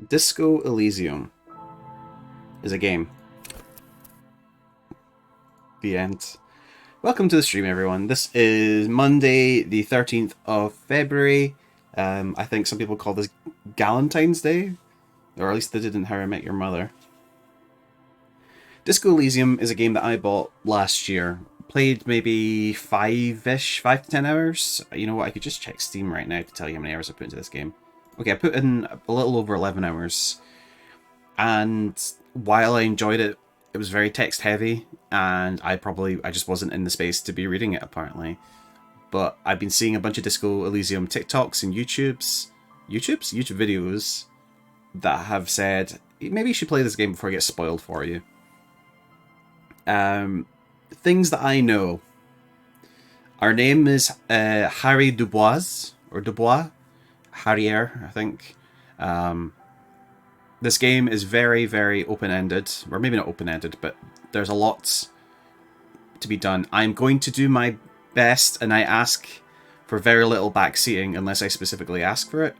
Disco Elysium is a game. The end. Welcome to the stream, everyone. This is Monday, the 13th of February. I think some people call this Galentine's Day, or at least they did in How I Met Your Mother. Disco Elysium is a game that I bought last year. Played maybe 5 to 10 hours. You know what, I could just check Steam right now to tell you how many hours I put into this game. Okay, I put in a little over 11 hours. And while I enjoyed it, it was very text heavy, and I just wasn't in the space to be reading it, apparently. But I've been seeing a bunch of Disco Elysium TikToks and YouTube videos that have said, maybe you should play this game before it gets spoiled for you. Things that I know. Our name is Harry Dubois, or Dubois. Harrier, I think. This game is very, very open-ended. Or maybe not open-ended, but there's a lot to be done. I'm going to do my best, and I ask for very little backseating unless I specifically ask for it.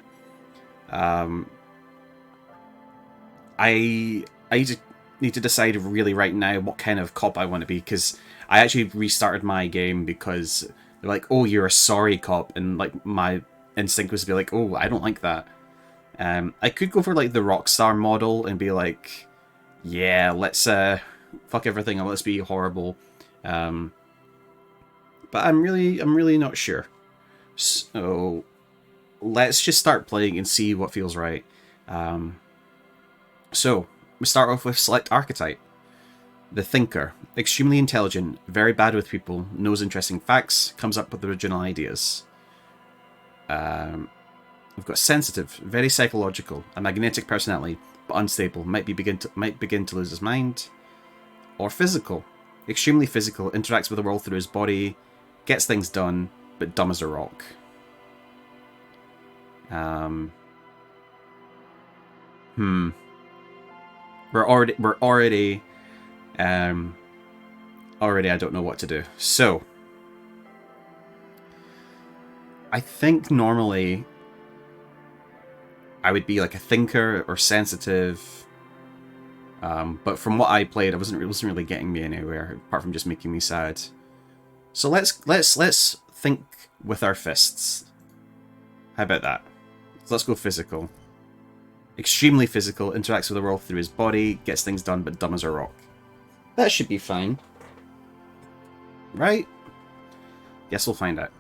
I need to decide really right now what kind of cop I want to be, because I actually restarted my game because they're like, oh, you're a sorry cop, and like my instinct was to be like, oh, I don't like that. I could go for like the Rockstar model and be like, yeah, let's fuck everything and let's be horrible. But I'm really not sure. So let's just start playing and see what feels right. So we start off with select archetype. The Thinker. Extremely intelligent, very bad with people, knows interesting facts, comes up with original ideas. We've got sensitive, very psychological, a magnetic personality, but unstable, might begin to lose his mind. Or physical. Extremely physical, interacts with the world through his body, gets things done, but dumb as a rock. We're already I don't know what to do. So I think normally I would be like a thinker or sensitive, but from what I played, it wasn't really getting me anywhere apart from just making me sad. So let's think with our fists. How about that? So let's go physical. Extremely physical, interacts with the world through his body, gets things done, but dumb as a rock. That should be fine, right? Guess we'll find out.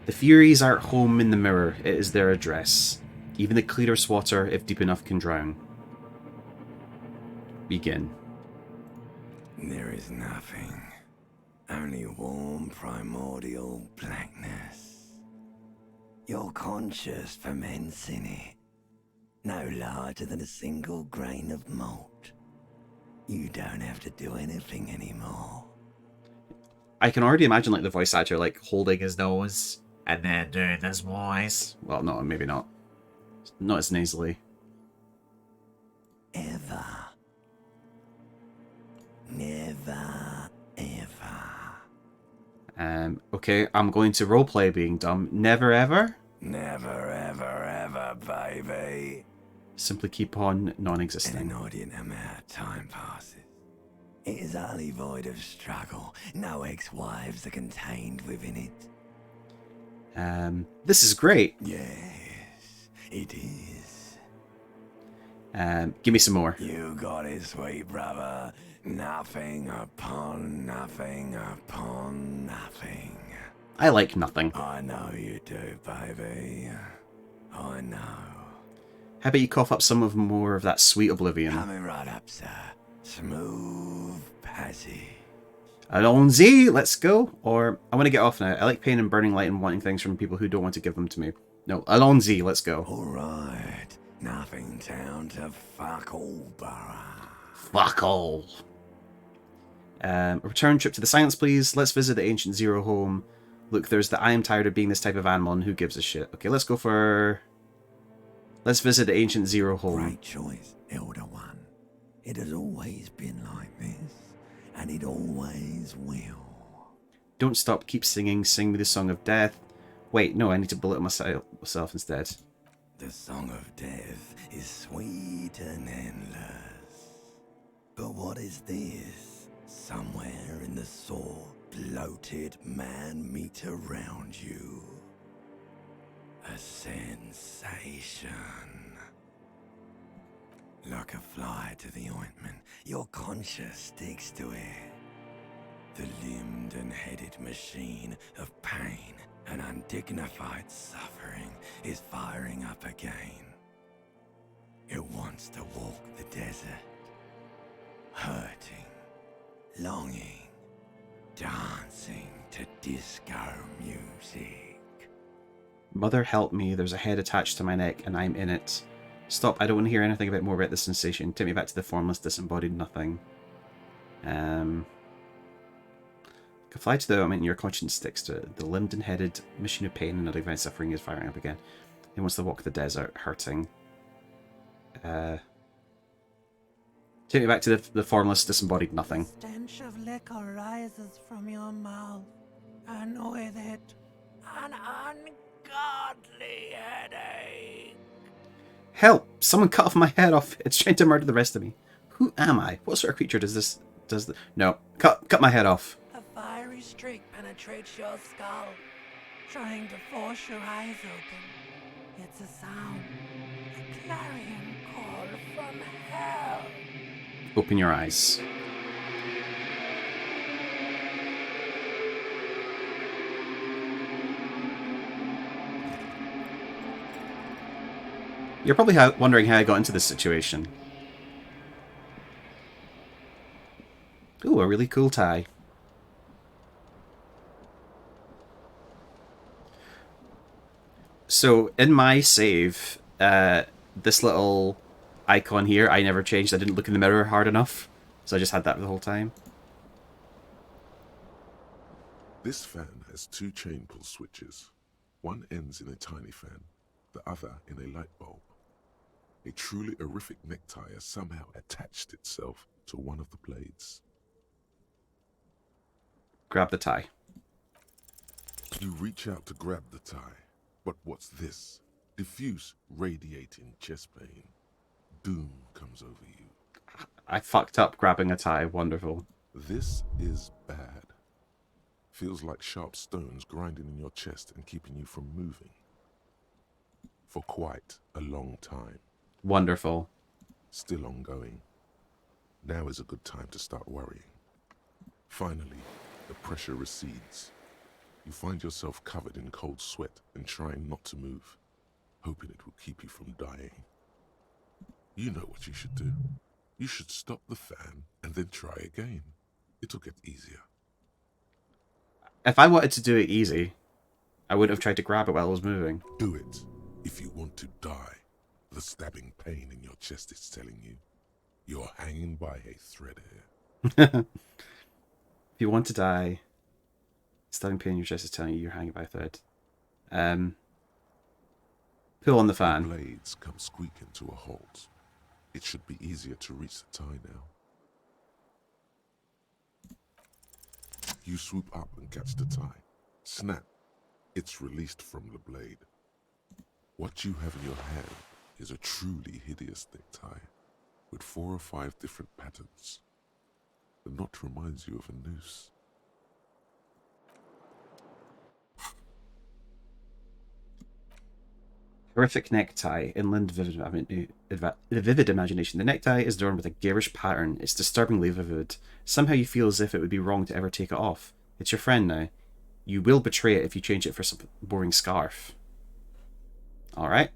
The Furies are at home in the mirror. It is their address. Even the clearest water, if deep enough, can drown. Begin. There is nothing. Only warm primordial blackness. Your conscious ferments in it. No larger than a single grain of malt. You don't have to do anything anymore. I can already imagine like the voice actor like holding his nose and then doing this voice. Well, no, maybe not. Not as nasally. Ever. Never, ever. Okay, I'm going to roleplay being dumb. Never ever? Never, ever, ever, baby. Simply keep on An non-existing. inordinate amount of time passes. It is utterly void of struggle. No ex-wives are contained within it. This is great. Yes, it is. Give me some more. You got it, sweet brother. Nothing upon nothing upon nothing. I like nothing. I know you do, baby. I know. How about you cough up some of more of that sweet oblivion? Coming right up, sir. Smooth passage. Allons-y, let's go. Or, I want to get off now. I like pain and burning light and wanting things from people who don't want to give them to me. No, allons-y, let's go. Alright. Nothing down to fuck all, borough. Fuck all. Return trip to the Silence, please. Let's visit the ancient Zero home. Look, there's the I am tired of being this type of animal and who gives a shit. Okay, let's go for... Let's visit the ancient Zero home. Great choice, Elder One. It has always been like this, and it always will. Don't stop, keep singing, sing me the song of death. Wait, no, I need to belittle myself instead. The song of death is sweet and endless. But what is this? Somewhere in the sore, bloated man meet around you. A sensation. Like a fly to the ointment, your conscience sticks to it. The limbed and headed machine of pain and undignified suffering is firing up again. It wants to walk the desert, hurting, longing, dancing to disco music. Mother help me, there's a head attached to my neck and I'm in it. Stop, I don't want to hear anything more about this sensation. Take me back to the formless, disembodied nothing. Can fly to the element your conscience sticks to it. The limbed and headed machine of pain and divine suffering is firing up again. He wants to walk the desert, hurting. Take me back to the formless, disembodied nothing. The stench of liquor rises from your mouth, and with it, an ungodly headache. Help! Someone cut my head off. It's trying to murder the rest of me. Who am I? What sort of creature No, cut my head off. A fiery streak penetrates your skull, trying to force your eyes open. It's a sound, a clarion call from hell. Open your eyes. You're probably wondering how I got into this situation. Ooh, a really cool tie. So, in my save, this little icon here, I never changed. I didn't look in the mirror hard enough. So I just had that the whole time. This fan has two chain pull switches. One ends in a tiny fan, the other in a light bulb. A truly horrific necktie has somehow attached itself to one of the blades. Grab the tie. You reach out to grab the tie, but what's this? Diffuse, radiating chest pain. Doom comes over you. I fucked up grabbing a tie. Wonderful. This is bad. Feels like sharp stones grinding in your chest and keeping you from moving. For quite a long time. Wonderful. Still ongoing. Now is a good time to start worrying. Finally, the pressure recedes. You find yourself covered in cold sweat and trying not to move, hoping it will keep you from dying. You know what you should do. You should stop the fan and then try again. It'll get easier. If I wanted to do it easy, I wouldn't have tried to grab it while I was moving. Do it if you want to die. The stabbing pain in your chest is telling you you're hanging by a thread here. If you want to die, stabbing pain in your chest is telling you you're hanging by a thread. Pull on the fan. The blades come squeaking to a halt. It should be easier to reach the tie now. You swoop up and catch the tie. Snap. It's released from the blade. What you have in your hand is a truly hideous necktie with 4 or 5 different patterns. The knot reminds you of a noose. Horrific necktie. Inland vivid imagination. The necktie is adorned with a garish pattern. It's disturbingly vivid. Somehow you feel as if it would be wrong to ever take it off. It's your friend now. You will betray it if you change it for some boring scarf. Alright.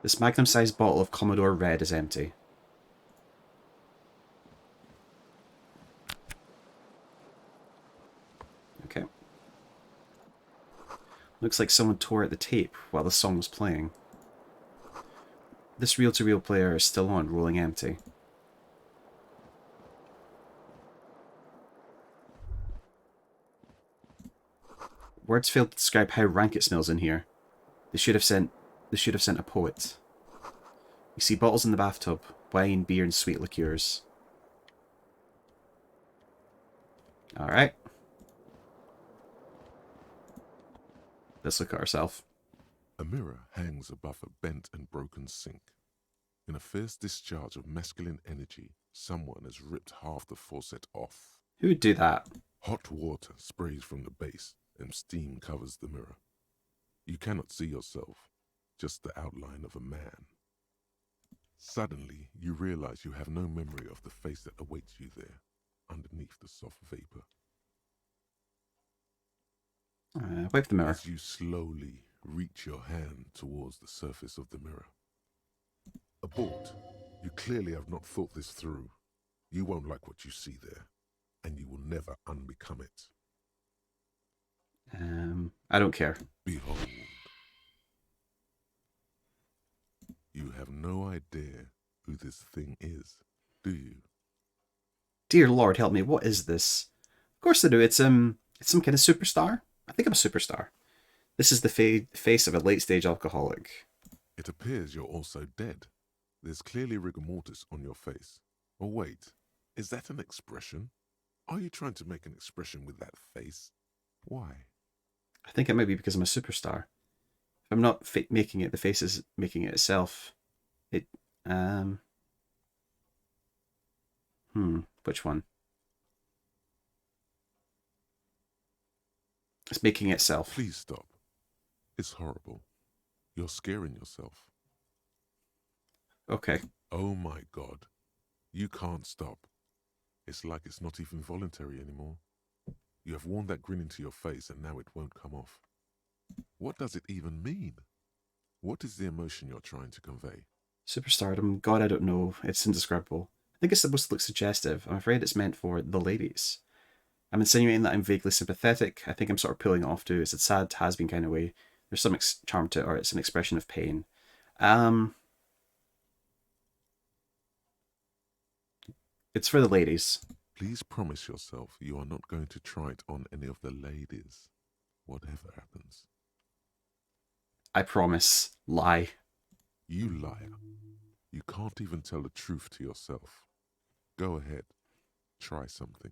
This magnum-sized bottle of Commodore Red is empty. Okay. Looks like someone tore out the tape while the song was playing. This reel-to-reel player is still on, rolling empty. Words fail to describe how rank it smells in here. They should have sent a poet. You see bottles in the bathtub. Wine, beer, and sweet liqueurs. Alright. Let's look at ourselves. A mirror hangs above a bent and broken sink. In a fierce discharge of masculine energy, someone has ripped half the faucet off. Who would do that? Hot water sprays from the base, and steam covers the mirror. You cannot see yourself, just the outline of a man. Suddenly, you realize you have no memory of the face that awaits you there, underneath the soft vapor. Wipe the mirror. As you slowly reach your hand towards the surface of the mirror. Abort. You clearly have not thought this through. You won't like what you see there, and you will never unbecome it. I don't care. Behold. You have no idea who this thing is, do you? Dear Lord, help me. What is this? Of course I do. It's some kind of superstar. I think I'm a superstar. This is the face of a late-stage alcoholic. It appears you're also dead. There's clearly rigor mortis on your face. Oh wait, is that an expression? Are you trying to make an expression with that face? Why? I think it might be because I'm a superstar. If I'm not making it, the face is making it itself. Which one? It's making itself. Please stop. It's horrible. You're scaring yourself. Okay. Oh my God. You can't stop. It's like it's not even voluntary anymore. You have worn that grin into your face and now it won't come off. What does it even mean? What is the emotion you're trying to convey? Superstardom. God, I don't know. It's indescribable. I think it's supposed to look suggestive. I'm afraid it's meant for the ladies. I'm insinuating that I'm vaguely sympathetic. I think I'm sort of pulling it off too. It's a sad, has-been kind of way. There's some charm to it, or it's an expression of pain. It's for the ladies. Please promise yourself you are not going to try it on any of the ladies, whatever happens. I promise. Lie. You liar. You can't even tell the truth to yourself. Go ahead. Try something.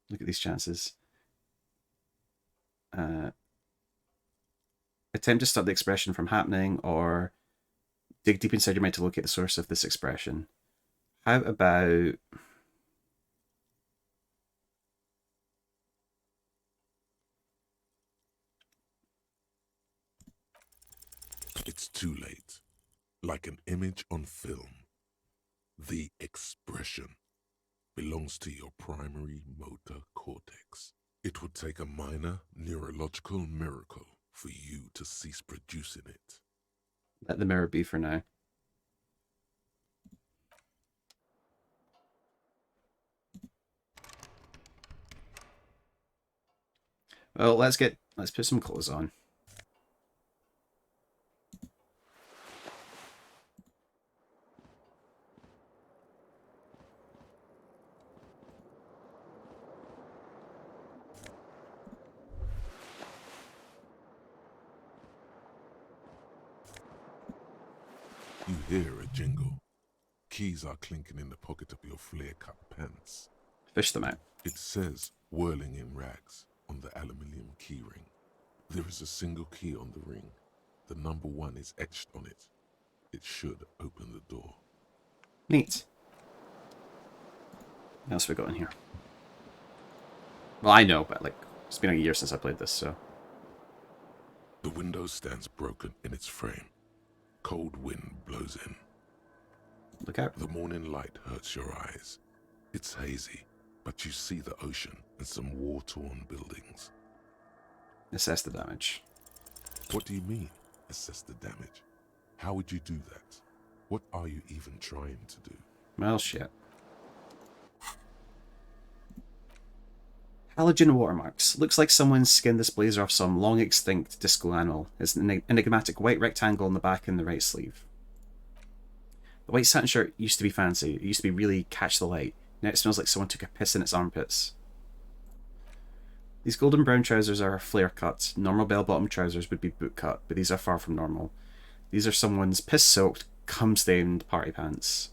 Look at these chances. Attempt to stop the expression from happening, or dig deep inside your mind to locate the source of this expression. How about... It's too late. Like an image on film. The expression belongs to your primary motor cortex. It would take a minor neurological miracle for you to cease producing it. Let the mirror be for now. Well, let's put some clothes on. You hear a jingle. Keys are clinking in the pocket of your flare-cut pants. Fish them out. It says, whirling in rags, on the aluminium keyring. There is a single key on the ring. The number 1 is etched on it. It should open the door. Neat. What else have we got in here? Well, I know, but it's been a year since I played this, so... The window stands broken in its frame. Cold wind blows in. Look out. The morning light hurts your eyes. It's hazy, but you see the ocean and some war-torn buildings. Assess the damage. What do you mean, assess the damage? How would you do that? What are you even trying to do? Well, shit. Halogen watermarks. Looks like someone skinned this blazer off some long-extinct disco animal. It's an enigmatic white rectangle on the back and the right sleeve. The white satin shirt used to be fancy. It used to be really catch the light. Now it smells like someone took a piss in its armpits. These golden brown trousers are flare cut. Normal bell-bottom trousers would be boot cut, but these are far from normal. These are someone's piss-soaked, cum-stained party pants.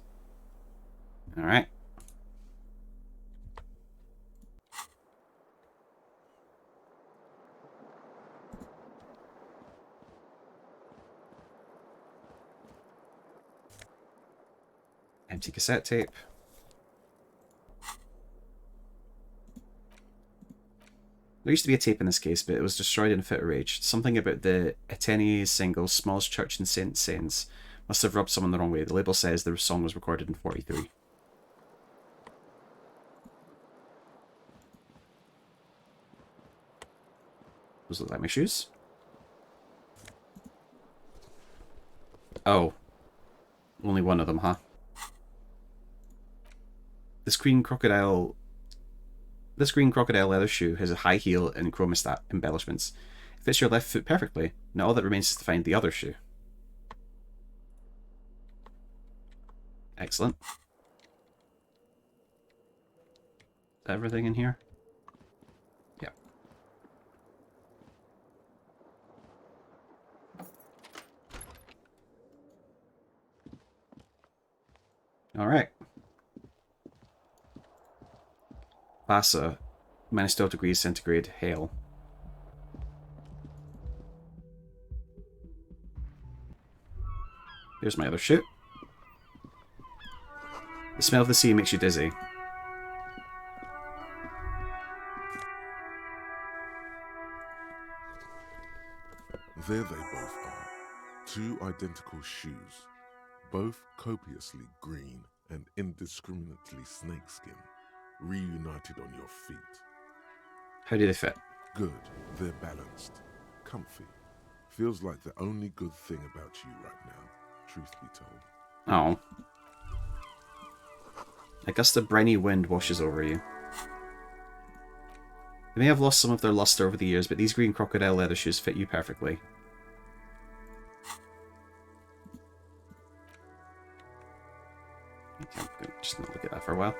Alright. Empty cassette tape. There used to be a tape in this case, but it was destroyed in a fit of rage. Something about the Etene single, Smallest Church in St. Saints, must have rubbed someone the wrong way. The label says the song was recorded in 43. Those look like my shoes. Oh. Only one of them, huh? This green crocodile leather shoe has a high heel and chromostat embellishments. It fits your left foot perfectly. Now all that remains is to find the other shoe. Excellent. Is that everything in here? Yeah. Alright. Vasa, -12 degrees centigrade, hail. Here's my other shoe. The smell of the sea makes you dizzy. There they both are. Two identical shoes. Both copiously green and indiscriminately snakeskin. Reunited on your feet. How do they fit? Good. They're balanced. Comfy. Feels like the only good thing about you right now, truth be told. Oh. A gust of briny wind washes over you. They may have lost some of their luster over the years, but these green crocodile leather shoes fit you perfectly. Okay, I'm gonna just not look at that for a while.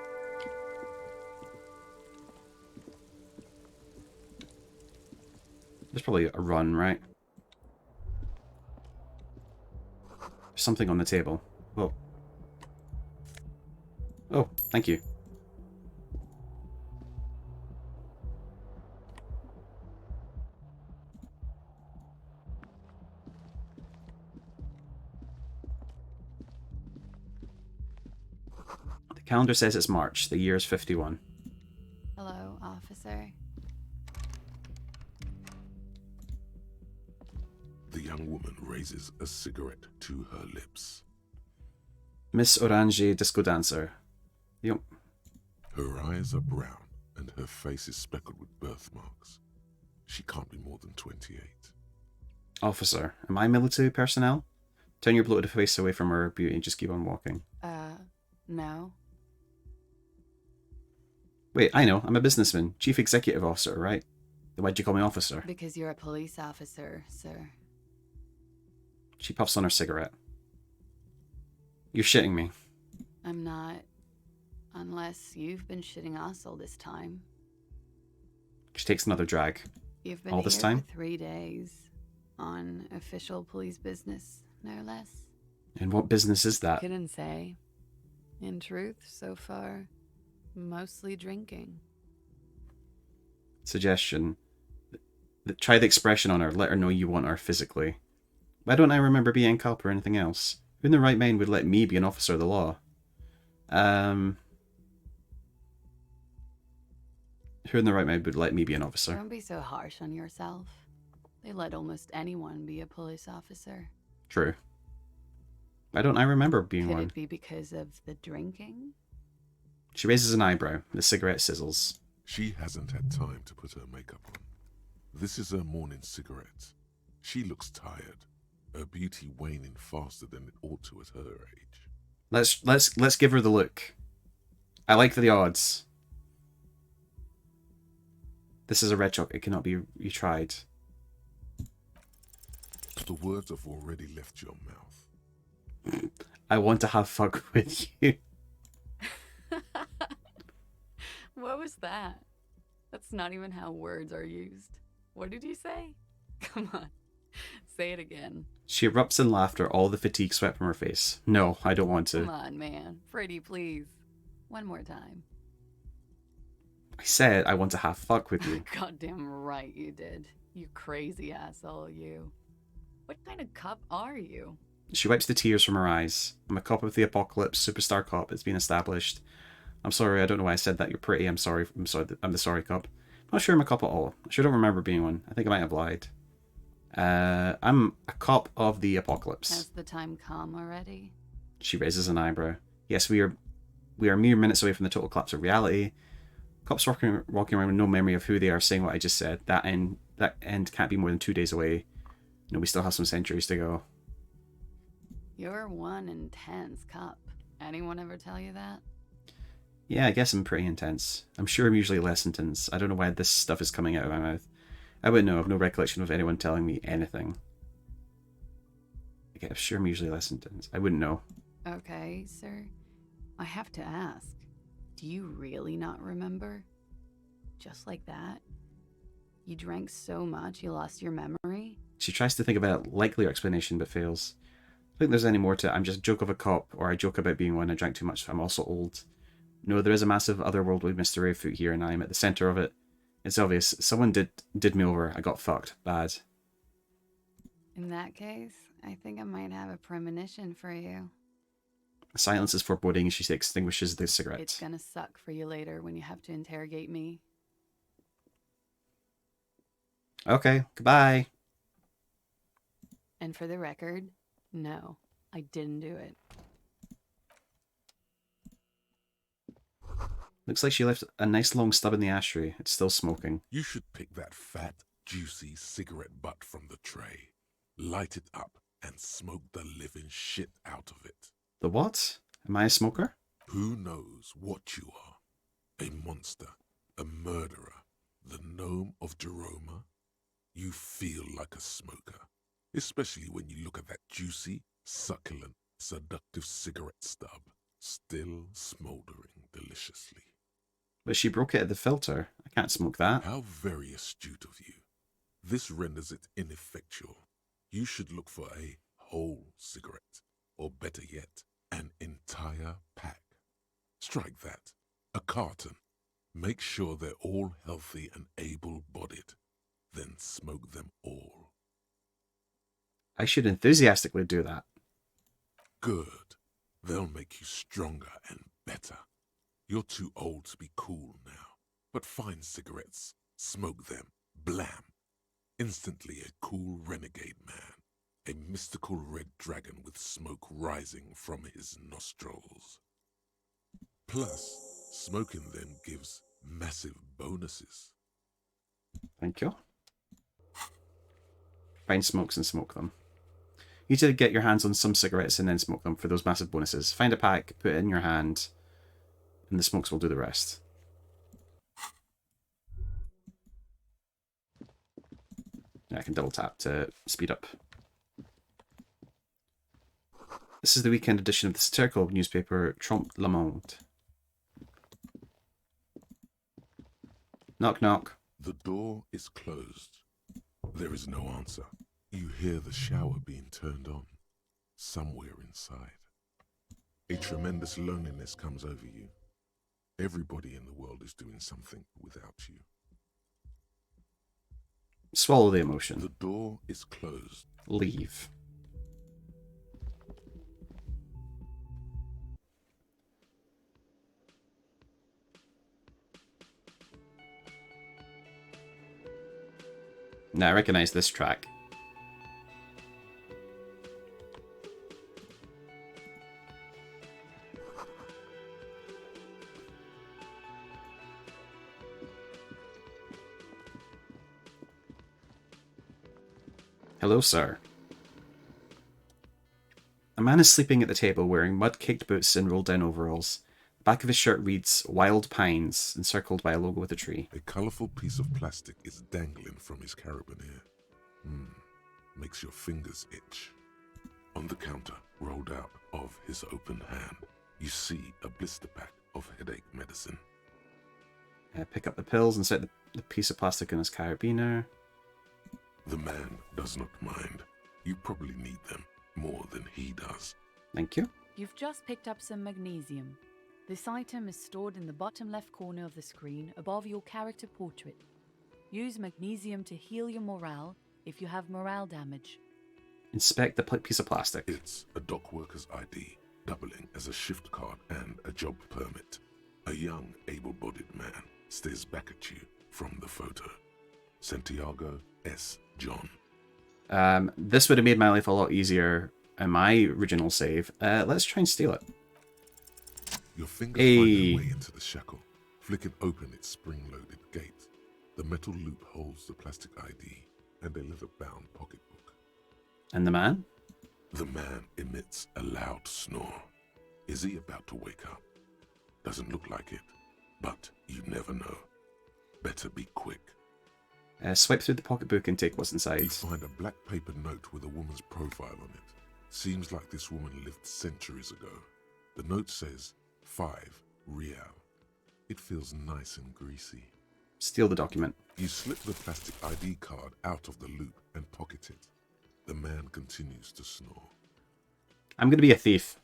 There's probably a run, right? There's something on the table. Whoa. Oh, thank you. The calendar says it's March. The year is 51. Hello, officer. The young woman raises a cigarette to her lips. Miss Orange Disco Dancer. Yep. Her eyes are brown and her face is speckled with birthmarks. She can't be more than 28. Officer, am I military personnel? Turn your bloated face away from her beauty and just keep on walking. No. Wait, I know. I'm a businessman. Chief Executive Officer, right? Then why'd you call me officer? Because you're a police officer, sir. She puffs on her cigarette. You're shitting me. I'm not. Unless you've been shitting us all this time. She takes another drag. You've been all this here time? for 3 days. On official police business, no less. And what business is that? Couldn't say. In truth, so far, mostly drinking. Suggestion. Try the expression on her. Let her know you want her physically. Why don't I remember being cop or anything else? Who in the right mind would let me be an officer of the law? Who in the right mind would let me be an officer? Don't be so harsh on yourself. They let almost anyone be a police officer. True. Why don't I remember being Could one? it be because of the drinking? She raises an eyebrow. The cigarette sizzles. She hasn't had time to put her makeup on. This is her morning cigarette. She looks tired. Her beauty waning faster than it ought to at her age. Let's give her the look. I like the odds. This is a red chalk. It cannot be retried. The words have already left your mouth. I want to have fuck with you. What was that? That's not even how words are used. What did you say? Come on. Say it again. She erupts in laughter, all the fatigue swept from her face. No, I don't want Come to. on, man. Pretty please. One more time. I said I want to have fuck with you. Goddamn right you did. You crazy asshole, you. What kind of cop are you? She wipes the tears from her eyes. I'm a cop of the apocalypse, superstar cop. It's been established. I'm sorry, I don't know why I said that. You're pretty. I'm sorry. I'm the sorry cop. I'm not sure I'm a cop at all. I sure don't remember being one. I think I might have lied. I'm a cop of the apocalypse. Has the time come already? She raises an eyebrow. Yes, we are mere minutes away from the total collapse of reality. Cops walking around with no memory of who they are, saying what I just said. That end can't be more than 2 days away. No, we still have some centuries to go. You're one intense cop. Anyone ever tell you that? Yeah, I guess I'm pretty intense. I'm sure I'm usually less intense. I don't know why this stuff is coming out of my mouth. I wouldn't know. I have no recollection of anyone telling me anything. Okay, I'm sure I'm usually less intense. I wouldn't know. Okay, sir. I have to ask. Do you really not remember? Just like that? You drank so much you lost your memory? She tries to think of a likelier explanation but fails. I don't think there's any more to it. I'm just a joke of a cop, or I joke about being one. I drank too much. I'm also old. No, there is a massive otherworldly mystery afoot here, and I'm at the center of it. It's obvious. Someone did me over. I got fucked. Bad. In that case, I think I might have a premonition for you. Silence is foreboding as she extinguishes the cigarette. It's gonna suck for you later when you have to interrogate me. Okay, goodbye. And for the record, no, I didn't do it. Looks like she left a nice long stub in the ashtray. It's still smoking. You should pick that fat, juicy cigarette butt from the tray, light it up, and smoke the living shit out of it. The what? Am I a smoker? Who knows what you are? A monster, a murderer, the gnome of Jeroma? You feel like a smoker, especially when you look at that juicy, succulent, seductive cigarette stub, still smoldering deliciously. But she broke it at the filter. I can't smoke that. How very astute of you. This renders it ineffectual. You should look for a whole cigarette, or better yet, an entire pack. Strike that. A carton. Make sure they're all healthy and able-bodied. Then smoke them all. I should enthusiastically do that. Good. They'll make you stronger and better. You're too old to be cool now. But find cigarettes, smoke them, blam. Instantly a cool renegade man. A mystical red dragon with smoke rising from his nostrils. Plus, smoking them gives massive bonuses. Thank you. Find smokes and smoke them. You need to get your hands on some cigarettes and then smoke them for those massive bonuses. Find a pack, put it in your hand, and the smokes will do the rest. Yeah, I can double tap to speed up. This is the weekend edition of the satirical newspaper Trompe le Monde. Knock knock. The door is closed. There is no answer. You hear the shower being turned on, somewhere inside. A tremendous loneliness comes over you. Everybody in the world is doing something without you. Swallow the emotion. The door is closed. Leave. Now I recognize this track. Hello, sir. A man is sleeping at the table wearing mud-caked boots and rolled-down overalls. The back of his shirt reads Wild Pines, encircled by a logo with a tree. A colorful piece of plastic is dangling from his carabiner. Makes your fingers itch. On the counter, rolled out of his open hand, you see a blister pack of headache medicine. Pick up the pills and set the piece of plastic in his carabiner. The man does not mind. You probably need them more than he does. Thank you. You've just picked up some magnesium. This item is stored in the bottom left corner of the screen above your character portrait. Use magnesium to heal your morale if you have morale damage. Inspect the piece of plastic. It's a dock worker's ID, doubling as a shift card and a job permit. A young, able-bodied man stares back at you from the photo. Santiago S. John. This would have made my life a lot easier in my original save. Let's try and steal it. Your fingers find their way into the shackle, flicking open its spring-loaded gate. The metal loop holds the plastic ID and a leather-bound pocketbook. And the man? The man emits a loud snore. Is he about to wake up? Doesn't look like it, but you never know. Better be quick. Swipe through the pocketbook and take what's inside. You find a black paper note with a woman's profile on it. Seems like this woman lived centuries ago. The note says 5 real. It feels nice and greasy. Steal the document. You slip the plastic ID card out of the loop and pocket it. The man continues to snore. I'm going to be a thief.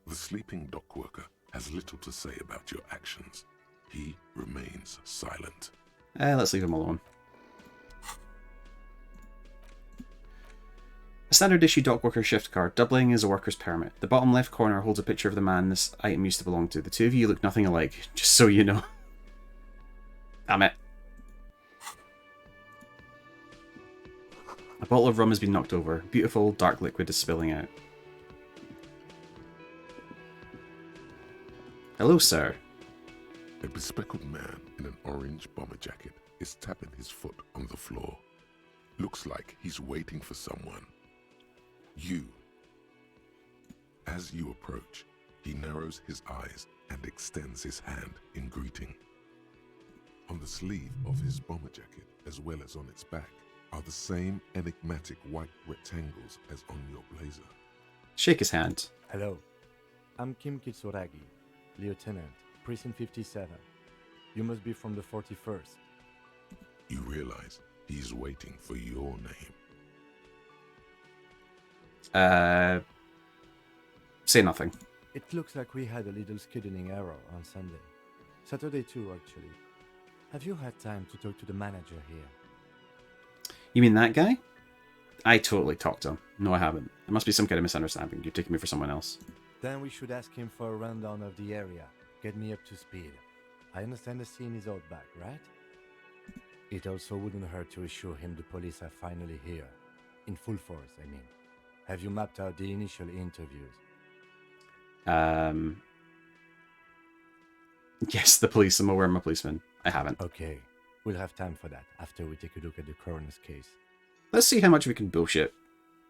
The sleeping dock worker has little to say about your actions. He remains silent. Let's leave him alone. A standard issue dock worker shift card, doubling as a worker's permit. The bottom left corner holds a picture of the man this item used to belong to. The two of you look nothing alike, just so you know. Damn it. A bottle of rum has been knocked over. Beautiful dark liquid is spilling out. Hello, sir. A bespectacled man in an orange bomber jacket is tapping his foot on the floor. Looks like he's waiting for someone. You. As you approach, he narrows his eyes and extends his hand in greeting. On the sleeve of his bomber jacket, as well as on its back, are the same enigmatic white rectangles as on your blazer. Shake his hand. Hello, I'm Kim Kitsuragi, Lieutenant, Precinct 57. You must be from the 41st. You realize he's waiting for your name. Say nothing. It looks like we had a little scheduling error on Sunday. Saturday too, actually. Have you had time to talk to the manager here? You mean that guy? I totally talked to him. No, I haven't. There must be some kind of misunderstanding. You're taking me for someone else. Then we should ask him for a rundown of the area. Get me up to speed. I understand the scene is out back, right? It also wouldn't hurt to assure him the police are finally here. In full force, I mean. Have you mapped out the initial interviews? Yes, the police. I'm aware I'm a policeman. I haven't. Okay, we'll have time for that after we take a look at the coroner's case. Let's see how much we can bullshit.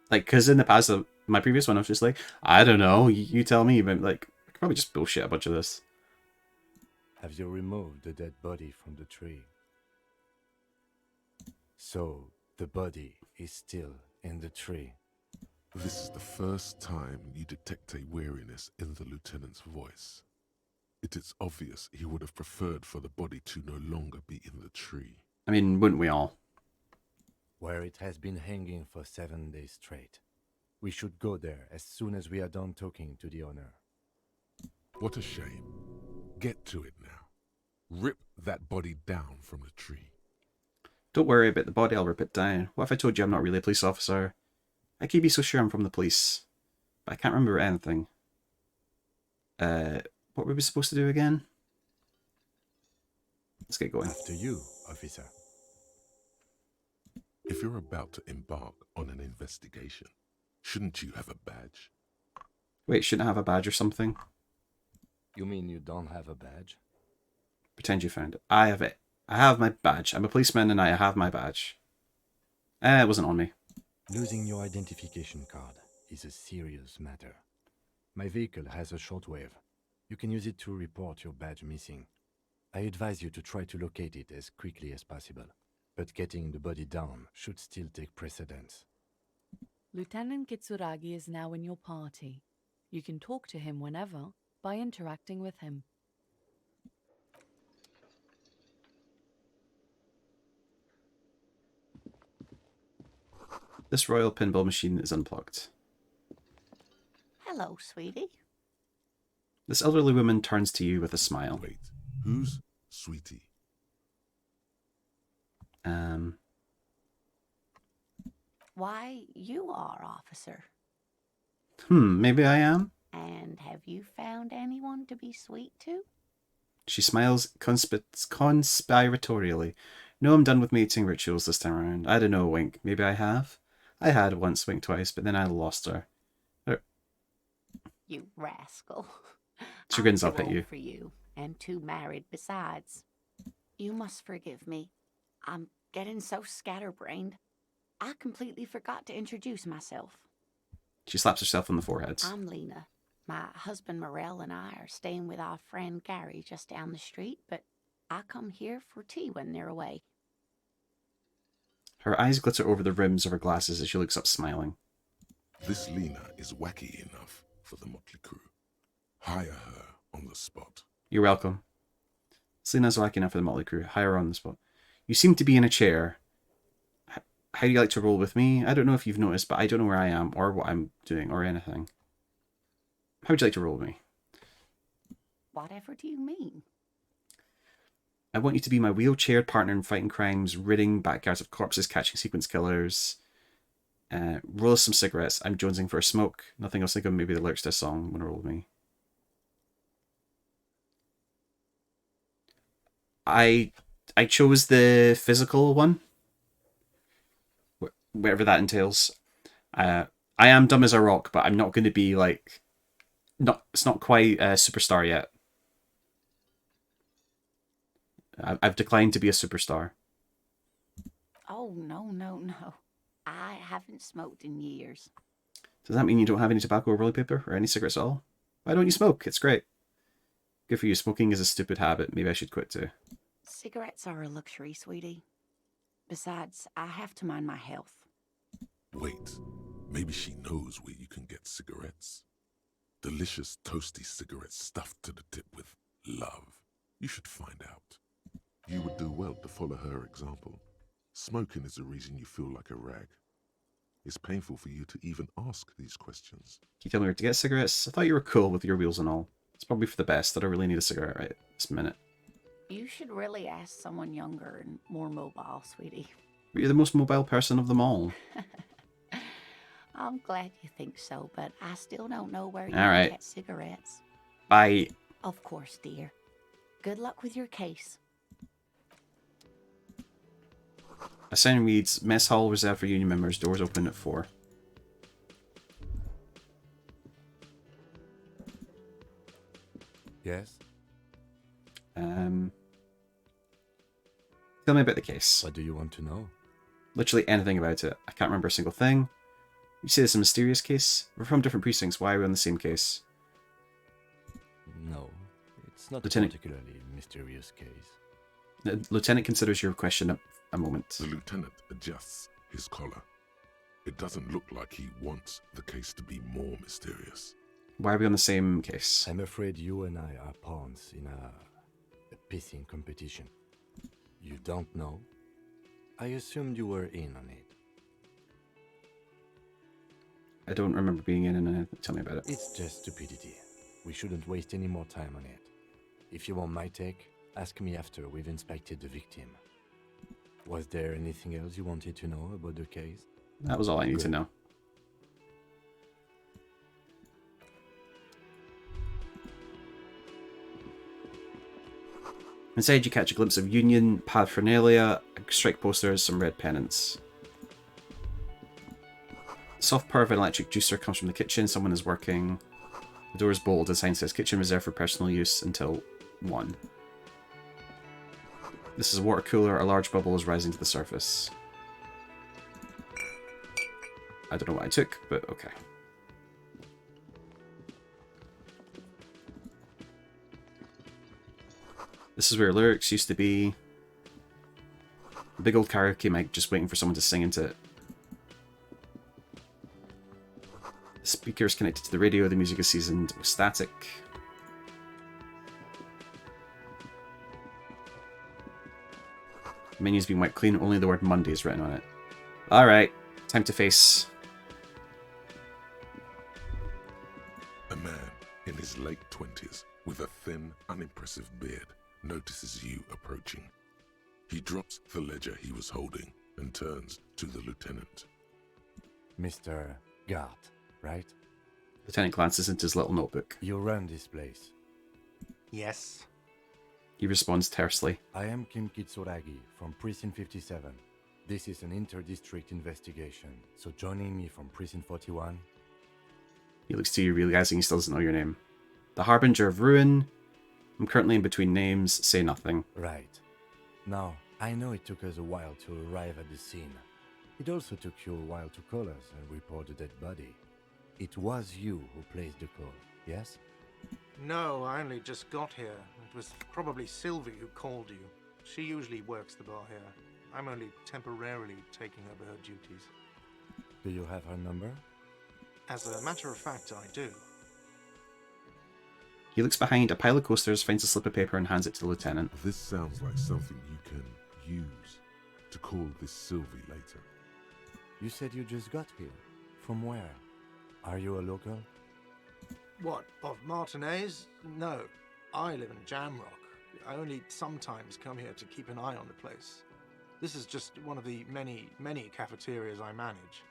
Like, because in the past, my previous one, I was just like, I don't know, you tell me, but like, I could probably just bullshit a bunch of this. Have you removed the dead body from the tree? So, the body is still in the tree. This is the first time you detect a weariness in the lieutenant's voice. It is obvious he would have preferred for the body to no longer be in the tree. I mean, wouldn't we all? Where it has been hanging for 7 days straight. We should go there as soon as we are done talking to the owner. What a shame. Get to it now. Rip that body down from the tree. Don't worry about the body, I'll rip it down. What if I told you I'm not really a police officer? I could be so sure I'm from the police, but I can't remember anything. What were we supposed to do again? Let's get going. After you, officer. If you're about to embark on an investigation, shouldn't you have a badge? Wait, shouldn't I have a badge or something? You mean you don't have a badge? Pretend you found it. I have it. I have my badge. I'm a policeman and I have my badge. It wasn't on me. Losing your identification card is a serious matter. My vehicle has a shortwave. You can use it to report your badge missing. I advise you to try to locate it as quickly as possible, but getting the body down should still take precedence. Lieutenant Kitsuragi is now in your party. You can talk to him whenever by interacting with him. This royal pinball machine is unplugged. Hello, sweetie. This elderly woman turns to you with a smile. Wait, who's Sweetie? Why, you are, officer. Maybe I am? And have you found anyone to be sweet to? She smiles conspiratorially. No, I'm done with mating rituals this time around. I don't know, wink. Maybe I have? I had once, wink twice, but then I lost her. You rascal. She grins I'm up at too you. old for you, and too married besides. You must forgive me. I'm getting so scatterbrained. I completely forgot to introduce myself. She slaps herself on the forehead. I'm Lena. My husband Morel and I are staying with our friend Gary just down the street, but I come here for tea when they're away. Her eyes glitter over the rims of her glasses as she looks up, smiling. This Lena is wacky enough for the motley crew. Hire her on the spot. You're welcome. Selena's wacky enough for the motley crew. Hire her on the spot. You seem to be in a chair. How do you like to roll with me? I don't know if you've noticed, but I don't know where I am, or what I'm doing, or anything. How would you like to roll with me? Whatever do you mean? I want you to be my wheelchaired partner in fighting crimes, ridding backyards of corpses, catching sequence killers. Roll us some cigarettes. I'm jonesing for a smoke. Nothing else. Think of maybe the lyrics to a song. Want to roll with me? I chose the physical one, whatever that entails. I am dumb as a rock, but I'm not going to be like, it's not quite a superstar yet. I've declined to be a superstar. Oh, no. I haven't smoked in years. Does that mean you don't have any tobacco or rolling paper or any cigarettes at all? Why don't you smoke? It's great. Good for you. Smoking is a stupid habit. Maybe I should quit too. Cigarettes are a luxury, sweetie. Besides, I have to mind my health. Wait, maybe she knows where you can get cigarettes. Delicious, toasty cigarettes stuffed to the tip with love. You should find out. You would do well to follow her example. Smoking is the reason you feel like a rag. It's painful for you to even ask these questions. Can you tell me where to get cigarettes? I thought you were cool with your wheels and all. It's probably for the best. I don't really need a cigarette right this minute. You should really ask someone younger and more mobile, sweetie. But you're the most mobile person of them all. I'm glad you think so, but I still don't know where you All right. can get cigarettes. Bye. Of course, dear. Good luck with your case. A sign reads, Mess Hall reserved for union members. Doors open at 4. Yes? Tell me about the case. What do you want to know? Literally anything about it. I can't remember a single thing. You say it's a mysterious case? We're from different precincts. Why are we on the same case? No, it's not Lieutenant- a particularly mysterious case. The lieutenant considers your question a moment. The lieutenant adjusts his collar. It doesn't look like he wants the case to be more mysterious. Why are we on the same case? I'm afraid you and I are pawns in a pissing competition. You don't know? I assumed you were in on it. I don't remember being in it. Tell me about it. It's just stupidity. We shouldn't waste any more time on it. If you want my take, ask me after we've inspected the victim. Was there anything else you wanted to know about the case? That was all I need to Good. know. Inside, you catch a glimpse of Union paraphernalia, strike posters, some red pennants. The soft purr of an electric juicer comes from the kitchen. Someone is working. The door is bolted. The sign says kitchen reserved for personal use until 1. This is a water cooler. A large bubble is rising to the surface. I don't know what I took, but okay. This is where lyrics used to be. A big old karaoke mic just waiting for someone to sing into it. The speaker is connected to the radio. The music is seasoned with static. The menu's been wiped clean. Only the word Monday is written on it. Alright. Time to face. A man in his late 20s with a thin, unimpressive beard notices you approaching. He drops the ledger he was holding and turns to the lieutenant. Mr. Gart, right? Lieutenant glances into his little notebook. You run this place. Yes. He responds tersely. I am Kim Kitsuragi from Precinct 57. This is an inter-district investigation, so joining me from Precinct 41... He looks to you, realizing he still doesn't know your name. The Harbinger of Ruin. I'm currently in between names. Say nothing. Right. Now, I know it took us a while to arrive at the scene. It also took you a while to call us and report the dead body. It was you who placed the call, yes? No, I only just got here. It was probably Sylvie who called you. She usually works the bar here. I'm only temporarily taking over her duties. Do you have her number? As a matter of fact, I do. He looks behind a pile of coasters, finds a slip of paper, and hands it to the lieutenant. This sounds like something you can use to call this Sylvie later. You said you just got here. From where? Are you a local? What, of Martinez? No. I live in Jamrock. I only sometimes come here to keep an eye on the place. This is just one of the many, many cafeterias I manage.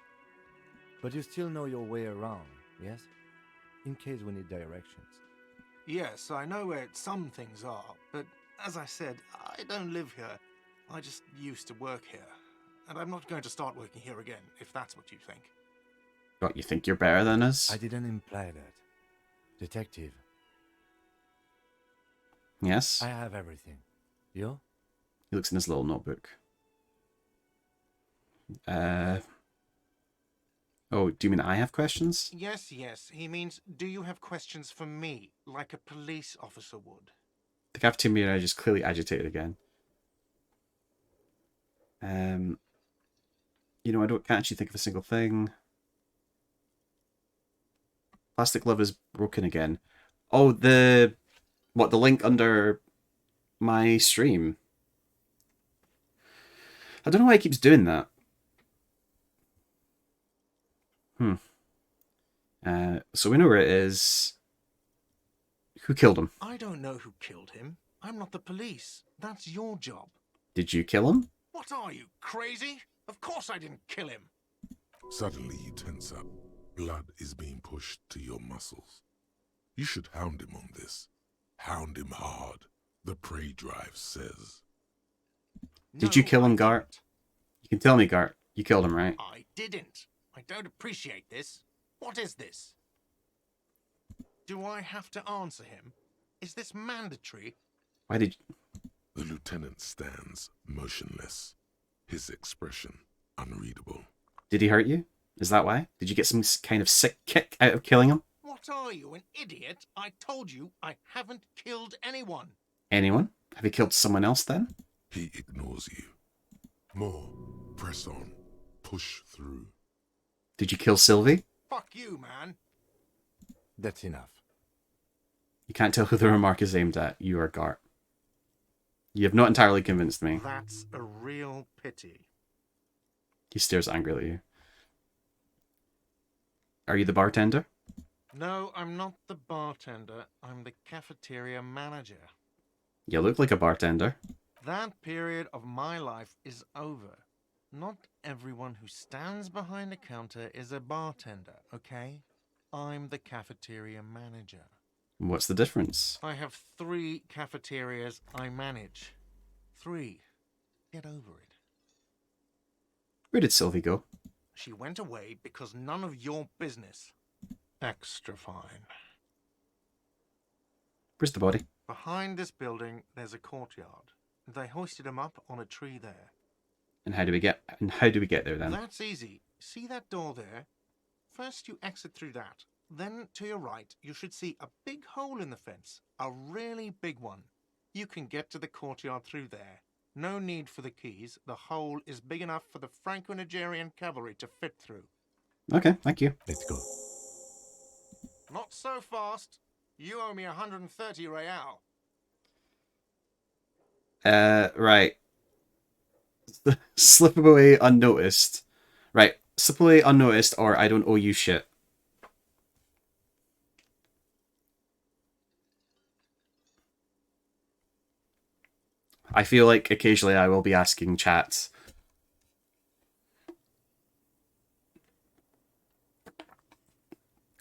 But you still know your way around, yes? In case we need directions. Yes, I know where some things are, but as I said, I don't live here. I just used to work here. And I'm not going to start working here again, if that's what you think. What, you think you're better than us? I didn't imply that. Detective, Yes? I have everything. You? He looks in his little notebook. Oh, do you mean I have questions? Yes, yes. He means, do you have questions for me, like a police officer would? The cafeteria manager is clearly agitated again. You know, can't actually think of a single thing. Plastic love is broken again. Oh, the link under my stream. I don't know why it keeps doing that. So we know where it is. Who killed him? I don't know who killed him. I'm not the police. That's your job. Did you kill him? What are you, crazy? Of course I didn't kill him. Suddenly you tense up. Blood is being pushed to your muscles. You should hound him on this. Hound him hard, the prey drive says. Did you kill him, Gart? You can tell me, Gart. You killed him, right? I didn't. I don't appreciate this. What is this? Do I have to answer him? Is this mandatory? Why did you... The lieutenant stands motionless, his expression unreadable. Did he hurt you? Is that why? Did you get some kind of sick kick out of killing him? What are you, an idiot? I told you I haven't killed anyone. Anyone? Have you killed someone else then? He ignores you. More. Press on. Push through. Did you kill Sylvie? Fuck you, man. That's enough. You can't tell who the remark is aimed at. You are Gart. You have not entirely convinced me. That's a real pity. He stares angrily at you. Are you the bartender? No, I'm not the bartender. I'm the cafeteria manager. You look like a bartender. That period of my life is over. Not everyone who stands behind a counter is a bartender, okay? I'm the cafeteria manager. What's the difference? I have 3 cafeterias I manage. 3. Get over it. Where did Sylvie go? She went away because none of your business. Extra fine. Where's the body? Behind this building, there's a courtyard. They hoisted him up on a tree there. And how do we get there then? That's easy. See that door there? First you exit through that. Then to your right, you should see a big hole in the fence. A really big one. You can get to the courtyard through there. No need for the keys. The hole is big enough for the Franco-Nigerian cavalry to fit through. Okay, thank you. Let's go. Not so fast. You owe me 130 real. Right. Slip away unnoticed. Right. slip away unnoticed, or I don't owe you shit. I feel like occasionally I will be asking chats.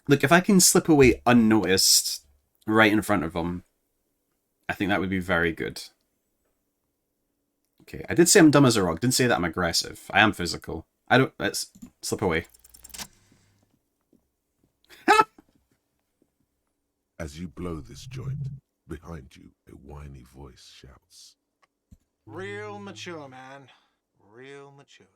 Look, if I can slip away unnoticed right in front of them, I think that would be very good. Okay, I did say I'm dumb as a rock. Didn't say that I'm aggressive. I am physical. I don't... Let's slip away. As you blow this joint, behind you, a whiny voice shouts. Real mature, man. Real mature.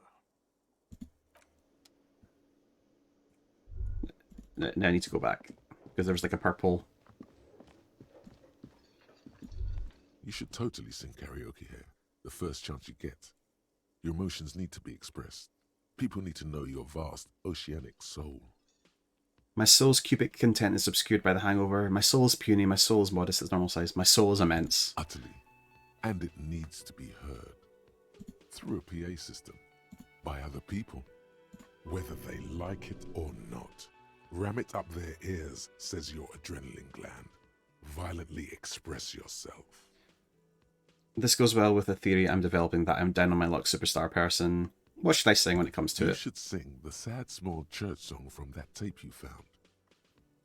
Now I need to go back. Because there was like a purple... You should totally sing karaoke here, the first chance you get. Your emotions need to be expressed. People need to know your vast, oceanic soul. My soul's cubic content is obscured by the hangover. My soul is puny. My soul is modest as normal size. My soul is immense. Utterly. And it needs to be heard. Through a PA system. By other people. Whether they like it or not. Ram it up their ears, says your adrenaline gland. Violently express yourself. This goes well with the theory I'm developing that I'm down on my luck superstar person. What should I sing when it comes to You it? should sing the sad small church song from that tape you found.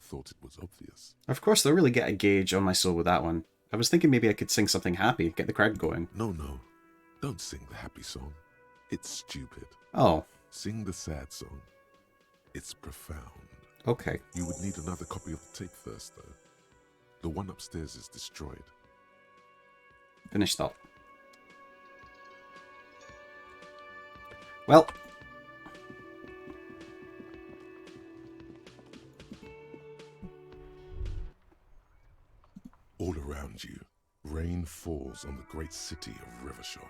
Thought it was obvious. Of course, they'll really get a gauge on my soul with that one. I was thinking maybe I could sing something happy, get the crowd going. No. Don't sing the happy song. It's stupid. Oh, Sing the sad song. It's profound. okay. You would need another copy of the tape first, though. The one upstairs is destroyed. Finished thought. Well. All around you, rain falls on the great city of Rivershore.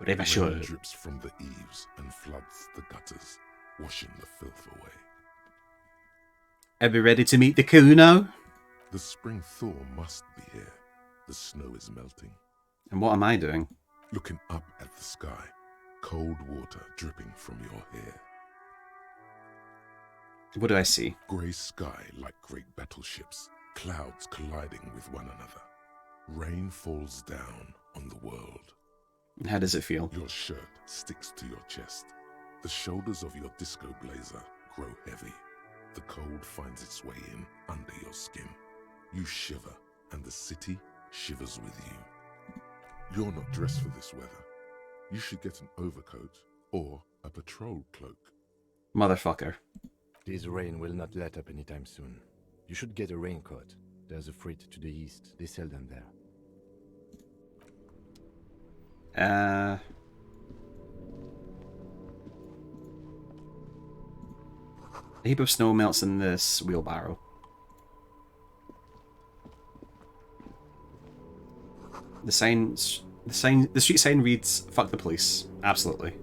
Rivershore. Rain drips from the eaves and floods the gutters, washing the filth away. Are we ready to meet the coup now? The spring thaw must be here. The snow is melting. And what am I doing? Looking up at the sky, cold water dripping from your hair. What do I see? Grey sky like great battleships, clouds colliding with one another. Rain falls down on the world. And how does it feel? Your shirt sticks to your chest. The shoulders of your disco blazer grow heavy. The cold finds its way in under your skin. You shiver, and the city shivers with you. You're not dressed for this weather. You should get an overcoat or a patrol cloak. Motherfucker. This rain will not let up anytime soon. You should get a raincoat. There's a freight to the east. They sell them there. A heap of snow melts in this wheelbarrow. The street sign reads, "Fuck the police." Absolutely.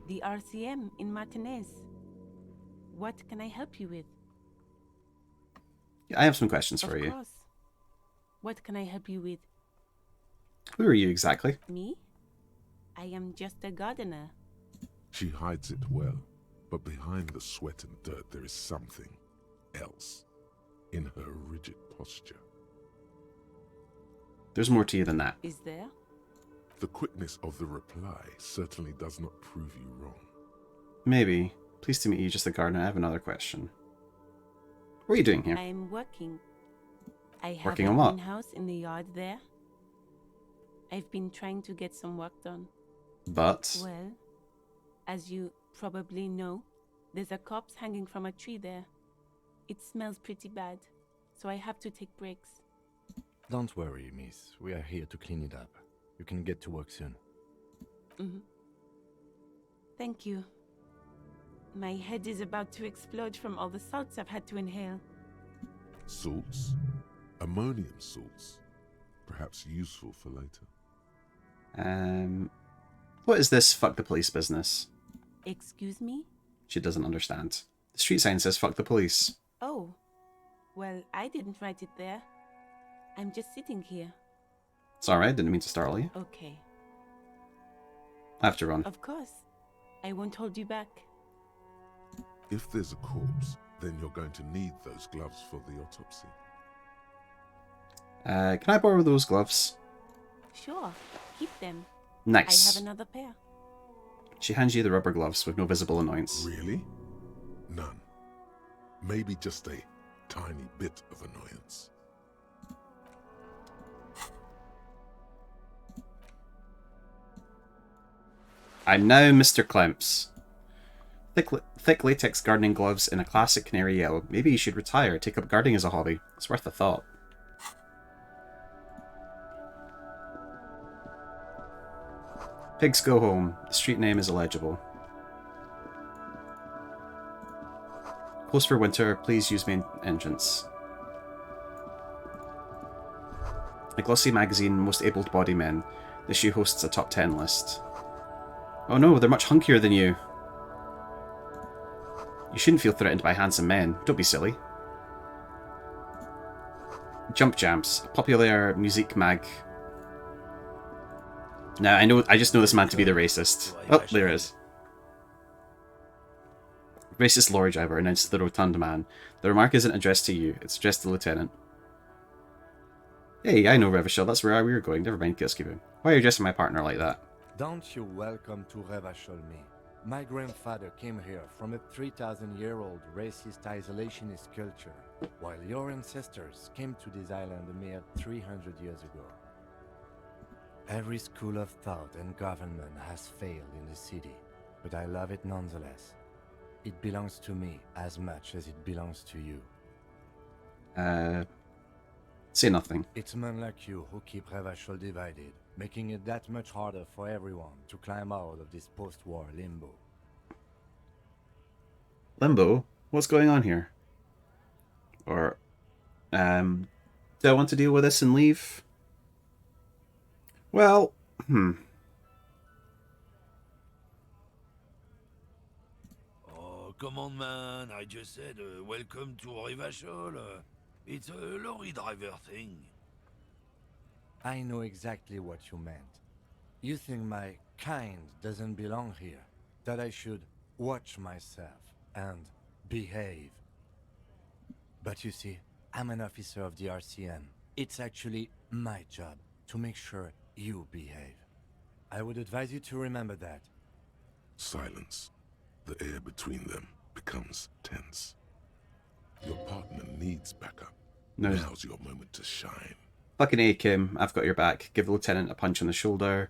The RCM in Martinez. What can I help you with? I have some questions for Of you. course. What can I help you with? Who are you exactly? Me? I am just a gardener. She hides it well, but behind the sweat and dirt there is something else in her rigid posture. There's more to you than that. Is there? The quickness of the reply certainly does not prove you wrong. Maybe. Pleased to meet you, just the gardener. I have another question. What are you doing here? I'm working. I have Working a on what? greenhouse in the yard there. I've been trying to get some work done. But Well, as you probably know, there's a corpse hanging from a tree there. It smells pretty bad, so I have to take breaks. Don't worry, miss. We are here to clean it up. You can get to work soon. Thank you. My head is about to explode from all the salts I've had to inhale. Salts? Ammonium salts. Perhaps useful for later. what is this fuck the police business? Excuse me? She doesn't understand. The street sign says fuck the police. Oh, well, I didn't write it there. I'm just sitting here. It's alright, didn't mean to startle you. Okay. I have to run. Of course. I won't hold you back. If there's a corpse, then you're going to need those gloves for the autopsy. Can I borrow those gloves? Sure, keep them. Nice. I have another pair. She hands you the rubber gloves with no visible annoyance. Really? None. Maybe just a tiny bit of annoyance. I'm now Mr. Clemps. Thick latex gardening gloves in a classic canary yellow. Maybe you should retire, take up gardening as a hobby. It's worth a thought. Pigs go home. The street name is illegible. Closed for winter. Please use main entrance. A glossy magazine, Most Able-Bodied Men. The issue hosts a top 10 list. Oh no, they're much hunkier than you. You shouldn't feel threatened by handsome men. Don't be silly. Jump Jams, a popular musique mag. Now, I just know this man to be the racist. Oh, there it is. Racist lorry driver announces the rotund man. The remark isn't addressed to you, it's addressed to the lieutenant. Hey, I know Revachol, that's where we were going. Never mind, Killskeeper. Why are you addressing my partner like that? Don't you welcome to Revachol me. My grandfather came here from a 3,000-year-old racist isolationist culture, while your ancestors came to this island a mere 300 years ago. Every school of thought and government has failed in the city, but I love it nonetheless. It belongs to me as much as it belongs to you. Say nothing. It's men like you who keep Revachol divided, making it that much harder for everyone to climb out of this post-war limbo. Limbo? What's going on here? Or, do I want to deal with this and leave? Well, Oh, come on, man. I just said, welcome to Rivachol. It's a lorry driver thing. I know exactly what you meant. You think my kind doesn't belong here, that I should watch myself and behave. But you see, I'm an officer of the RCM. It's actually my job to make sure you behave. I would advise you to remember that. Silence. The air between them becomes tense. Your partner needs backup. No. Now's your moment to shine. Fucking A, Kim. I've got your back. Give the lieutenant a punch on the shoulder.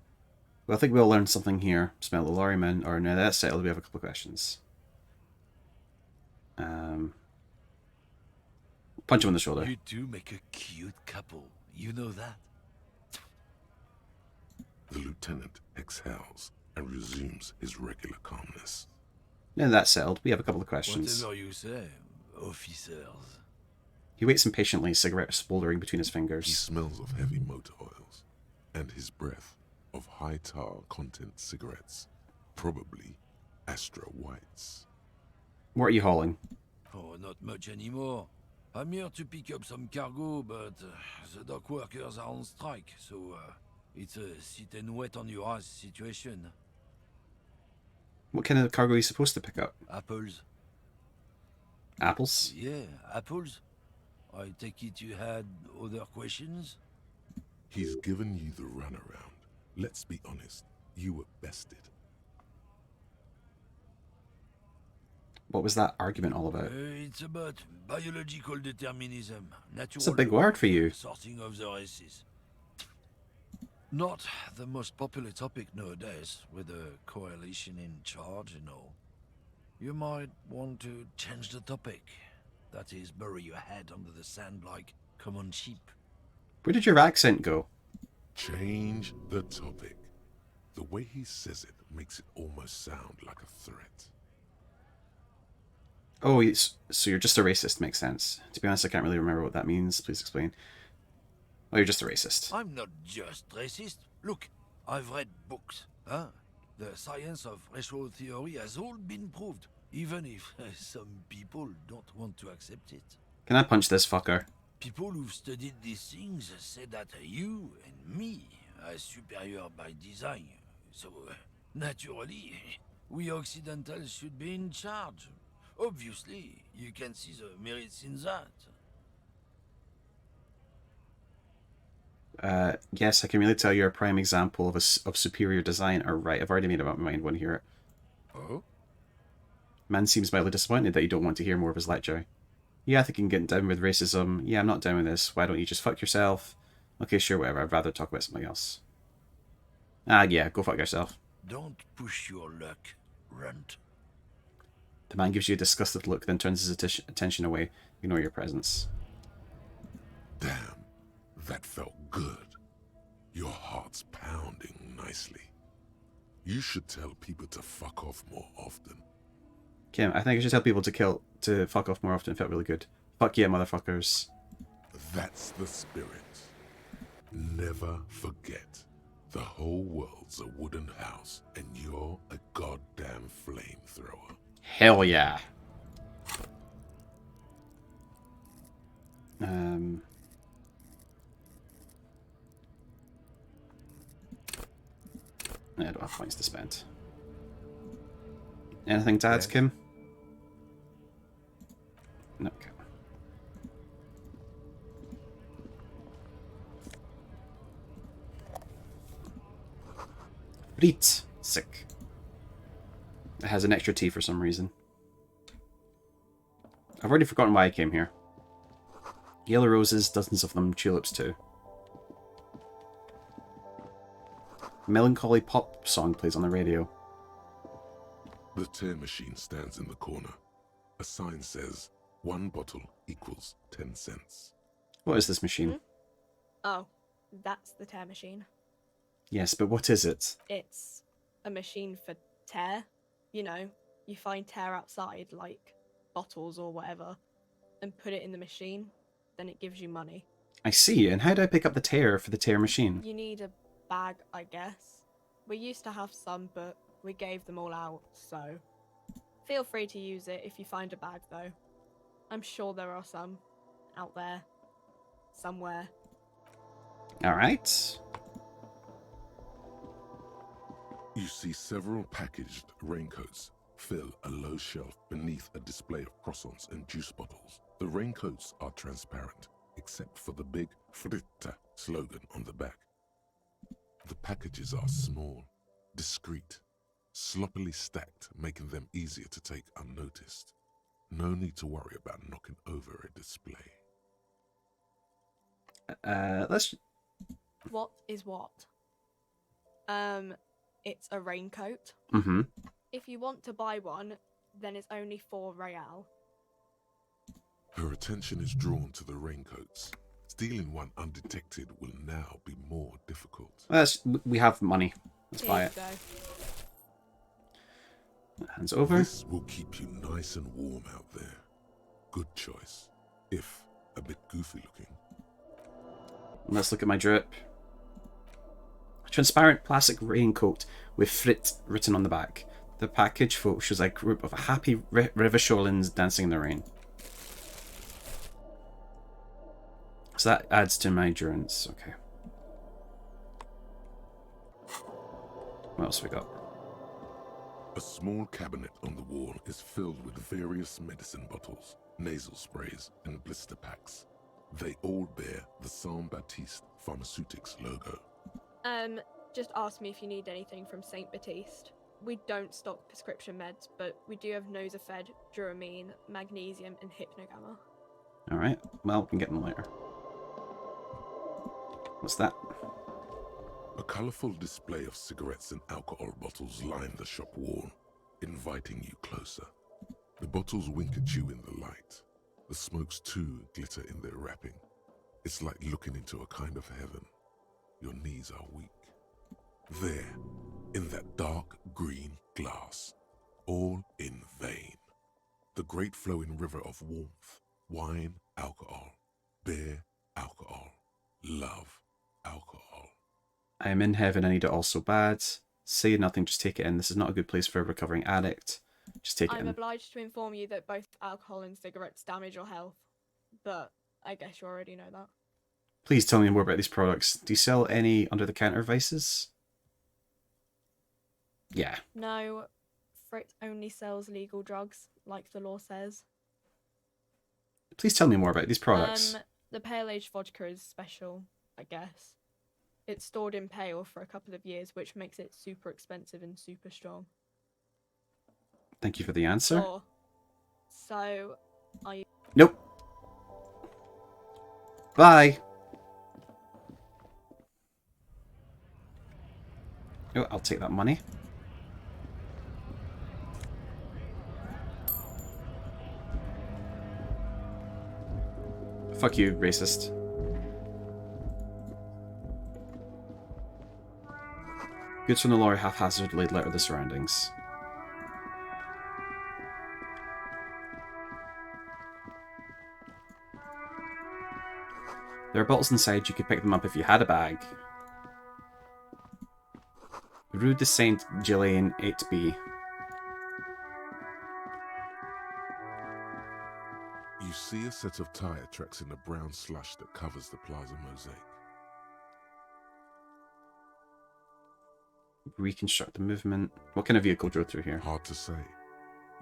Well, I think we'll learn something here. Smell the lorryman. Or no, that's settled. We have a couple of questions. Punch him on the shoulder. You two make a cute couple. You know that? The lieutenant exhales and resumes his regular calmness. Now that's settled. We have a couple of questions. Whatever you say, officers. He waits impatiently, cigarette smoldering between his He fingers. smells of heavy motor oils, and his breath of high tar content cigarettes, probably Astra Whites. What are you hauling? Oh, not much anymore. I'm here to pick up some cargo, but the dock workers are on strike, so it's a sit and wait on your ass situation. What kind of cargo are you supposed to pick up? Apples? Apples? Yeah, apples. I take it you had other questions? He's given you the runaround. Let's be honest, you were bested. What was that argument all about? It's about biological determinism. Natural It's a big word for you. Sorting of the races. Not the most popular topic nowadays, with the coalition in charge and all. You might want to change the topic. That is, bury your head under the sand like common sheep. Where did your accent go? Change the topic. The way he says it makes it almost sound like a threat. Oh, so you're just a racist, makes sense. To be honest, I can't really remember what that means. Please explain. Oh, you're just a racist. I'm not just racist. Look, I've read books. Huh? The science of racial theory has all been proved, even if some people don't want to accept it. Can I punch this fucker? People who've studied these things say that you and me are superior by design. So, naturally, We Occidentals should be in charge. Obviously, you can see the merits in that. Yes, I can really tell you're a prime example of of superior design. Alright, I've already made up my mind when I hear it. Oh? Man seems mildly disappointed that you don't want to hear more of his lecture. Yeah, I think you can get down with racism. Yeah, I'm not down with this. Why don't you just fuck yourself? Okay, sure, whatever. I'd rather talk about something else. Ah, yeah, go fuck yourself. Don't push your luck, runt. The man gives you a disgusted look, then turns his attention away. Ignore your presence. Damn, that felt good. Your heart's pounding nicely. You should tell people to fuck off more often. Kim, I think I should tell people to fuck off more often. It felt really good. Fuck yeah, motherfuckers. That's the spirit. Never forget. The whole world's a wooden house, and you're a goddamn flamethrower. Hell yeah. I don't have points to spend. Anything to add, Yes. Kim? No, okay. Reet. Sick. It has an extra T for some reason. I've already forgotten why I came here. Yellow roses, dozens of them, tulips too. A melancholy pop song plays on the radio. The tear machine stands in the corner. A sign says, 1 bottle equals 10 cents. What is this machine? Oh, that's the tear machine. Yes, but what is it? It's a machine for tear. You know, you find tear outside, like bottles or whatever, and put it in the machine, then it gives you money. I see, and how do I pick up the tear for the tear machine? You need a bag, I guess. We used to have some, but we gave them all out, so feel free to use it if you find a bag, though. I'm sure there are some out there, somewhere. Alright. You see several packaged raincoats fill a low shelf beneath a display of croissants and juice bottles. The raincoats are transparent, except for the big Fritta slogan on the back. The packages are small, discreet, sloppily stacked, making them easier to take unnoticed. No need to worry about knocking over a display. Let's... What is what? It's a raincoat. Mm-hmm. If you want to buy one, then it's only 4 real. Her attention is drawn to the raincoats. Stealing one undetected will now be more difficult. We have money. Let's buy Here it. you go. Hands over. This will keep you nice and warm out there. Good choice, if a bit goofy looking. Let's look at my drip. A transparent plastic raincoat with Frit written on the back. The package photo shows a group of happy river shorelines dancing in the rain. So that adds to my endurance. Okay. What else we got? A small cabinet on the wall is filled with various medicine bottles, nasal sprays, and blister packs. They all bear the Saint Baptiste Pharmaceutics logo. Just ask me if you need anything from Saint Baptiste. We don't stock prescription meds, but we do have Nosafed, Duramine, Magnesium, and Hypnogamma. Alright, well, we can get them later. What's that? A colourful display of cigarettes and alcohol bottles line the shop wall, inviting you closer. The bottles wink at you in the light. The smokes too glitter in their wrapping. It's like looking into a kind of heaven. Your knees are weak. There, in that dark green glass, all in vain. The great flowing river of warmth, wine, alcohol, beer, alcohol, love, alcohol. I am in heaven, I need it all so bad. Say nothing, just take it in. This is not a good place for a recovering addict. Just take it I'm in. obliged to inform you that both alcohol and cigarettes damage your health, but I guess you already know that. Please tell me more about these products. Do you sell any under-the-counter vices? Yeah. No, district only sells legal drugs, like the law says. Please tell me more about these products. The pale aged vodka is special, I guess. It's stored in pale for a couple of years, which makes it super expensive and super strong. Thank you for the answer. Sure. So, are you... Nope. Bye. Oh, I'll take that money. Fuck you, racist. Goods from the lorry haphazardly litter the surroundings. There are bottles inside, you could pick them up if you had a bag. Rue de Saint Gillian 8B. You see a set of tire tracks in the brown slush that covers the plaza mosaic. Reconstruct the movement. What kind of vehicle drove through here? Hard to say.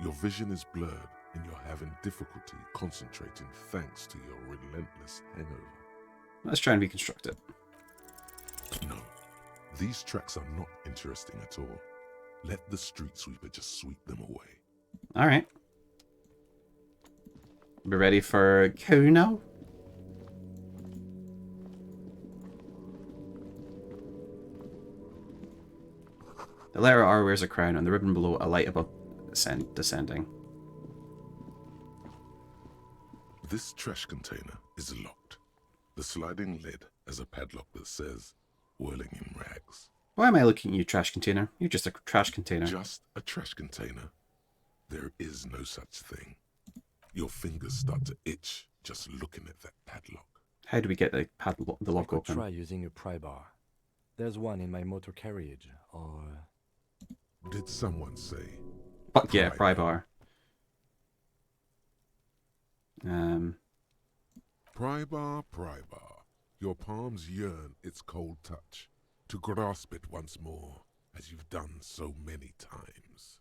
Your vision is blurred and you're having difficulty concentrating thanks to your relentless hangover. Let's try and reconstruct it. No, these tracks are not interesting at all. Let the street sweeper just sweep them away. Alright. We ready for Kuno? The letter R wears a crown, and the ribbon below a light above descending. This trash container is locked. The sliding lid has a padlock that says, "Whirling in rags." Why am I looking at you, trash container? You're just a trash container. Just a trash container. There is no such thing. Your fingers start to itch just looking at that padlock. How do we get the lock could open? Try using a pry bar. There's one in my motor carriage, or... Did someone say? Fuck yeah, pry bar. Pry bar, pry bar. Your palms yearn its cold touch, to grasp it once more, as you've done so many times.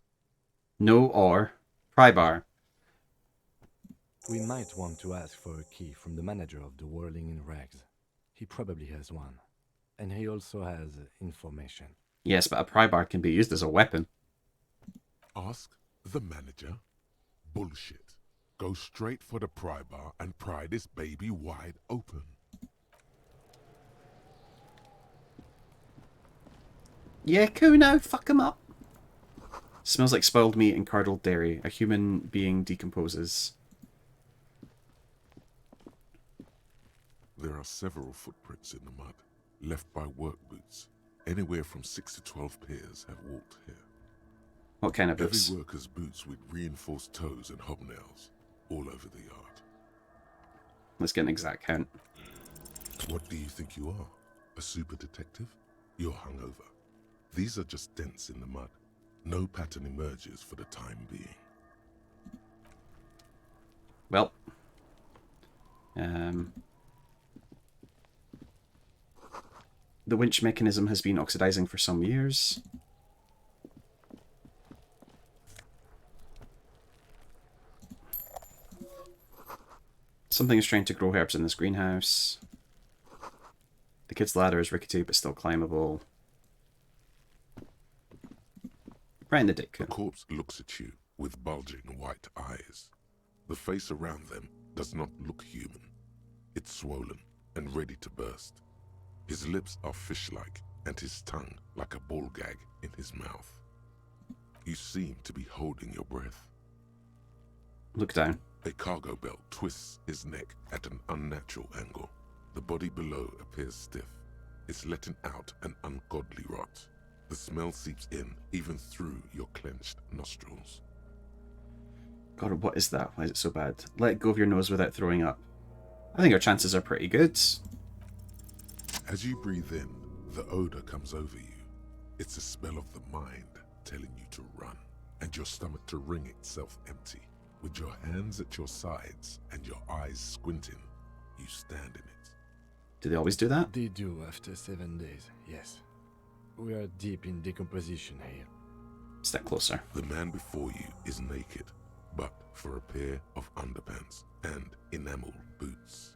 No or. Pry bar. We might want to ask for a key from the manager of the Whirling in Rags. He probably has one. And he also has information. Yes, but a pry bar can be used as a weapon. Ask the manager? Bullshit. Go straight for the pry bar and pry this baby wide open. Yeah, Kuno, fuck him up. Smells like spoiled meat and curdled dairy. A human being decomposes. There are several footprints in the mud, left by work boots. Anywhere from 6 to 12 pairs have walked here. What kind of boots? Every worker's boots with reinforced toes and hobnails, all over the yard. Let's get an exact count. What do you think you are? A super detective? You're hungover. These are just dents in the mud. No pattern emerges for the time being. Well. The winch mechanism has been oxidizing for some years. Something is trying to grow herbs in this greenhouse. The kid's ladder is rickety but still climbable. Right in the dick. The corpse looks at you with bulging white eyes. The face around them does not look human. It's swollen and ready to burst. His lips are fish-like and his tongue like a ball gag in his mouth. You seem to be holding your breath. Look down. A cargo belt twists his neck at an unnatural angle. The body below appears stiff. It's letting out an ungodly rot. The smell seeps in, even through your clenched nostrils. God, what is that? Why is it so bad? Let go of your nose without throwing up. I think our chances are pretty good. As you breathe in, the odor comes over you. It's a smell of the mind telling you to run, and your stomach to wring itself empty. With your hands at your sides and your eyes squinting, you stand in it. Do they always do that? They do after 7 days, yes. We are deep in decomposition here. Step closer. The man before you is naked, but for a pair of underpants and enameled boots.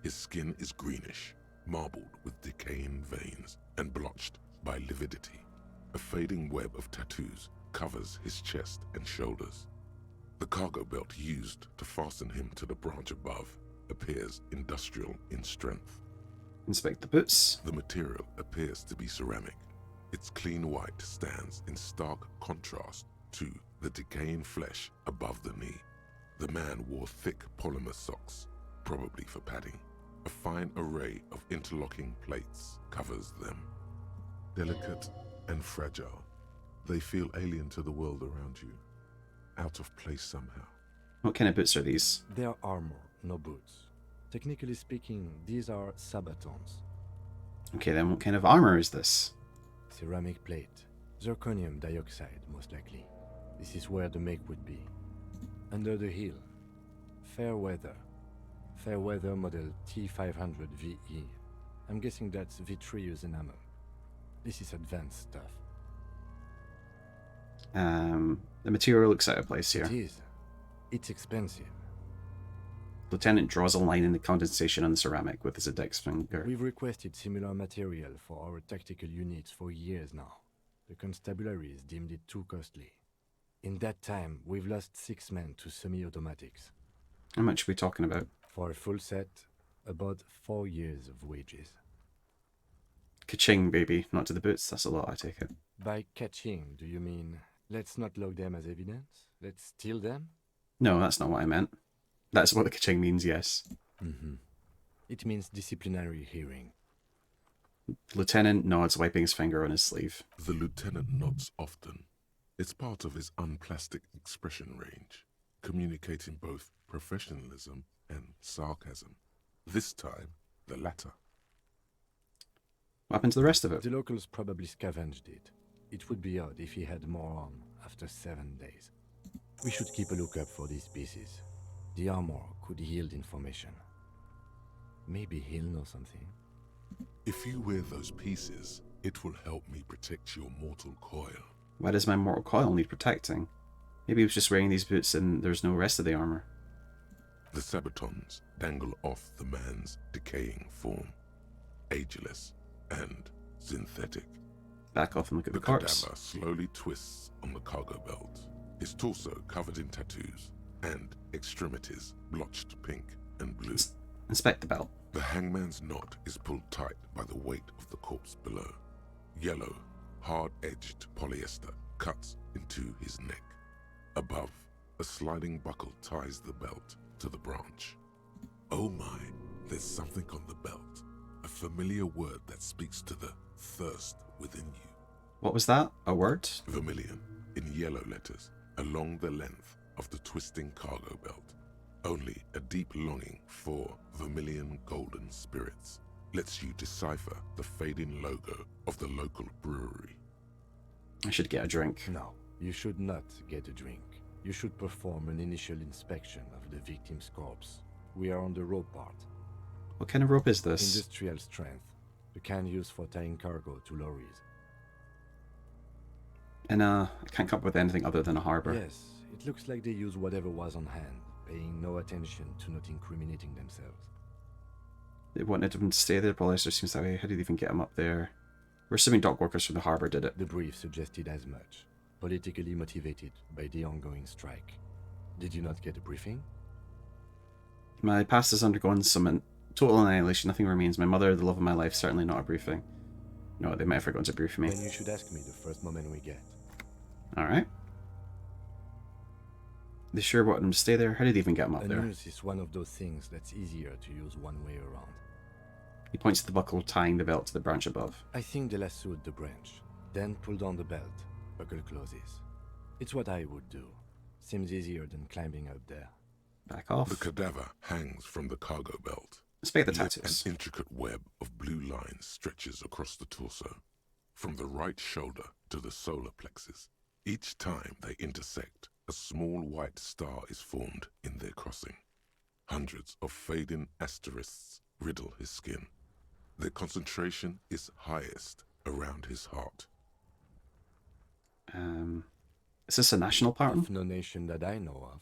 His skin is greenish, marbled with decaying veins and blotched by lividity. A fading web of tattoos covers his chest and shoulders. The cargo belt used to fasten him to the branch above appears industrial in strength. Inspect the boots. The material appears to be ceramic. Its clean white stands in stark contrast to the decaying flesh above the knee. The man wore thick polymer socks, probably for padding. A fine array of interlocking plates covers them. Delicate and fragile, they feel alien to the world around you, out of place somehow. What kind of boots are these? They are armor, no boots. Technically speaking, these are sabatons. Okay, then what kind of armor is this? Ceramic plate. Zirconium dioxide, most likely. This is where the make would be. Under the heel. Fair weather. Fair weather model T500 VE. I'm guessing that's vitreous enamel. This is advanced stuff. The material looks out of place here. It is. It's expensive. Lieutenant draws a line in the condensation on the ceramic with his index finger. We've requested similar material for our tactical units for years now. The constabularies deemed it too costly. In that time, we've lost 6 men to semi-automatics. How much are we talking about? For a full set, about 4 years of wages. Ka-ching, baby. Not to the boots. That's a lot, I take it. By catching, do you mean let's not log them as evidence? Let's steal them? No, that's not what I meant. That's what the ka-ching means, yes. Mm-hmm. It means disciplinary hearing. Lieutenant nods, wiping his finger on his sleeve. The lieutenant nods often. It's part of his unplastic expression range, communicating both professionalism and sarcasm. This time, the latter. What happened to the rest of it? The locals probably scavenged it. It would be odd if he had more on after 7 days. We should keep a lookout for these pieces. The armor could yield information. Maybe he'll know something. If you wear those pieces, it will help me protect your mortal coil. Why does my mortal coil need protecting? Maybe he was just wearing these boots and there's no rest of the armor. The sabatons dangle off the man's decaying form, ageless and synthetic. Back off and look at the corpse. Cadaver slowly twists on the cargo belt, his torso covered in tattoos, and extremities blotched pink and blue. Inspect the belt. The hangman's knot is pulled tight by the weight of the corpse below. Yellow, hard-edged polyester cuts into his neck. Above, a sliding buckle ties the belt to the branch. Oh my, there's something on the belt. A familiar word that speaks to the thirst within you. What was that? A word? Vermilion, in yellow letters, along the length of the twisting cargo belt. Only a deep longing for vermilion golden spirits lets you decipher the fading logo of the local brewery. I should get a drink. No, you should not get a drink. You should perform an initial inspection of the victim's corpse. We are on the rope part. What kind of rope is this? Industrial strength. The kind used for tying cargo to lorries. And I can't come up with anything other than a harbor. Yes, it looks like they use whatever was on hand, paying no attention to not incriminating themselves. They wanted him to stay there, polyester seems that way. How did they even get him up there? We're assuming dock workers from the harbor did it. The brief suggested as much. Politically motivated by the ongoing strike. Did you not get a briefing? My past has undergone some total annihilation. Nothing remains. My mother, the love of my life, certainly not a briefing. No, they might have forgotten to brief me. Then you should ask me the first moment we get. Alright. They sure wanted him to stay there? How did they even get him up there? A noose is one of those things that's easier to use one way around. He points to the buckle tying the belt to the branch above. I think they lassoed the branch, then pulled on the belt. Buckle closes. It's what I would do. Seems easier than climbing up there. Back off. The cadaver hangs from the cargo belt. Inspect the Yet tattoos. an intricate web of blue lines stretches across the torso, from the right shoulder to the solar plexus. Each time they intersect, a small white star is formed in their crossing. Hundreds of fading asterisks riddle his skin. Their concentration is highest around his heart. Is this a national park? Of no nation that I know of.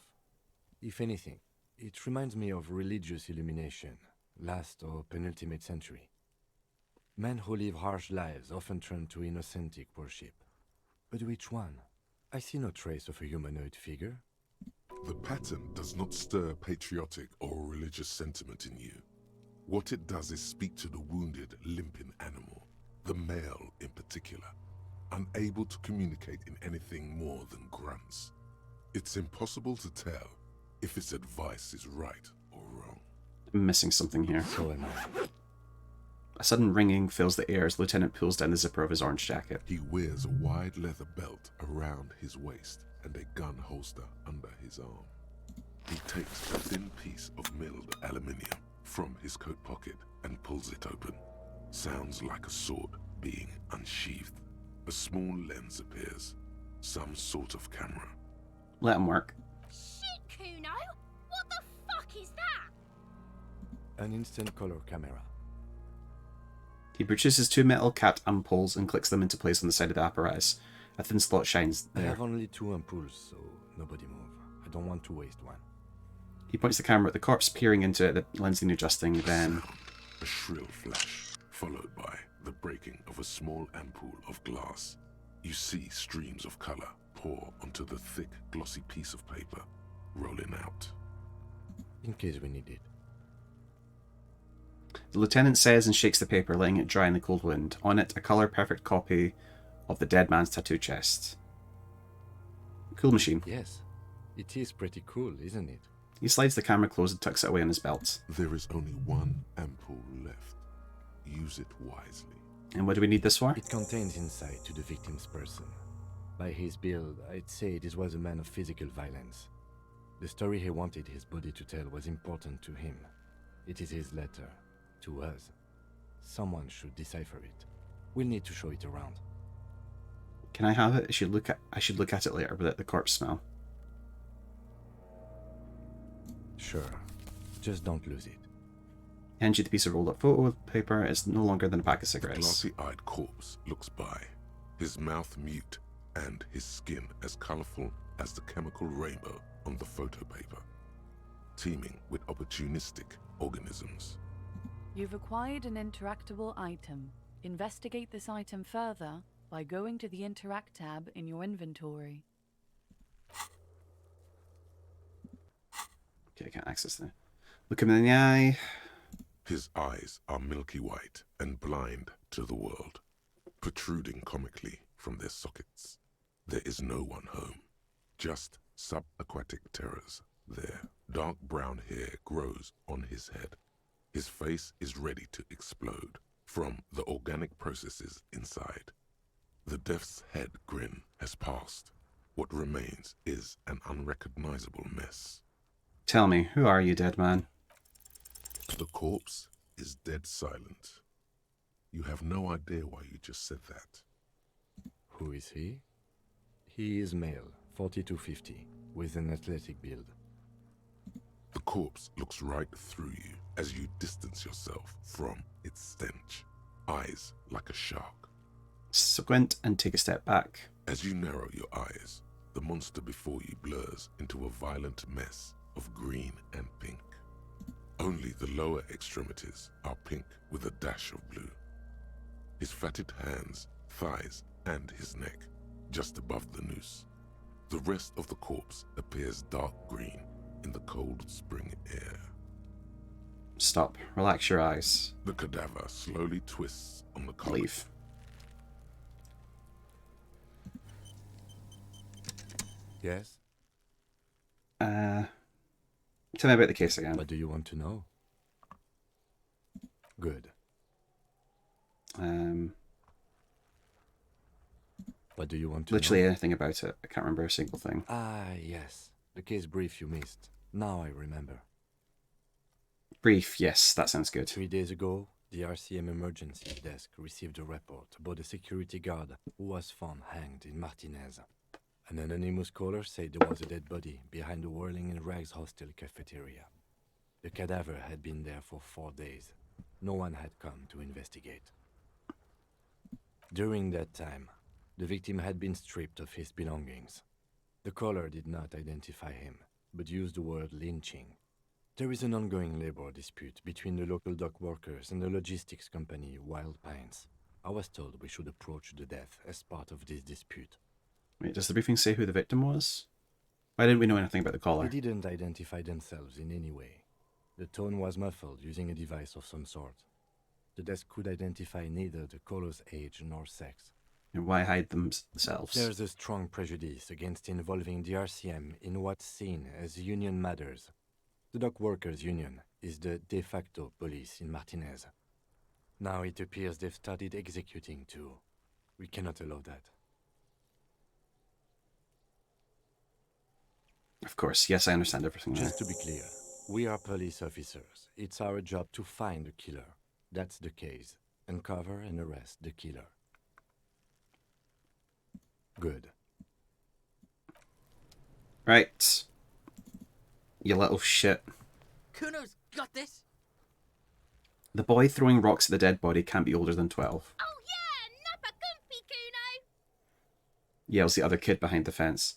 If anything, it reminds me of religious illumination, last or penultimate century. Men who live harsh lives often turn to innocentic worship. But which one? I see no trace of a humanoid figure. The pattern does not stir patriotic or religious sentiment in you. What it does is speak to the wounded, limping animal, the male in particular, unable to communicate in anything more than grunts. It's impossible to tell if its advice is right or wrong. I'm missing something here. So am I. A sudden ringing fills the air as the lieutenant pulls down the zipper of his orange jacket. He wears a wide leather belt around his waist and a gun holster under his arm. He takes a thin piece of milled aluminium from his coat pocket and pulls it open. Sounds like a sword being unsheathed. A small lens appears. Some sort of camera. Let him work. Shit, Kuno! What the fuck is that? An instant color camera. He produces two metal cat ampoules and clicks them into place on the side of the apparatus. A thin spot shines I there. have only 2 ampoules, so nobody move. I don't want to waste one. He points the camera at the corpse, peering into it, the lens adjusting, then... A shrill flash, followed by the breaking of a small ampoule of glass. You see streams of color pour onto the thick, glossy piece of paper, rolling out. In case we need it. The lieutenant says and shakes the paper, letting it dry in the cold wind. On it, a colour-perfect copy of the dead man's tattoo chest. Cool machine. Yes, it is pretty cool, isn't it? He slides the camera closed and tucks it away in his belt. There is only one ampoule left. Use it wisely. And what do we need this for? It contains insight to the victim's person. By his build, I'd say this was a man of physical violence. The story he wanted his body to tell was important to him. It is his letter. To us. Someone should decipher it. We'll need to show it around. Can I have it? I should look at it later without the corpse smell. Sure. Just don't lose it. He hands you the piece of rolled up photo paper. It's no longer than a pack of The cigarettes. glossy-eyed corpse looks by, his mouth mute and his skin as colorful as the chemical rainbow on the photo paper, teeming with opportunistic organisms. You've acquired an interactable item. Investigate this item further by going to the Interact tab in your inventory. Okay, I can't access that. Look him in the eye. His eyes are milky white and blind to the world, protruding comically from their sockets. There is no one home, just subaquatic terrors there. Dark brown hair grows on his head. His face is ready to explode from the organic processes inside. The death's head grin has passed. What remains is an unrecognizable mess. Tell me, who are you, dead man? The corpse is dead silent. You have no idea why you just said that. Who is he? He is male, 40 to 50, with an athletic build. The corpse looks right through you as you distance yourself from its stench, eyes like a shark. Squint and take a step back. As you narrow your eyes, the monster before you blurs into a violent mess of green and pink. Only the lower extremities are pink with a dash of blue. His fatted hands, thighs, and his neck, just above the noose. The rest of the corpse appears dark green in the cold spring air. Stop. Relax your eyes. The cadaver slowly twists on the collar. Leave. Yes? Tell me about the case again. What do you want to know? Good. What do you want to Literally know? anything about it. I can't remember a single thing. Ah, yes. The case brief you missed. Now I remember. Brief, yes, that sounds good. 3 days ago, the RCM emergency desk received a report about a security guard who was found hanged in Martinez. An anonymous caller said there was a dead body behind the Whirling in Rags hostel cafeteria. The cadaver had been there for 4 days. No one had come to investigate. During that time, the victim had been stripped of his belongings. The caller did not identify him, but used the word lynching. There is an ongoing labor dispute between the local dock workers and the logistics company Wild Pines. I was told we should approach the death as part of this dispute. Wait, does the briefing say who the victim was? Why didn't we know anything about the caller? They didn't identify themselves in any way. The tone was muffled using a device of some sort. The desk could identify neither the caller's age nor sex. And why hide themselves? There's a strong prejudice against involving the RCM in what's seen as union matters. The dock workers' union is the de facto police in Martinez. Now it appears they've started executing too. We cannot allow that. Of course, yes, I understand everything there. Just to be clear, we are police officers. It's our job to find the killer. That's the case. Uncover and arrest the killer. Good. Right. You little shit. Kuno's got this. The boy throwing rocks at the dead body can't be older than 12. Oh yeah, nappa gumpy, Kuno. Yells the other kid behind the fence.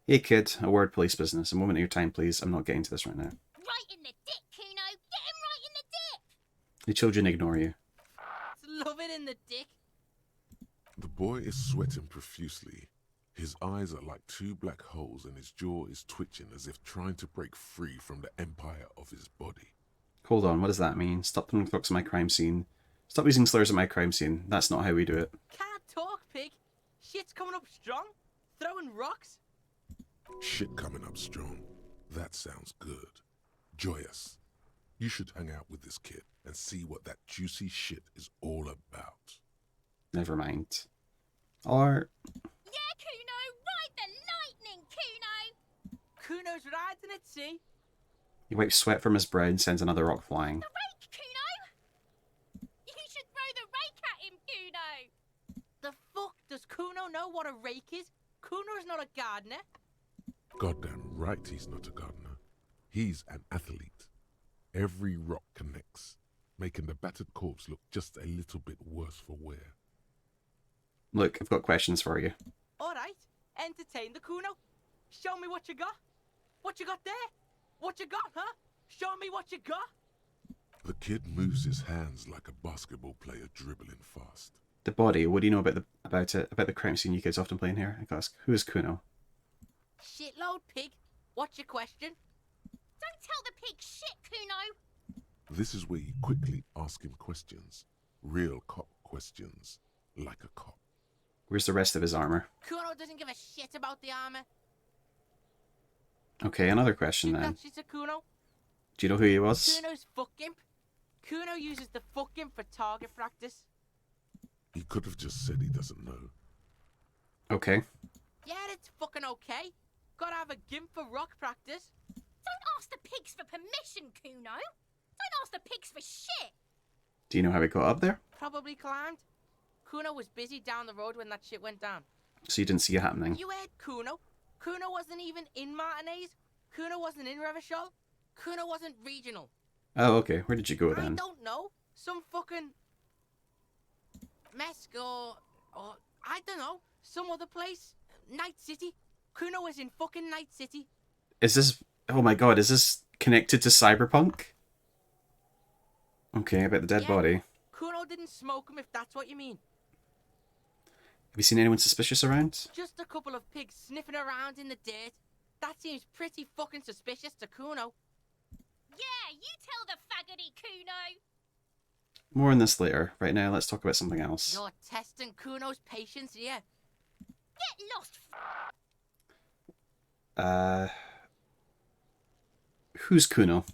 Hey kid, a word police business. A moment of your time, please. I'm not getting to this right now. Right in the dick, Kuno. Get him right in the dick. The children ignore you. Love it in the dick. The boy is sweating profusely. His eyes are like two black holes and his jaw is twitching as if trying to break free from the empire of his body. Hold on, what does that mean? Stop throwing rocks at my crime scene. Stop using slurs at my crime scene. That's not how we do it. Can't talk, pig. Shit's coming up strong. Throwing rocks. Shit coming up strong. That sounds good. Joyous. You should hang out with this kid and see what that juicy shit is all about. Never mind. Or... Yeah, Kuno. Ride the lightning, Kuno. Kuno's riding it, see? He wipes sweat from his brow and sends another rock flying. The rake, Kuno. You should throw the rake at him, Kuno. The fuck? Does Kuno know what a rake is? Kuno's not a gardener. Goddamn right he's not a gardener. He's an athlete. Every rock connects, making the battered corpse look just a little bit worse for wear. Look, I've got questions for you. Alright, entertain the Kuno. Show me what you got. What you got there? What you got, huh? Show me what you got. The kid moves his hands like a basketball player dribbling fast. The body, what do you know about the crime scene you kids often play in here? I ask, who is Kuno? Shitload, pig. What's your question? Don't tell the pig shit, Kuno. This is where you quickly ask him questions. Real cop questions. Like a cop. Where's the rest of his armor? Kuno doesn't give a shit about the armor. Okay, another question then. That's just a Kuno. Do you know who he was? Kuno's fuck imp. Kuno uses the fuck imp for target practice. He could have just said he doesn't know. Okay. Yeah, it's fucking okay. Gotta have a gimp for rock practice. Don't ask the pigs for permission, Kuno. Don't ask the pigs for shit. Do you know how he got up there? Probably climbed. Kuno was busy down the road when that shit went down. So you didn't see it happening? You heard Kuno. Kuno wasn't even in Martinez. Kuno wasn't in Revachol. Kuno wasn't regional. Oh, okay. Where did you go I then? don't know. Some fucking... Mesk or I don't know. Some other place. Night City. Kuno was in fucking Night City. Is this... Oh my god, is this connected to Cyberpunk? Okay, about the dead body. Kuno didn't smoke him, if that's what you mean. Have you seen anyone suspicious around? Just a couple of pigs sniffing around in the dirt. That seems pretty fucking suspicious to Kuno. Yeah, you tell the faggoty, Kuno. More on this later. Right now, let's talk about something else. You're testing Kuno's patience here. Get lost. Who's Kuno?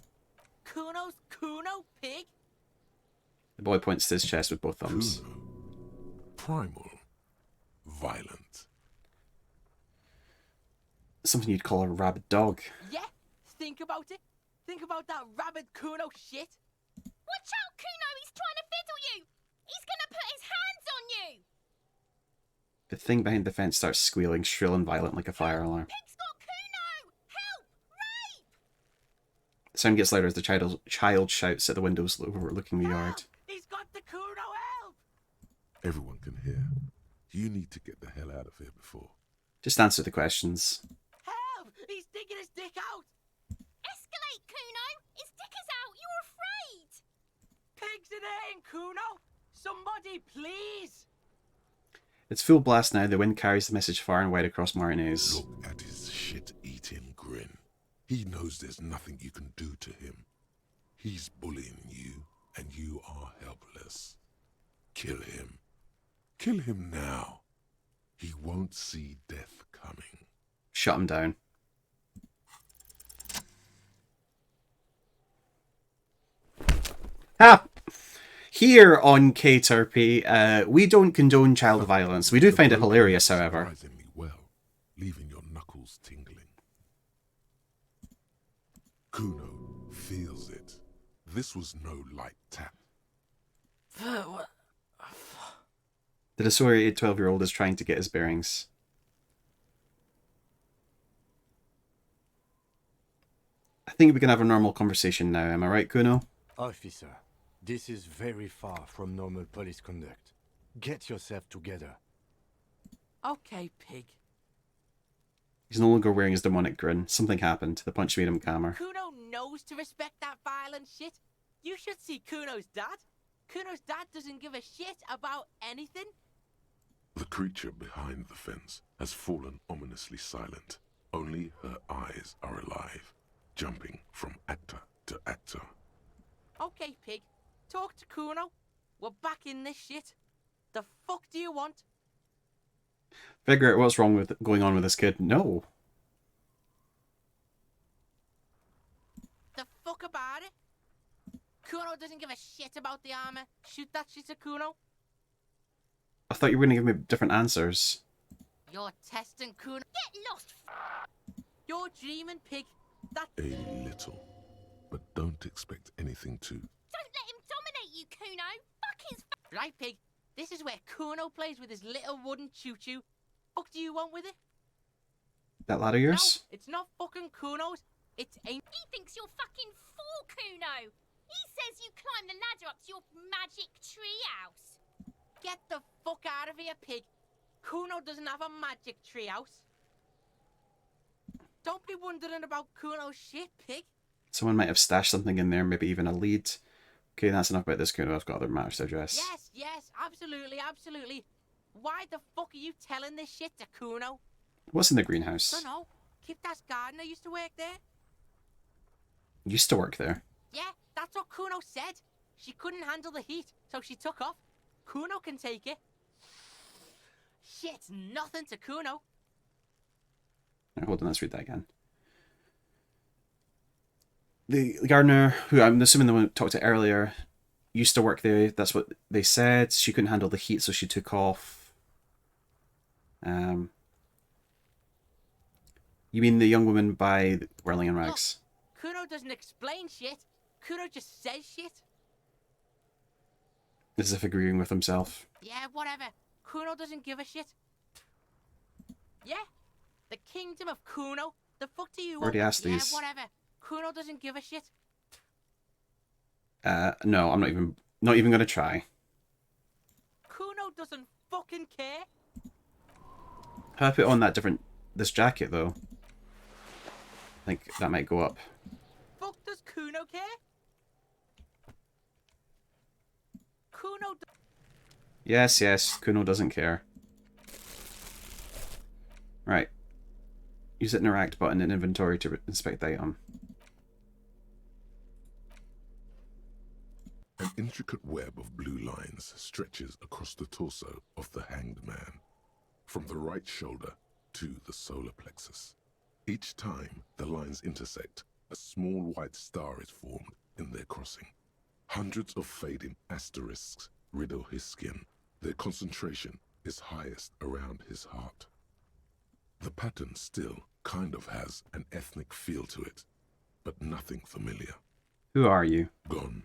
Kuno's Kuno, pig? The boy points to his chest with both thumbs. Kuno. Primal. Violent. Something you'd call a rabid dog. Yeah, think about it. Think about that rabid Kuno shit. Watch out, Kuno. He's trying to fiddle you. He's gonna put his hands on you. The thing behind the fence starts squealing, shrill and violent like a fire alarm. Pig's got Kuno. Help! Rape! The sound gets louder as the child shouts at the windows overlooking the yard. He's got the Kuno, help! Everyone can hear. You need to get the hell out of here before. Just answer the questions. He's sticking his dick out! Escalate, Kuno! His dick is out! You're afraid! Pigs in aim, Kuno! Somebody, please! It's full blast now. The wind carries the message far and wide across Martinez. Look at his shit-eating grin. He knows there's nothing you can do to him. He's bullying you, and you are helpless. Kill him. Kill him now. He won't see death coming. Shut him down. Ah! Here on KTRP, we don't condone child violence. We do find it hilarious, however. Surprisingly well, leaving your knuckles tingling. Kuno feels it. This was no light tap. What? The disoriented 12-year-old is trying to get his bearings. I think we can have a normal conversation now, am I right, Kuno? Officer, this is very far from normal police conduct. Get yourself together. Okay, pig. He's no longer wearing his demonic grin. Something happened. The punch made him calmer. Kuno knows to respect that violent shit. You should see Kuno's dad. Kuno's dad doesn't give a shit about anything. The creature behind the fence has fallen ominously silent. Only her eyes are alive, jumping from actor to actor. Okay, pig. Talk to Kuno. We're back in this shit. The fuck do you want? Figure out what's wrong with going on with this kid. No. The fuck about it? Kuno doesn't give a shit about the armor. Shoot that shit at Kuno. I thought you were going to give me different answers. You're testing Kuno. Get lost! You're dreaming, pig. That... A little, but don't expect anything to. Don't let him dominate you, Kuno! Fuck his Right, pig. This is where Kuno plays with his little wooden choo-choo. Fuck do you want with it? That lad of yours? No, it's not fucking Kuno's. It's ain't. He thinks you're fucking fool, Kuno! He says you climb the ladder up to your magic tree house. Get the fuck out of here, pig. Kuno doesn't have a magic treehouse. Don't be wondering about Kuno's shit, pig. Someone might have stashed something in there, maybe even a lead. Okay, that's enough about this Kuno. I've got other matters to address. Yes, yes, absolutely, absolutely. Why the fuck are you telling this shit to Kuno? What's in the greenhouse? Dunno. Kipta's gardener used to work there. Used to work there. Yeah, that's what Kuno said. She couldn't handle the heat, so she took off. Kuno can take it. Shit's nothing to Kuno. Right, hold on, let's read that again. The gardener, who I'm assuming the one we talked to earlier, used to work there. That's what they said. She couldn't handle the heat, so she took off. You mean the young woman by Whirling in Rags? Look, Kuno doesn't explain shit. Kuno just says shit. As if agreeing with himself. Yeah, whatever. Kuno doesn't give a shit. Yeah, the kingdom of Kuno. The fuck do you want? Already asked yeah, these. Whatever. Kuno doesn't give a shit. No, I'm not even gonna try. Kuno doesn't fucking care. How I put on this jacket though? I think that might go up. Fuck does Kuno care? Kuno. Yes, Kuno doesn't care. Right. Use it interact button in inventory to inspect the item. An intricate web of blue lines stretches across the torso of the hanged man, from the right shoulder to the solar plexus. Each time the lines intersect, a small white star is formed in their crossing. Hundreds of fading asterisks riddle his skin. Their concentration is highest around his heart. The pattern still kind of has an ethnic feel to it, but nothing familiar. Who are you? Gone.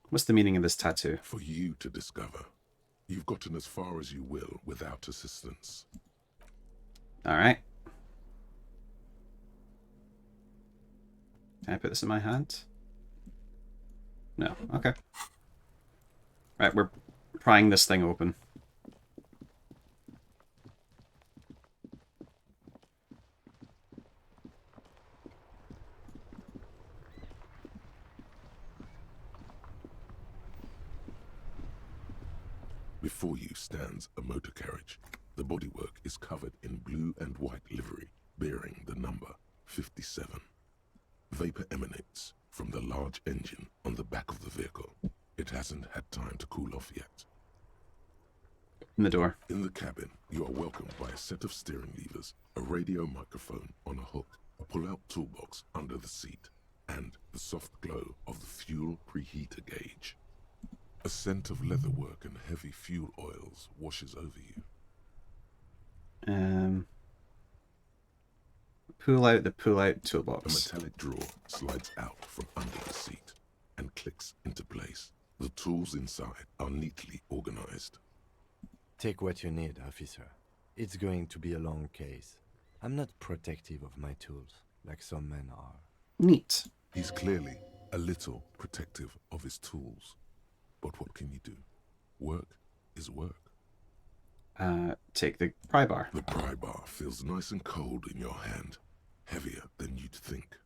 What's the meaning of this tattoo? For you to discover. You've gotten as far as you will without assistance. Alright. Can I put this in my hand? No. Okay. Right, we're prying this thing open. Before you stands a motor carriage. The bodywork is covered in blue and white livery, bearing the number 57. Vapor emanates from the large engine on the back of the vehicle. It hasn't had time to cool off yet. In the door. In the cabin, you are welcomed by a set of steering levers, a radio microphone on a hook, a pull-out toolbox under the seat, and the soft glow of the fuel preheater gauge. A scent of leatherwork and heavy fuel oils washes over you. Pull out the pull-out A toolbox. metallic drawer slides out from under the seat and clicks into place. The tools inside are neatly organized. Take what you need, officer. It's going to be a long case. I'm not protective of my tools, like some men are. Neat. He's clearly a little protective of his tools. But what can you do? Work is work. Take the pry bar. The pry bar feels nice and cold in your hand, heavier than you'd think.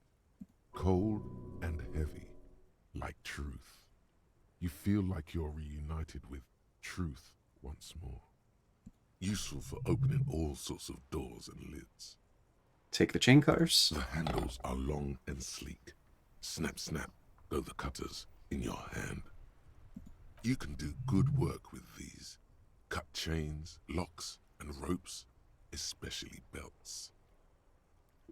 Cold and heavy, like truth. You feel like you're reunited with truth once more. Useful for opening all sorts of doors and lids. Take the chain cutters. The handles are long and sleek. Snap, snap, go the cutters in your hand. You can do good work with these. Cut chains, locks, and ropes, especially belts.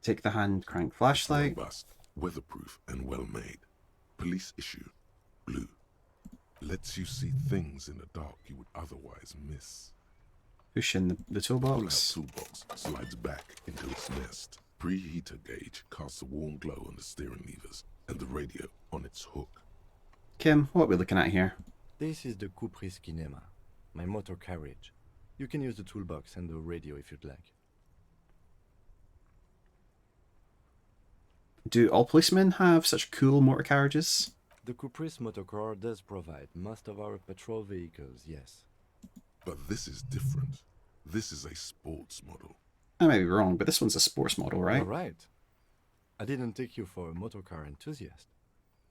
Take the hand crank flashlight. Robust, weatherproof, and well-made. Police issue, blue. Lets you see things in the dark you would otherwise miss. Push in the Pull-out toolbox. toolbox slides back into its nest. Preheater gauge casts a warm glow on the steering levers and the radio on its hook. Kim, what are we looking at here? This is the Cupri's Kinema, my motor carriage. You can use the toolbox and the radio if you'd like. Do all policemen have such cool motor carriages? The Cupri's motorcar does provide most of our patrol vehicles, yes. But this is different. This is a sports model. I may be wrong, but this one's a sports model, right? All right. I didn't take you for a motorcar enthusiast.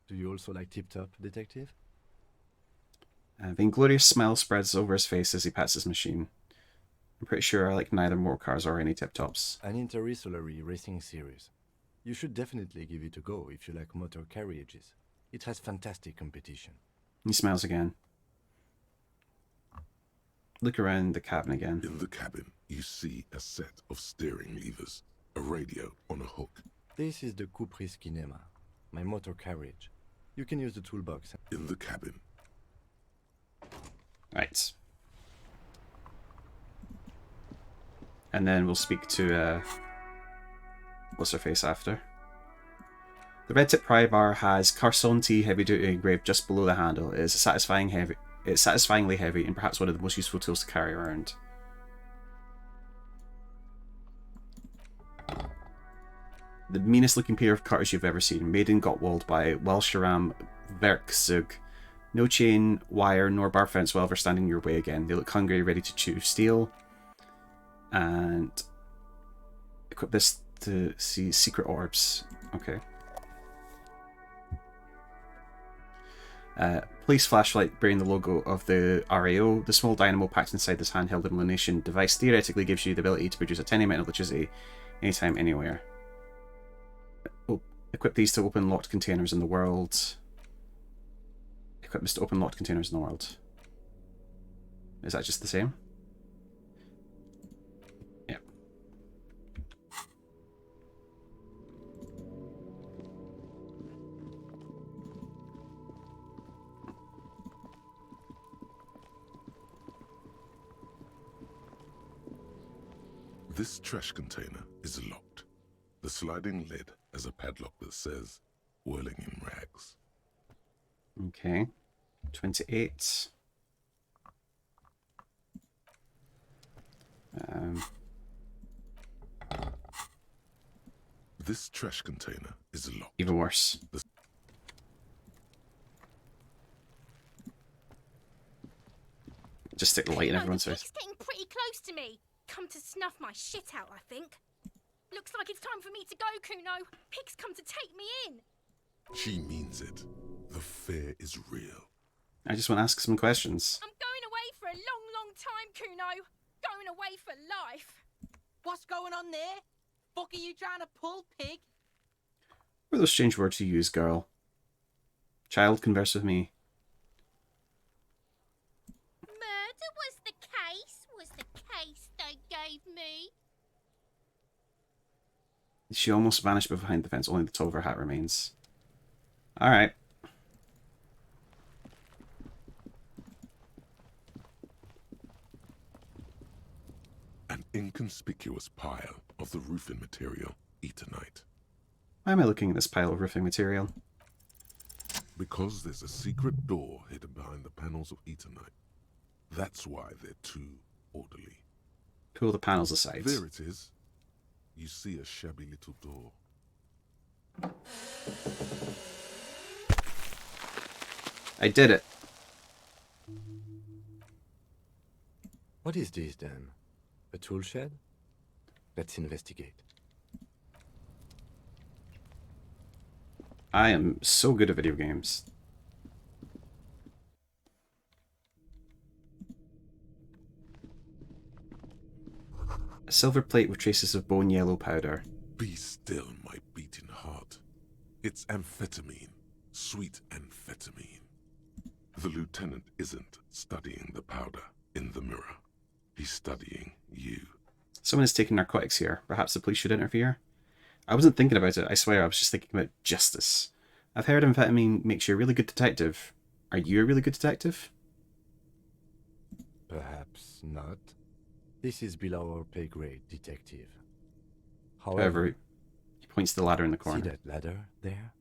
Do you also like tip-top, detective? The inglorious smile spreads over his face as he pats his machine. I'm pretty sure I like neither motor cars or any tip-tops. An interstellary racing series. You should definitely give it a go if you like motor carriages. It has fantastic competition. He smiles again. Look around the cabin again. In the cabin, you see a set of steering levers, a radio on a hook. This is the Cupri's Kinema, my motor carriage. You can use the toolbox. In the cabin, Right. And then we'll speak to what's her face after. The red tip pry bar has Carson T heavy duty engraved just below the handle. It's satisfyingly heavy and perhaps one of the most useful tools to carry around. The meanest looking pair of cutters you've ever seen, made in Gottwald by Welscharam Werkzeug. No chain, wire, nor bar fence will ever stand in your way again. They look hungry, ready to chew steel. And equip this to see secret orbs. Okay. Police flashlight bearing the logo of the RAO. The small dynamo packed inside this handheld illumination device theoretically gives you the ability to produce a tiny amount of electricity anytime, anywhere. Equip these to open locked containers in the world. Equip this to open locked containers in the world. Is that just the same? Yeah. this trash container is locked. The sliding lid has a padlock that says, whirling in rags. Okay. 28. This trash container is locked. Even worse. Just stick the light in everyone's face. It's getting pretty close to me. Come to snuff my shit out, I think. Looks like it's time for me to go, Kuno. Pig's come to take me in. She means it. The fear is real. I just want to ask some questions. I'm going away for a long, time, Kuno. Going away for life. What's going on there? Fuck are you trying to pull, pig? What are those strange words you use, girl? Child, converse with me. Murder was the case they gave me. She almost vanished behind the fence, only the top of her hat remains. Alright. An inconspicuous pile of the roofing material, Eternite. Why am I looking at this pile of roofing material? Because there's a secret door hidden behind the panels of Eternite. That's why they're too orderly. Pull the panels aside. There it is. You see a shabby little door. I did it. What is this then? A tool shed? Let's investigate. I am so good at video games. A silver plate with traces of bone yellow powder. Be still, my beating heart. It's amphetamine. Sweet amphetamine. The lieutenant isn't studying the powder in the mirror. He's studying you. Someone is taking narcotics here. Perhaps the police should interfere? I wasn't thinking about it, I swear. I was just thinking about justice. I've heard amphetamine makes you a really good detective. Are you a really good detective? Perhaps not. This is below our pay grade, detective. However, he points to the ladder in the corner. See that ladder there?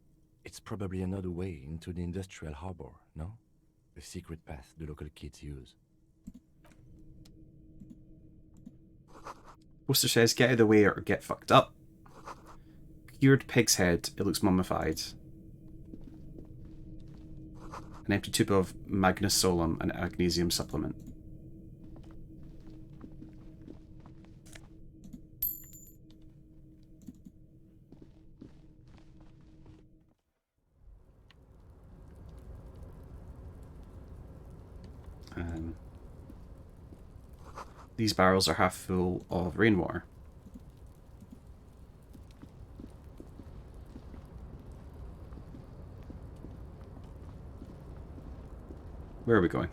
It's probably another way into the industrial harbor, no? A secret path the local kids use. Poster says, get out of the way or get fucked up. Cured pig's head. It looks mummified. An empty tube of Magnus Solum, an magnesium supplement. These barrels are half full of rainwater. Where are we going?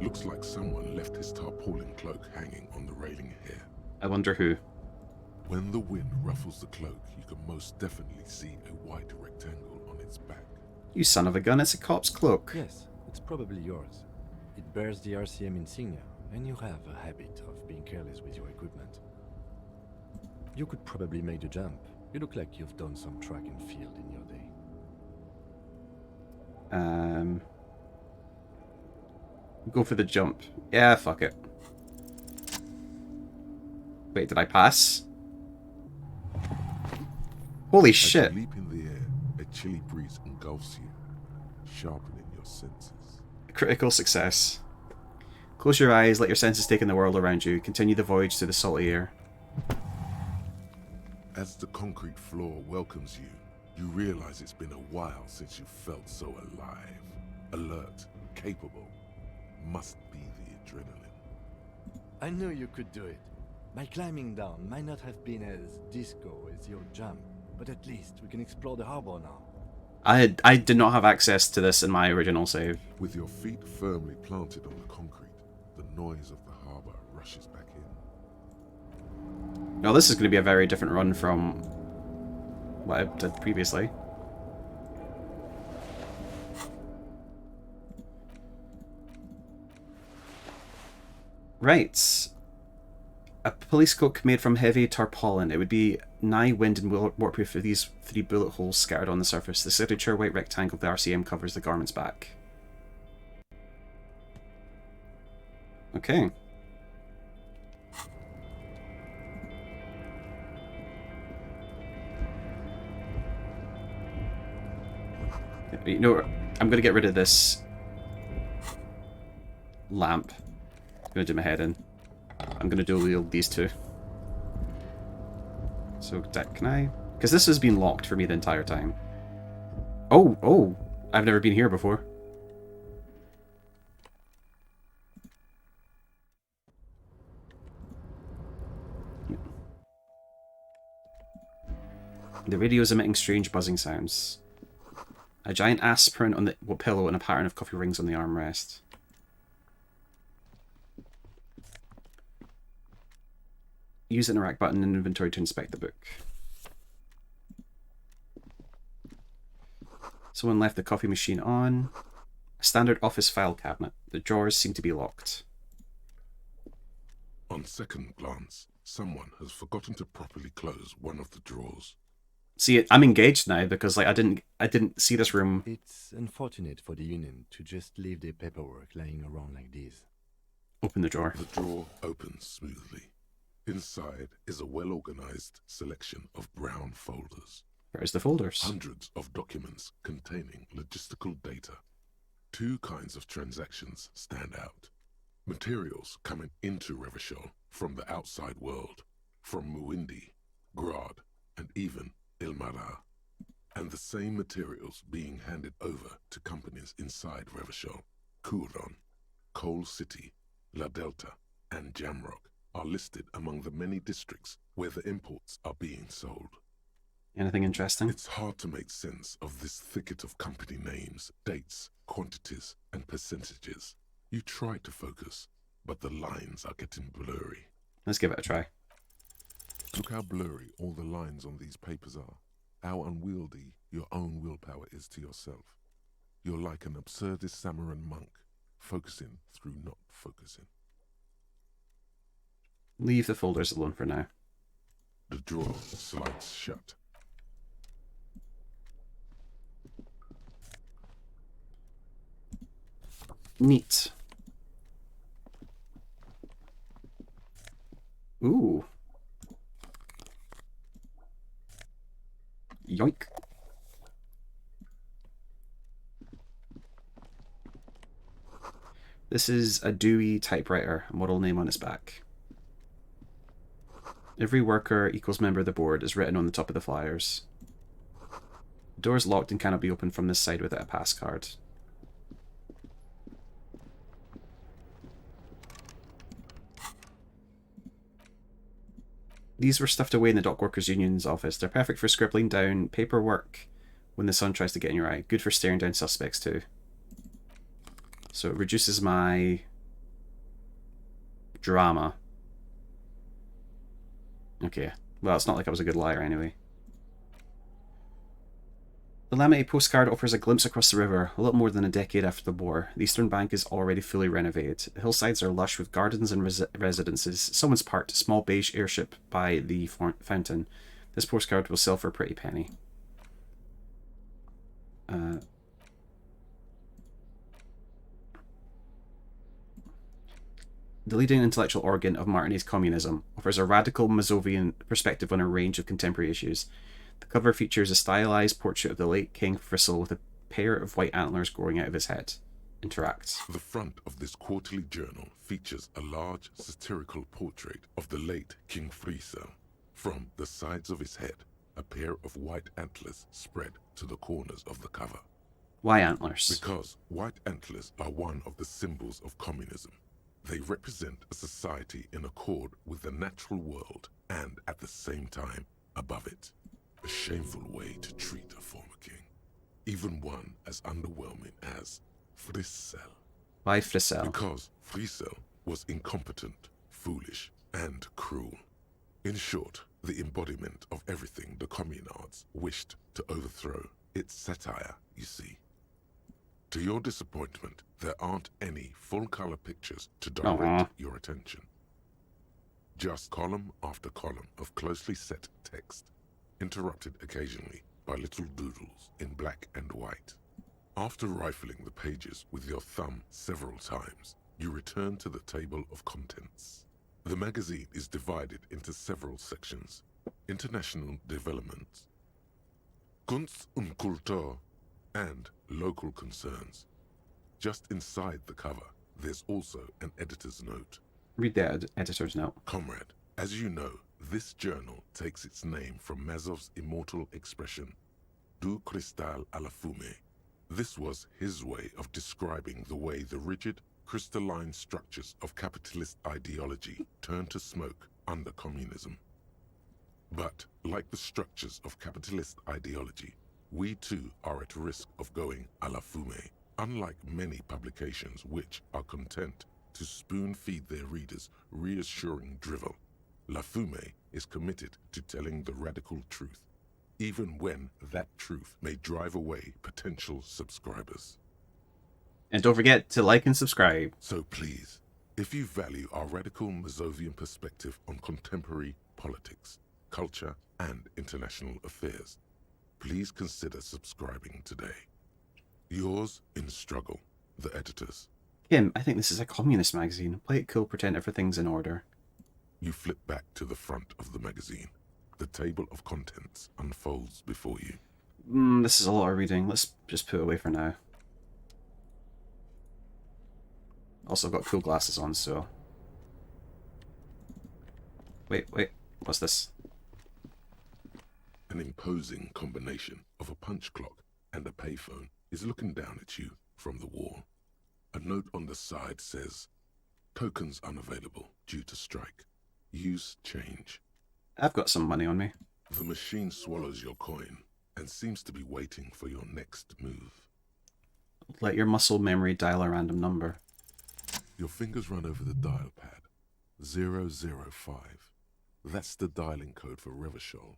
Looks like someone left his tarpaulin cloak hanging on the railing here. I wonder who. When the wind ruffles the cloak, you can most definitely see a white rectangle on its back. You son of a gun, it's a cop's cloak. Yes, it's probably yours. It bears the RCM insignia, and you have a habit of being careless with your equipment. You could probably make the jump. You look like you've done some track and field in your day. Go for the jump. Yeah, fuck it. Wait, did I pass? Holy shit. As you leap in the air, a chilly breeze engulfs you, sharpening your senses. Critical success. Close your eyes, let your senses take in the world around you. Continue the voyage through the salty air. As the concrete floor welcomes you, you realize it's been a while since you felt so alive, alert, capable. Must be the adrenaline. I knew you could do it. My climbing down might not have been as disco as your jump, but at least we can explore the harbor now. I did not have access to this in my original save. With your feet firmly planted on the concrete, the noise of the harbor rushes back in. Now this is going to be a very different run from what I did previously. Right. A police cloak made from heavy tarpaulin. It would be nigh wind and waterproof with these 3 bullet holes scattered on the surface. The signature white rectangle of the RCM covers the garment's back. Okay. You know, I'm gonna get rid of this lamp. I'm gonna do my head in. I'm gonna dual wield these two. So, can I? Because this has been locked for me the entire time. Oh! I've never been here before. The radio is emitting strange buzzing sounds. A giant aspirin on the pillow and a pattern of coffee rings on the armrest. Use the interact button in inventory to inspect the book. Someone left the coffee machine on. A standard office file cabinet. The drawers seem to be locked. On second glance, someone has forgotten to properly close one of the drawers. See, I'm engaged now because like I didn't see this room. It's unfortunate for the Union to just leave their paperwork lying around like this. Open the drawer. The drawer opens smoothly. Inside is a well-organized selection of brown folders. Where's the folders? Hundreds of documents containing logistical data. Two kinds of transactions stand out. Materials coming into Revachol from the outside world, from Muindi, Grad, and even Ilmara. And the same materials being handed over to companies inside Revachol. Kuron, Coal City, La Delta, and Jamrock are listed among the many districts where the imports are being sold. Anything interesting? It's hard to make sense of this thicket of company names, dates, quantities, and percentages. You try to focus, but the lines are getting blurry. Let's give it a try. Look how blurry all the lines on these papers are. How unwieldy your own willpower is to yourself. You're like an absurdist Samaran monk, focusing through not focusing. Leave the folders alone for now. The drawer slides shut. Neat. Ooh. Yoink. This is a Dewey typewriter, model name on its back. Every worker equals member of the board is written on the top of the flyers. The door is locked and cannot be opened from this side without a pass card. These were stuffed away in the Dock Workers Union's office. They're perfect for scribbling down paperwork when the sun tries to get in your eye. Good for staring down suspects too. So it reduces my drama. Okay, well, it's not like I was a good liar anyway. The laminated postcard offers a glimpse across the river. A little more than a decade after the war, the eastern bank is already fully renovated. The hillsides are lush with gardens and residences. Someone's parked a small beige airship by the fountain. This postcard will sell for a pretty penny. The leading intellectual organ of Martinez communism offers a radical Mazovian perspective on a range of contemporary issues. The cover features a stylized portrait of the late King Frisel with a pair of white antlers growing out of his head. Interact. The front of this quarterly journal features a large satirical portrait of the late King Frisel. From the sides of his head, a pair of white antlers spread to the corners of the cover. Why antlers? Because white antlers are one of the symbols of communism. They represent a society in accord with the natural world and, at the same time, above it. A shameful way to treat a former king. Even one as underwhelming as Frisel. Why Frisel? Because Frisel was incompetent, foolish, and cruel. In short, the embodiment of everything the communards wished to overthrow. It's satire, you see. To your disappointment, there aren't any full-color pictures to direct your attention. Just column after column of closely set text, interrupted occasionally by little doodles in black and white. After rifling the pages with your thumb several times, you return to the table of contents. The magazine is divided into several sections. International development, Kunst und Kultur, and local concerns. Just inside the cover, there's also an editor's note. Read the editor's note. Comrade, as you know, this journal takes its name from Mazov's immortal expression, Du cristal a la fumée. This was his way of describing the way the rigid, crystalline structures of capitalist ideology turn to smoke under communism. But, like the structures of capitalist ideology, we too are at risk of going a la fumée, unlike many publications which are content to spoon-feed their readers reassuring drivel. La Fumée is committed to telling the radical truth, even when that truth may drive away potential subscribers. And don't forget to like and subscribe. So please, if you value our radical Mazovian perspective on contemporary politics, culture, and international affairs, please consider subscribing today. Yours in struggle, the editors. Kim, I think this is a communist magazine. Play it cool, pretend everything's in order. You flip back to the front of the magazine. The table of contents unfolds before you. This is a lot of reading. Let's just put it away for now. Also, I've got cool glasses on, so... Wait. What's this? An imposing combination of a punch clock and a payphone is looking down at you from the wall. A note on the side says, "Tokens unavailable due to strike. Use change." I've got some money on me. The machine swallows your coin and seems to be waiting for your next move. Let your muscle memory dial a random number. Your fingers run over the dial pad. 005. That's the dialing code for Revachol.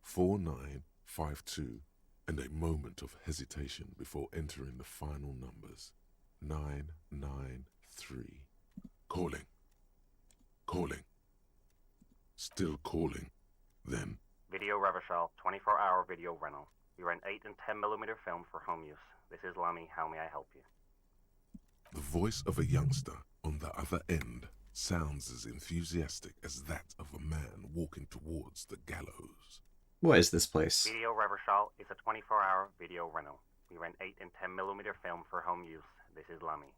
4952, and a moment of hesitation before entering the final numbers. 993. Calling. Still calling. Then... Video Revachol, 24-hour video rental. We rent 8 and 10mm film for home use. This is Lamy. How may I help you? The voice of a youngster on the other end sounds as enthusiastic as that of a man walking towards the gallows. What is this place? Video Revachol is a 24-hour video rental. We rent 8 and 10mm film for home use. This is Lamy.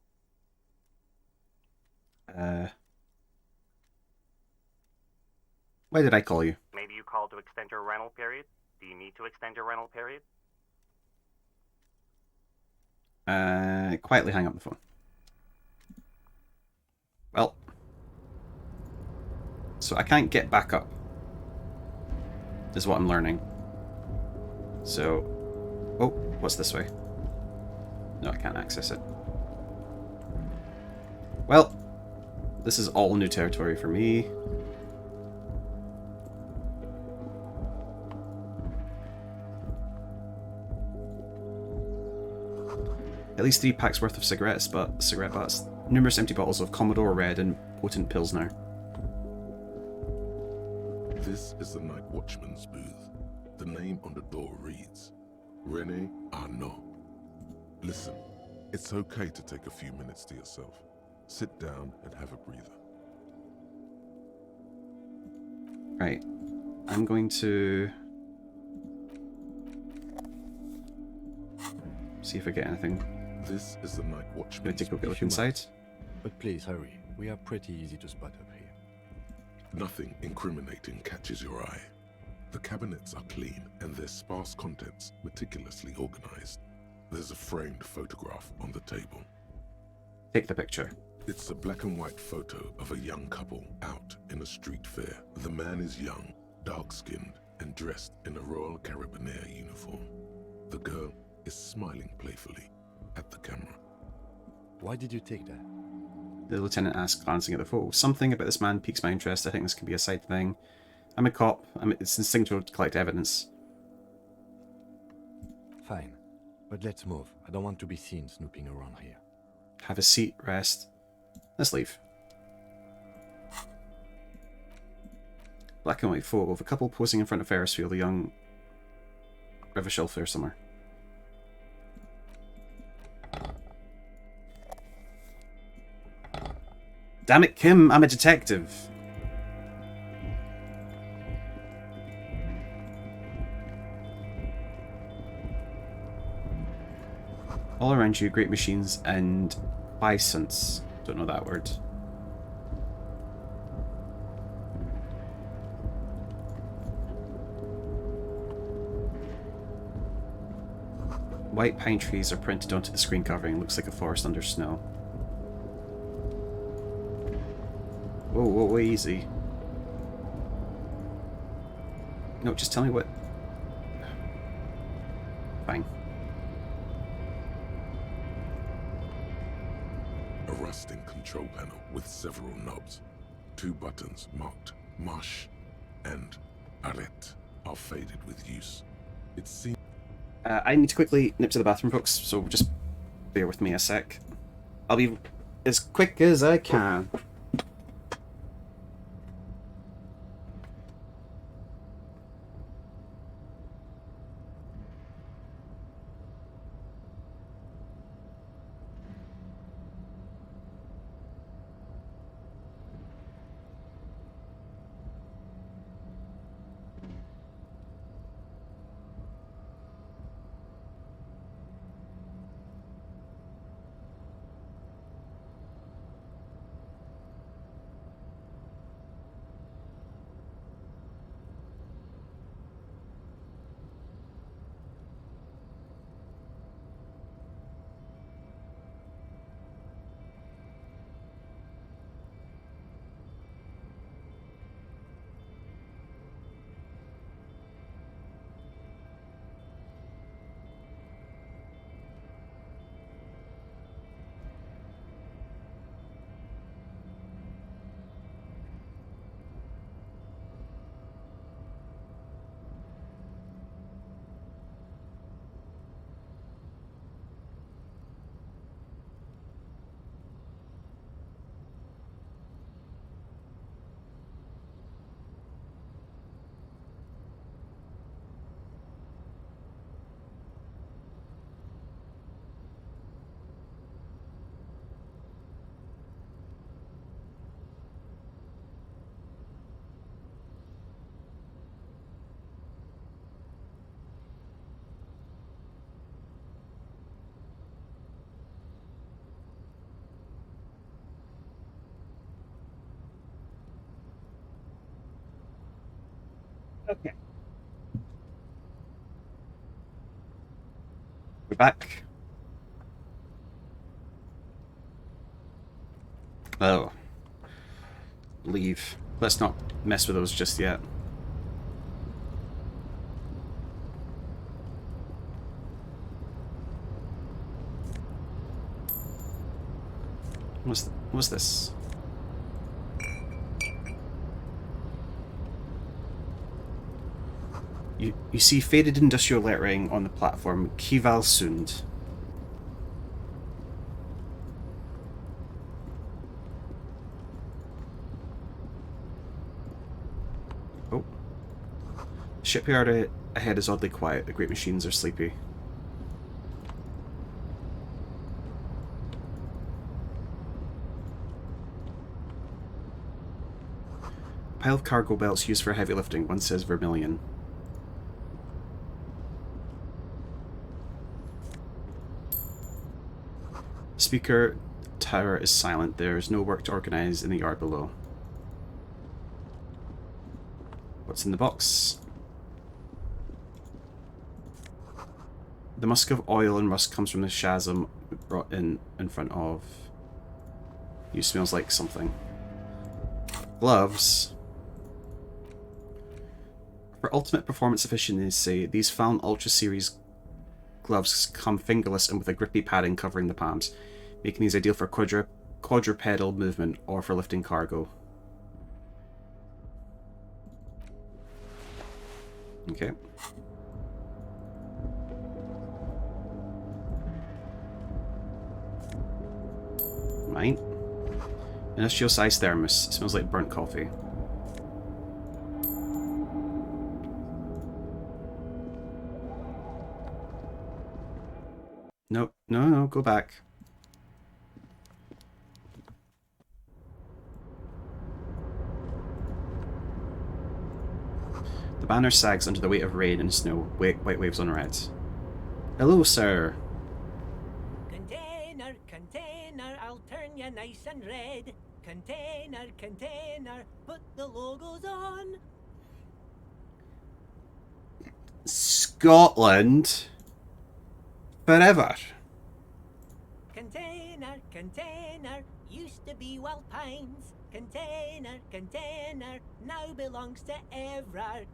Why did I call you? Maybe you called to extend your rental period? Do you need to extend your rental period? Quietly hang up the phone. Well. So I can't get back up. Is what I'm learning. So... Oh, what's this way? No, I can't access it. Well, this is all new territory for me. At least 3 packs worth of cigarette butts, numerous empty bottles of Commodore Red and potent Pilsner. This is the night watchman's booth. The name on the door reads, René Arnaud. Listen, it's okay to take a few minutes to yourself. Sit down and have a breather. Right. I'm going to... see if I get anything. This is the night Going watchman's to take a booth. look inside. But please hurry. We are pretty easy to spot up here. Nothing incriminating catches your eye. The cabinets are clean and their sparse contents meticulously organized. There's a framed photograph on the table. Take the picture. It's a black and white photo of a young couple out in a street fair. The man is young, dark-skinned, and dressed in a Royal Carabinieri uniform. The girl is smiling playfully at the camera. Why did you take that? The lieutenant asks, glancing at the photo. Something about this man piques my interest. I think this can be a side thing. I'm a cop. It's instinctual to collect evidence. Fine. But let's move. I don't want to be seen snooping around here. Have a seat, rest. Let's leave. Black and white photo of a couple posing in front of Ferris wheel, a young Revachol fair summer. Damn it, Kim, I'm a detective. All around you, great machines and bisons. Don't know that word. White pine trees are printed onto the screen covering. Looks like a forest under snow. Whoa, whoa, whoa, easy. No, just tell me what... Fine. A rusting control panel with several knobs. 2 buttons marked Marsh and Arrête are faded with use. It seems... I need to quickly nip to the bathroom, folks, so just bear with me a sec. I'll be as quick as I can. Okay. We're back. Oh. Leave. Let's not mess with those just yet. What's this? You see faded industrial lettering on the platform Kivalsund. Oh. Shipyard ahead is oddly quiet. The great machines are sleepy. Pile of cargo belts used for heavy lifting. One says vermilion. Speaker tower is silent. There is no work to organize in the yard below. What's in the box? The musk of oil and rust comes from the chasm brought in front of. You smells like something. Gloves. For ultimate performance efficiency, these Fallen Ultra Series gloves come fingerless and with a grippy padding covering the palms, making these ideal for quadrupedal movement or for lifting cargo. Okay. Right. Industrial size thermos. It smells like burnt coffee. Nope. No, go back. The banner sags under the weight of rain and snow, white waves on red. Hello, sir. you nice and red. Container, container, put the logos on. Scotland forever. Container, container, used to be Wild Pines. Container, container, now belongs to Everard.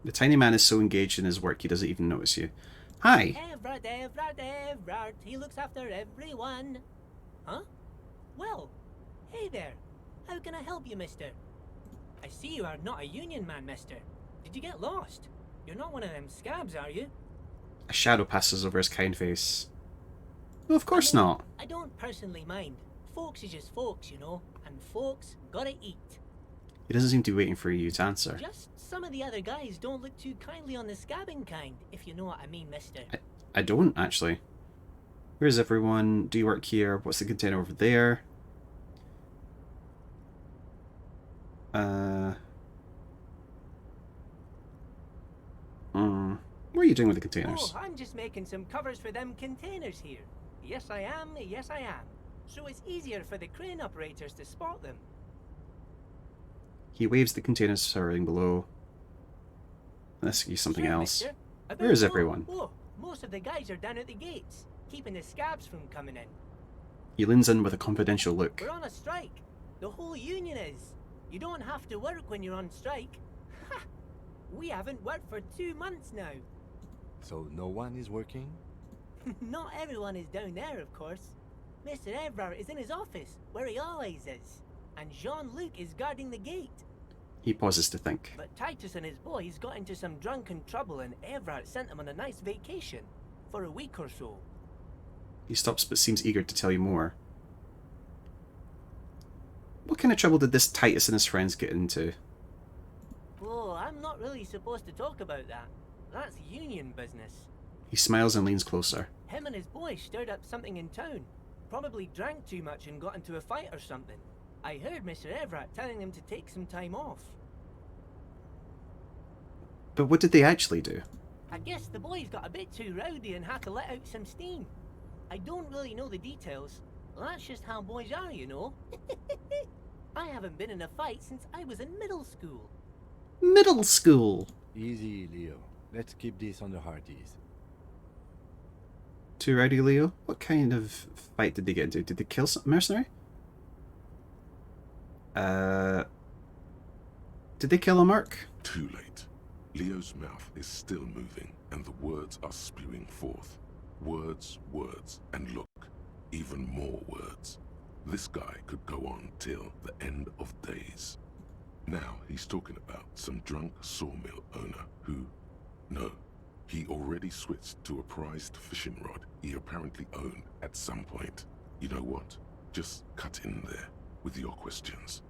The tiny man is so engaged in his work he doesn't even notice you. Hi. Everard, Everard, Everard, he looks after everyone. Huh? Well, hey there. How can I help you, mister? I see you are not a union man, mister. Did you get lost? You're not one of them scabs, are you? A shadow passes over his kind face. No, of course not. I don't personally mind. Folks is just folks, you know, and folks gotta eat. He doesn't seem to be waiting for you to answer. Just some of the other guys don't look too kindly on the scabbing kind, if you know what I mean, mister. I don't, actually. Where's everyone? Do you work here? What's the container over there? What are you doing with the containers? Oh, I'm just making some covers for them containers here. Yes, I am. Yes, I am. So it's easier for the crane operators to spot them. He waves the containers surrounding below. Let's see something Sure, else. mister. Where is About- everyone? Oh, most of the guys are down at the gates, keeping the scabs from coming in. He leans in with a confidential look. We're on a strike. The whole union is. You don't have to work when you're on strike. Ha! We haven't worked for 2 months now. So no one is working? Not everyone is down there, of course. Mr. Everard is in his office, where he always is. And Jean-Luc is guarding the gate. He pauses to think. But Titus and his boys got into some drunken trouble and Everard sent them on a nice vacation. For a week or so. He stops but seems eager to tell you more. What kind of trouble did this Titus and his friends get into? Oh, I'm not really supposed to talk about that. That's union business. He smiles and leans closer. Him and his boys stirred up something in town. Probably drank too much and got into a fight or something. I heard Mr. Everett telling them to take some time off. But what did they actually do? I guess the boys got a bit too rowdy and had to let out some steam. I don't really know the details. That's just how boys are, you know. I haven't been in a fight since I was in middle school. Middle school! Easy, Leo. Let's keep this on the hearties. Too rowdy, Leo? What kind of fight did they get into? Did they kill some mercenary? Did they kill a merc? Too late. Leo's mouth is still moving, and the words are spewing forth. Words, words, and look, even more words. This guy could go on till the end of days. Now he's talking about some drunk sawmill owner who... No, he already switched to a prized fishing rod he apparently owned at some point. You know what? Just cut in there with your questions.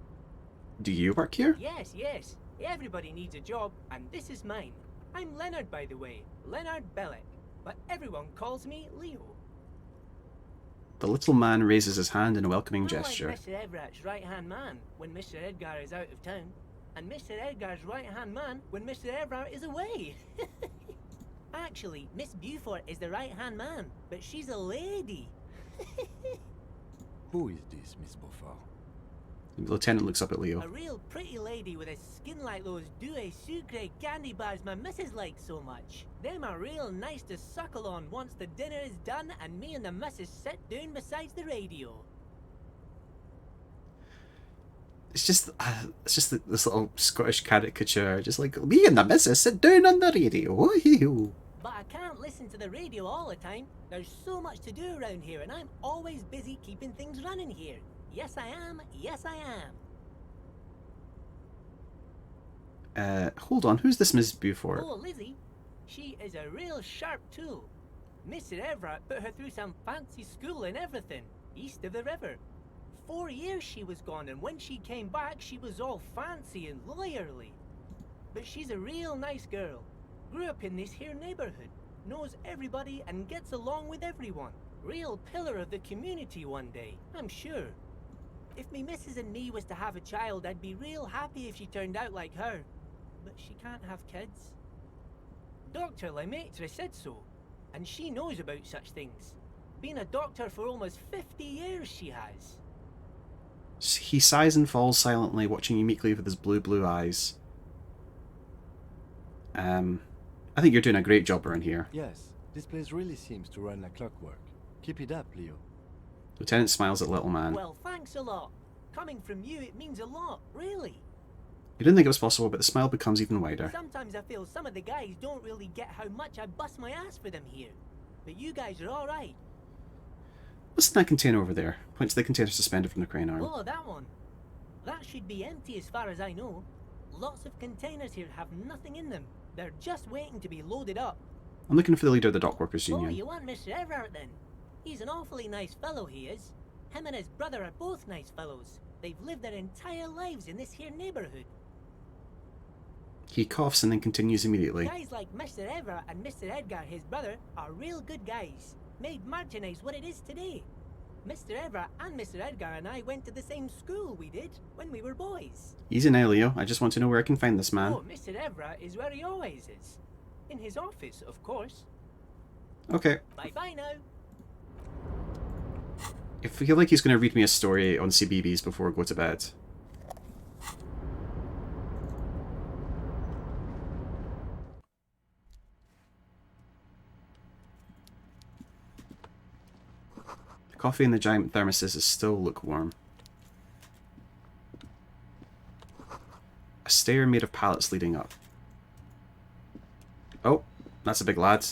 Do you work here? Yes, yes. Everybody needs a job, and this is mine. I'm Leonard, by the way. Leonard Bellick. But everyone calls me Leo. The little man raises his hand in a welcoming I'm gesture. like Mr. Everett's right-hand man when Mr. Edgar is out of town, and Mr. Edgar's right-hand man when Mr. Everett is away. Actually, Miss Beaufort is the right-hand man, but she's a lady. Who is this, Miss Beaufort? The lieutenant looks up at Leo. A real pretty lady with a skin like those Douai Sucre candy bars my missus likes so much. Them are real nice to suckle on once the dinner is done and me and the missus sit down beside the radio. It's just this little Scottish caricature, just like, me and the missus sit down on the radio. Woo-hoo. But I can't listen to the radio all the time. There's so much to do around here and I'm always busy keeping things running here. Yes, I am. Yes, I am. Hold on. Who's this Miss Beaufort? Oh, Lizzie. She is a real sharp tool. Mr. Everett put her through some fancy school and everything, east of the river. 4 years she was gone, and when she came back, she was all fancy and lawyerly. But she's a real nice girl. Grew up in this here neighborhood, knows everybody and gets along with everyone. Real pillar of the community one day, I'm sure. If me missus and me was to have a child, I'd be real happy if she turned out like her. But she can't have kids. Dr. Lemaitre said so, and she knows about such things. Been a doctor for almost 50 years, she has. He sighs and falls silently, watching you meekly with his blue eyes. I think you're doing a great job around here. Yes, this place really seems to run like clockwork. Keep it up, Leo. Lieutenant smiles at Little Man. Well, thanks a lot. Coming from you, it means a lot, really. You didn't think it was possible, but the smile becomes even wider. Sometimes I feel some of the guys don't really get how much I bust my ass for them here. But you guys are alright. What's in that container over there? Points to the container suspended from the crane arm. Oh, that one. That should be empty as far as I know. Lots of containers here have nothing in them. They're just waiting to be loaded up. I'm looking for the leader of the Dock Workers Union. Oh, you want Mr. Everett then? He's an awfully nice fellow, he is. Him and his brother are both nice fellows. They've lived their entire lives in this here neighbourhood. He coughs and then continues immediately. Guys like Mr. Everett and Mr. Edgar, his brother, are real good guys. Made Martinez what it is today. Mr. Everett and Mr. Edgar and I went to the same school we did when we were boys. Easy now, Leo. I just want to know where I can find this man. Oh, Mr. Everett is where he always is. In his office, of course. Okay. Bye-bye now. I feel like he's going to read me a story on CBBS before I go to bed. The coffee in the giant thermoses is still lukewarm. A stair made of pallets leading up. Oh, that's a big lad.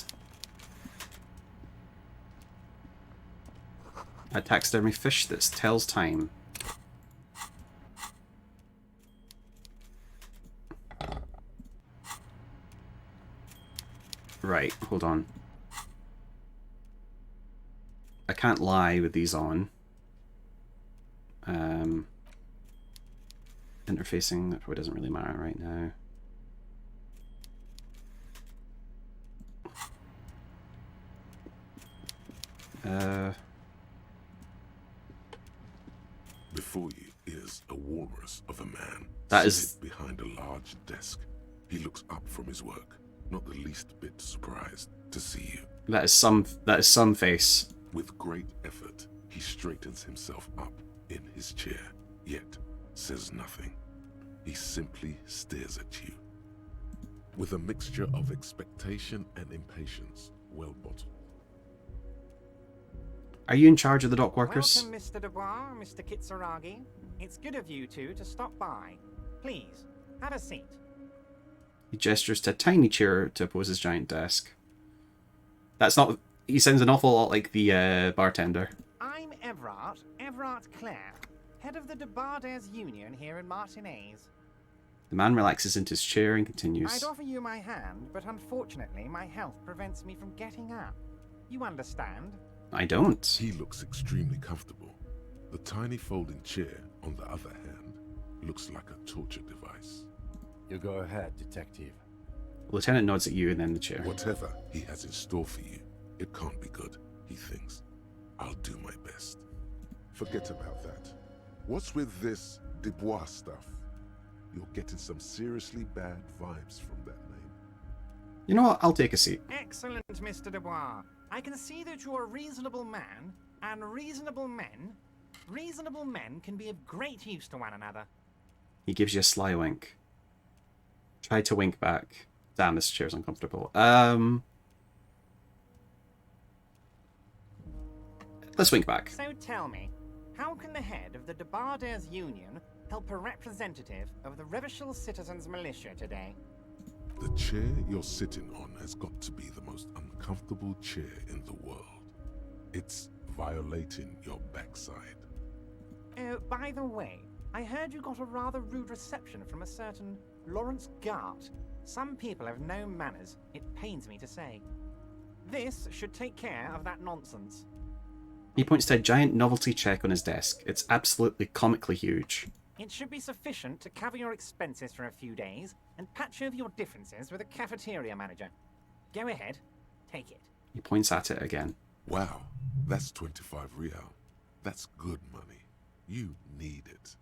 A taxidermy fish that tells time. Right, hold on. I can't lie with these on. Interfacing, that probably doesn't really matter right now. Before you is a walrus of a man. That is seated behind a large desk. He looks up from his work, not the least bit surprised to see you. That is some face. With great effort, he straightens himself up in his chair, yet says nothing. He simply stares at you. With a mixture of expectation and impatience, well bottled. Are you in charge of the dock workers? Welcome, Mr. Dubois, Mr. Kitsuragi. It's good of you two to stop by. Please, have a seat. He gestures to a tiny chair to oppose his giant desk. That's not... He sounds an awful lot like the bartender. I'm Everard Clare, head of the Debarders Union here in Martinez. The man relaxes into his chair and continues. I'd offer you my hand, but unfortunately my health prevents me from getting up. You understand? I don't. He looks extremely comfortable. The tiny folding chair, on the other hand, looks like a torture device. You go ahead, detective. The lieutenant nods at you and then the chair. Whatever he has in store for you, it can't be good, he thinks. I'll do my best. Forget about that. What's with this Dubois stuff? You're getting some seriously bad vibes from that name. You know what? I'll take a seat. Excellent, Mr. Dubois. I can see that you're a reasonable man, and reasonable men can be of great use to one another. He gives you a sly wink. Try to wink back. Damn, this chair's uncomfortable. Let's wink back. So tell me, how can the head of the Debarders Union help a representative of the Revachol Citizens Militia today? The chair you're sitting on has got to be the most uncomfortable chair in the world. It's violating your backside. Oh, by the way, I heard you got a rather rude reception from a certain Lawrence Gart. Some people have no manners, it pains me to say. This should take care of that nonsense. He points to a giant novelty check on his desk. It's absolutely comically huge. It should be sufficient to cover your expenses for a few days and patch over your differences with a cafeteria manager. Go ahead, take it. He points at it again. Wow, that's 25 real. That's good money. You need it.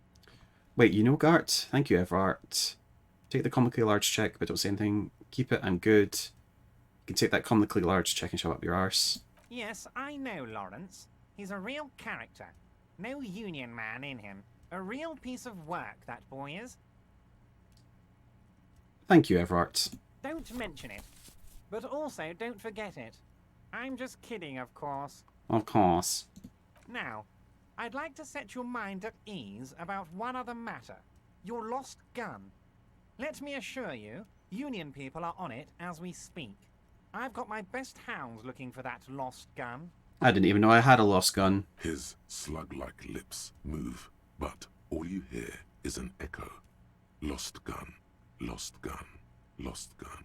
Wait, you know Gart? Thank you, Everart. Take the comically large check, but don't say anything. Keep it, I'm good. You can take that comically large check and shove up your arse. Yes, I know Lawrence. He's a real character. No union man in him. A real piece of work, that boy is. Thank you, Everard. Don't mention it. But also, don't forget it. I'm just kidding, of course. Of course. Now, I'd like to set your mind at ease about one other matter. Your lost gun. Let me assure you, Union people are on it as we speak. I've got my best hounds looking for that lost gun. I didn't even know I had a lost gun. His slug-like lips move, but all you hear is an echo. Lost gun, lost gun, lost gun.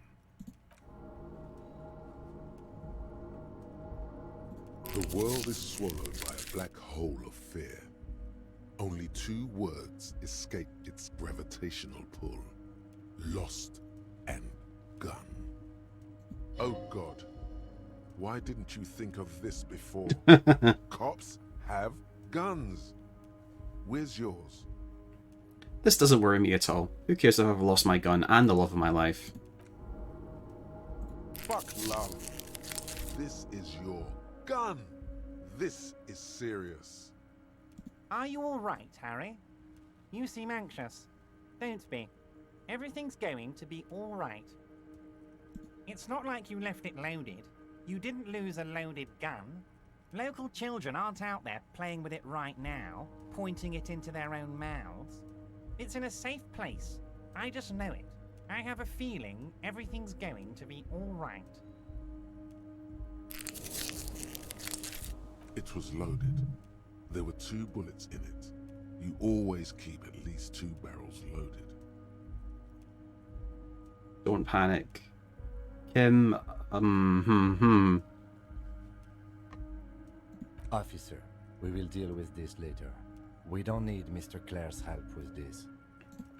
The world is swallowed by a black hole of fear. Only 2 words escape its gravitational pull. Lost and gun. Oh God, why didn't you think of this before? Cops have guns. Where's yours? This doesn't worry me at all. Who cares if I've lost my gun and the love of my life? Fuck love. This is your gun. This is serious. Are you all right, Harry? You seem anxious. Don't be. Everything's going to be all right. It's not like you left it loaded. You didn't lose a loaded gun. Local children aren't out there playing with it right now, pointing it into their own mouths. It's in a safe place. I just know it. I have a feeling everything's going to be all right. It was loaded. There were 2 bullets in it. You always keep at least 2 barrels loaded. Don't panic. Kim, Officer, we will deal with this later. We don't need Mr. Clare's help with this.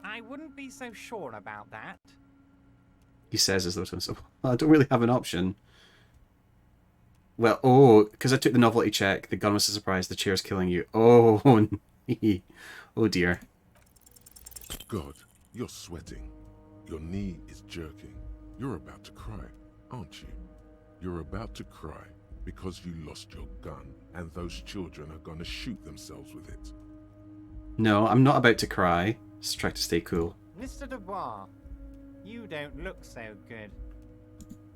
I wouldn't be so sure about that. He says as though to himself, I don't really have an option. Well, oh, because I took the novelty check, the gun was a surprise, the chair's killing you. Oh, oh dear. God, you're sweating. Your knee is jerking. You're about to cry, aren't you? You're about to cry because you lost your gun and those children are gonna shoot themselves with it. No, I'm not about to cry. Just try to stay cool. Mr. Dubois, you don't look so good.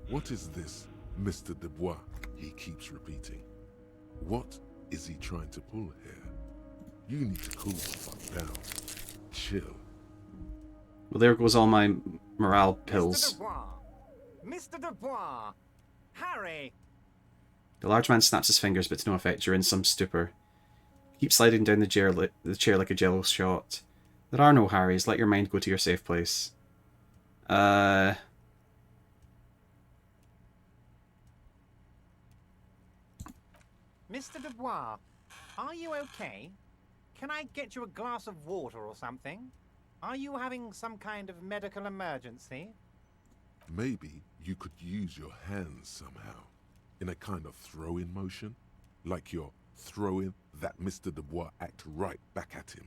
What is this, Mr. Dubois? He keeps repeating. What is he trying to pull here? You need to cool the fuck down. Chill. Well, there goes all my morale pills. Mr. Dubois! Mr. Dubois! Harry! The large man snaps his fingers, but to no effect. You're in some stupor. Keep sliding down the chair like a jello shot. There are no Harrys. Let your mind go to your safe place. Mr. Dubois, are you okay? Can I get you a glass of water or something? Are you having some kind of medical emergency? Maybe you could use your hands somehow, in a kind of throw-in motion, like you're throwing that Mr. Dubois act right back at him.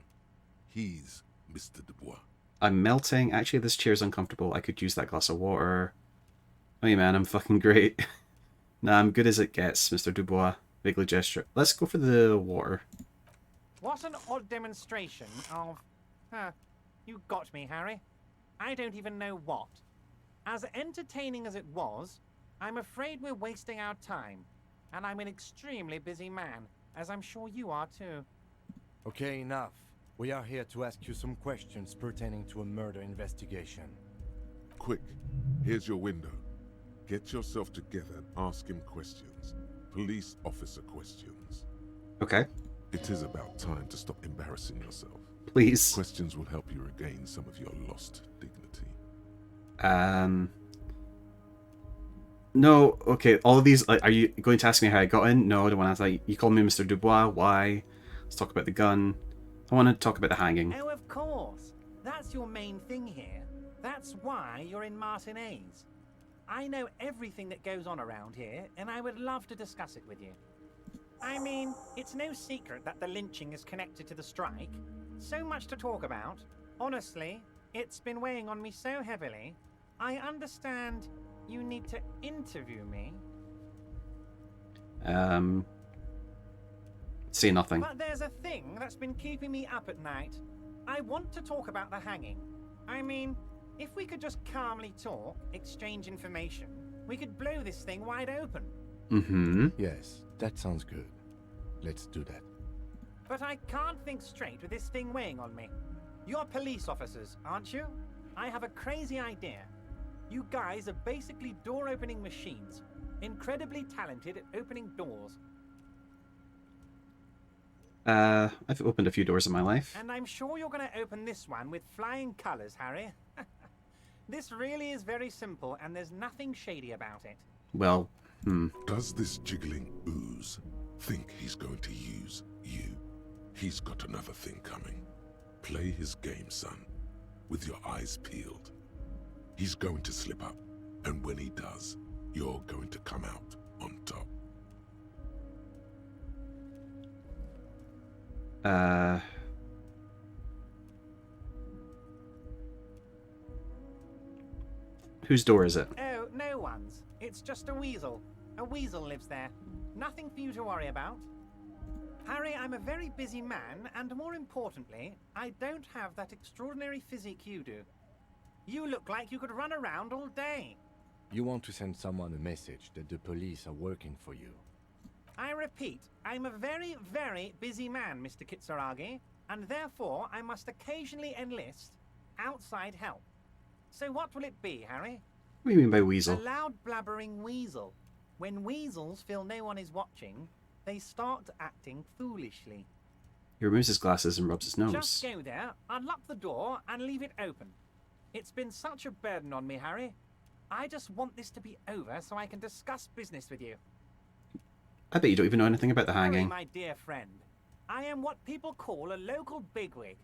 He's Mr. Dubois. I'm melting. Actually, this chair's uncomfortable. I could use that glass of water. Oh, yeah, man, I'm fucking great. Nah, I'm good as it gets, Mr. Dubois. Vaguely gesture. Let's go for the water. What an odd demonstration of... you got me, Harry. I don't even know what. As entertaining as it was, I'm afraid we're wasting our time. And I'm an extremely busy man, as I'm sure you are too. Okay, enough. We are here to ask you some questions pertaining to a murder investigation. Quick, here's your window. Get yourself together and ask him questions. Police officer questions. Okay. It is about time to stop embarrassing yourself. Please. Questions will help you regain some of your lost dignity. No, okay, all of these, like, are you going to ask me how I got in? No, I don't want to ask that. You call me Mr. Dubois, why? Let's talk about the gun. I want to talk about the hanging. Oh, of course. That's your main thing here. That's why you're in Martinez. I know everything that goes on around here, and I would love to discuss it with you. I mean, it's no secret that the lynching is connected to the strike. So much to talk about. Honestly, it's been weighing on me so heavily. I understand you need to interview me. Say nothing. But there's a thing that's been keeping me up at night. I want to talk about the hanging. I mean, if we could just calmly talk, exchange information, we could blow this thing wide open. Mm-hmm. Yes, that sounds good. Let's do that. But I can't think straight with this thing weighing on me. You're police officers, aren't you? I have a crazy idea. You guys are basically door-opening machines, incredibly talented at opening doors. I've opened a few doors in my life. And I'm sure you're going to open this one with flying colors, Harry. This really is very simple, and there's nothing shady about it. Well, Does this jiggling ooze think he's going to use you? He's got another thing coming. Play his game, son, with your eyes peeled. He's going to slip up, and when he does, you're going to come out on top. Whose door is it? Oh, no one's. It's just a weasel. A weasel lives there. Nothing for you to worry about. Harry, I'm a very busy man, and more importantly, I don't have that extraordinary physique you do. You look like you could run around all day. You want to send someone a message that the police are working for you. I repeat, I'm a very, very busy man, Mr. Kitsuragi, and therefore I must occasionally enlist outside help. So what will it be, Harry? What do you mean by weasel? A loud blabbering weasel. When weasels feel no one is watching, they start acting foolishly. He removes his glasses and rubs his nose. Just go there, unlock the door, and leave it open. It's been such a burden on me, Harry. I just want this to be over so I can discuss business with you. I bet you don't even know anything about the Harry, hanging. my dear friend, I am what people call a local bigwig.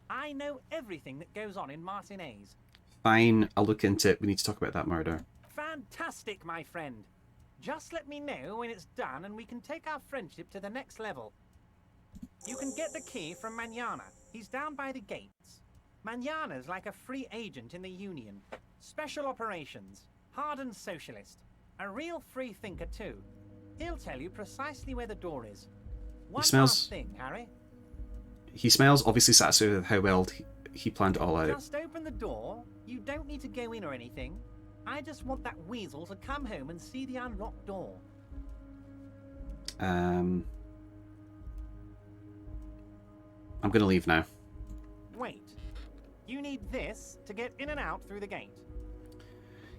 I know everything that goes on in Martinez. Fine, I'll look into it. We need to talk about that murder. Fantastic, my friend. Just let me know when it's done and we can take our friendship to the next level. You can get the key from Manana. He's down by the gates. Manana's like a free agent in the Union. Special operations. Hardened socialist. A real free thinker too. He'll tell you precisely where the door is. One last thing, Harry. He smells obviously satisfied with how well he planned it all out. Just open the door. You don't need to go in or anything. I just want that weasel to come home and see the unlocked door. I'm gonna leave now. Wait. You need this to get in and out through the gate.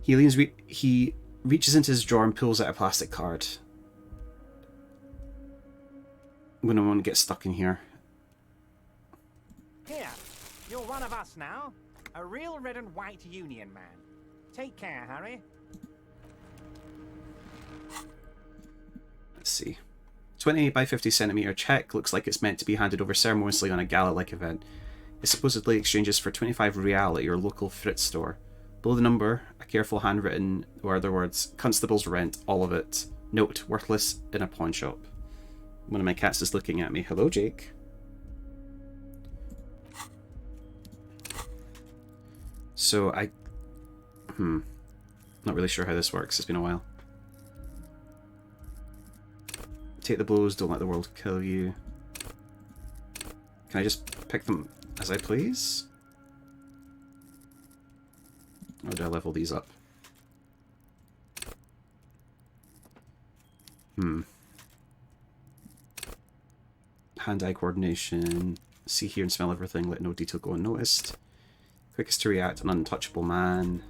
He reaches into his drawer and pulls out a plastic card. I'm gonna want to get stuck in here. Here. You're one of us now. A real red and white Union man. Take care, Harry. Let's see. 20 by 50 centimeter check. Looks like it's meant to be handed over ceremoniously on a gala-like event. It supposedly exchanges for 25 real at your local Fritz store. Below the number, a careful handwritten, or other words, constable's rent, all of it. Note, worthless in a pawn shop. One of my cats is looking at me. Hello, Jake. So not really sure how this works. It's been a while. Take the blows, don't let the world kill you. Can I just pick them as I please? Or do I level these up? Hand-eye coordination. See, hear, and smell everything. Let no detail go unnoticed. Quickest to react, an untouchable man.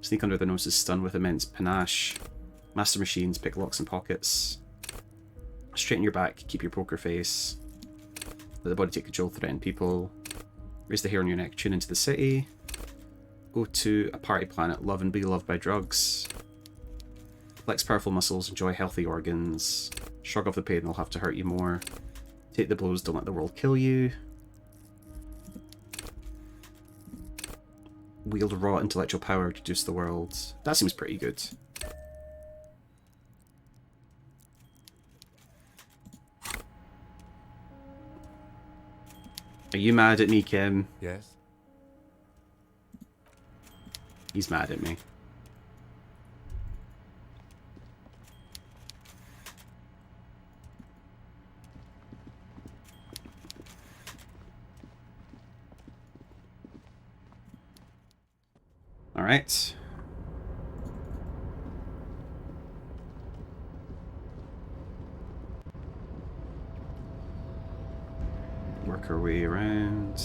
Sneak under the nose, stun with immense panache. Master machines, pick locks and pockets. Straighten your back, keep your poker face. Let the body take control, threaten people. Raise the hair on your neck, tune into the city. Go to a party planet, love and be loved by drugs. Flex powerful muscles, enjoy healthy organs. Shrug off the pain, they'll have to hurt you more. Take the blows, don't let the world kill you. Wield raw intellectual power to reduce the world. That seems pretty good. Are you mad at me, Kim? Yes? He's mad at me. Alright. Work our way around.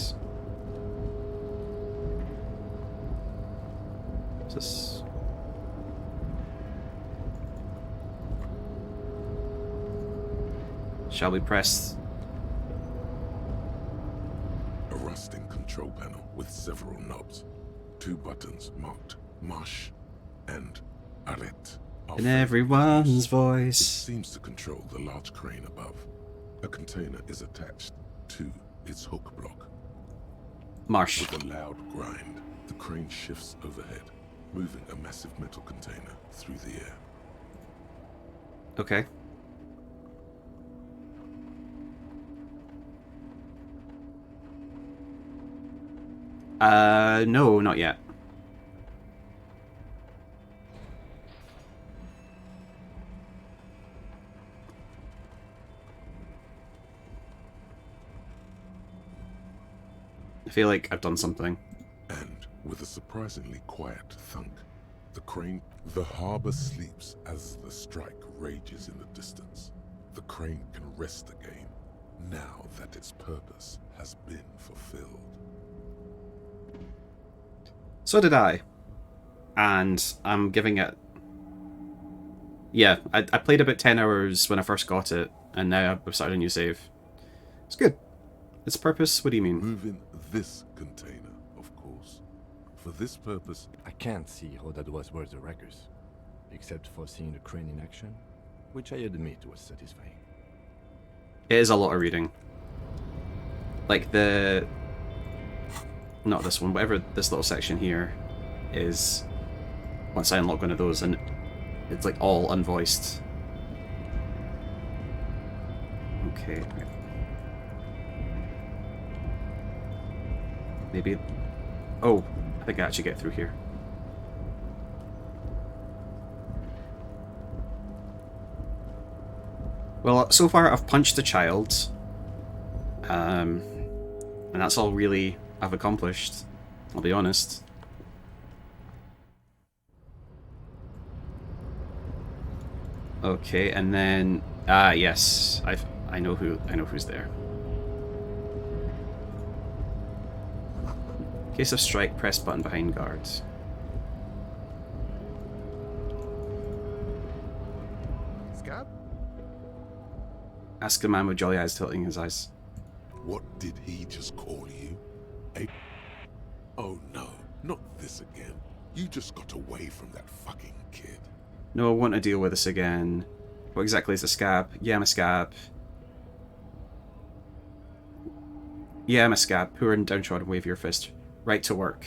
What's this? Shall we press? A rusting control panel with several knobs. 2 buttons marked Marsh and Arret. In everyone's It voice. seems to control the large crane above. A container is attached to its hook block. Marsh. With a loud grind, the crane shifts overhead, moving a massive metal container through the air. Okay. No, not yet. I feel like I've done something. And with a surprisingly quiet thunk, the harbor sleeps as the strike rages in the distance. The crane can rest again, now that its purpose has been fulfilled. So did I. And I'm giving it... Yeah, I played about 10 hours when I first got it, and now I've started a new save. It's good. Its purpose, what do you mean? Moving this container, of course. For this purpose... I can't see how that was worth the records, except for seeing the crane in action, which I admit was satisfying. It is a lot of reading. Like the... Not this one, whatever this little section here is... Once I unlock one of those, and it's like all unvoiced. Okay. Maybe... Oh, I think I actually get through here. Well, so far I've punched the child. And that's all really I've accomplished. I'll be honest. Okay, and then yes, I know who's there. In case of strike, press button behind guards. Scab? Ask the man with jolly eyes tilting his eyes. What did he just call you? Oh no, not this again. You just got away from that fucking kid. No, I want to deal with this again. What exactly is a scab? Yeah, I'm a scab. Yeah, I'm a scab. Poor and downtrodden, wave your fist. Right to work.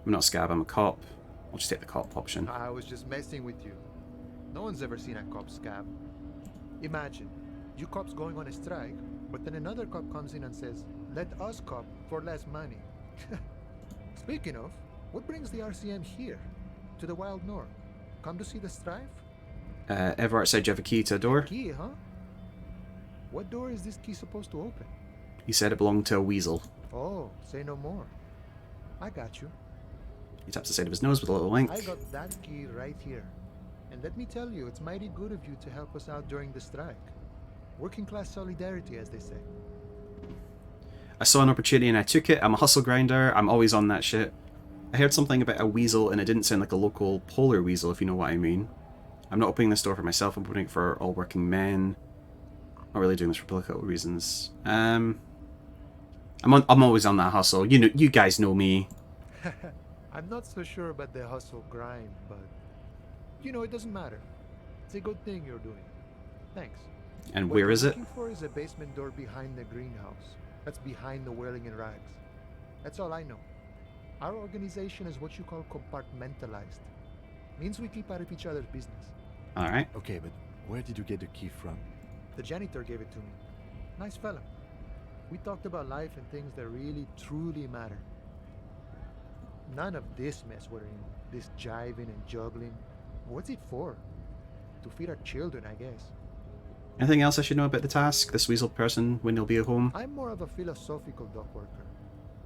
I'm not a scab, I'm a cop. I'll just take the cop option. I was just messing with you. No one's ever seen a cop scab. Imagine, you cops going on a strike, but then another cop comes in and says, let us cop for less money. Speaking of, what brings the RCM here? To the Wild North? Come to see the strife? Ever outside you have a key to a door? Key, huh? What door is this key supposed to open? He said it belonged to a weasel. Oh, say no more. I got you. He taps the side of his nose with a little wink. I got that key right here. And let me tell you, it's mighty good of you to help us out during the strike. Working class solidarity, as they say. I saw an opportunity and I took it. I'm a hustle grinder. I'm always on that shit. I heard something about a weasel and it didn't sound like a local polar weasel, if you know what I mean. I'm not opening this door for myself. I'm opening it for all working men. Not really doing this for political reasons. I'm always on that hustle. You guys know me. I'm not so sure about the hustle grind, but you know, it doesn't matter. It's a good thing you're doing. Thanks. And where is it? What you're looking for is a basement door behind the greenhouse. That's behind the whirling in rags. That's all I know. Our organization is what you call compartmentalized. Means we keep out of each other's business. Alright. Okay, but where did you get the key from? The janitor gave it to me. Nice fella. We talked about life and things that really, truly matter. None of this mess we're in. This jiving and juggling. What's it for? To feed our children, I guess. Anything else I should know about the task? This weasel person, when he'll be at home? I'm more of a philosophical dock worker.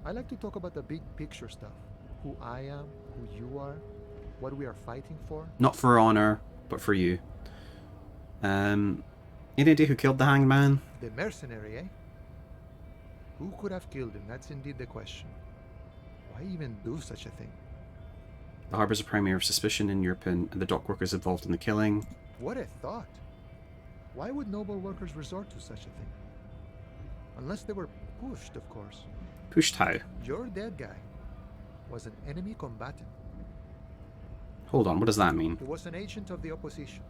I like to talk about the big picture stuff. Who I am, who you are, what we are fighting for? Not for honor, but for you. Any idea who killed the hanged man? The mercenary, eh? Who could have killed him? That's indeed the question. Why even do such a thing? The harbour's a primary of suspicion in Europe and the dock workers involved in the killing. What a thought. Why would noble workers resort to such a thing? Unless they were pushed, of course. Pushed how? Your dead guy was an enemy combatant. Hold on, what does that mean? He was an agent of the opposition,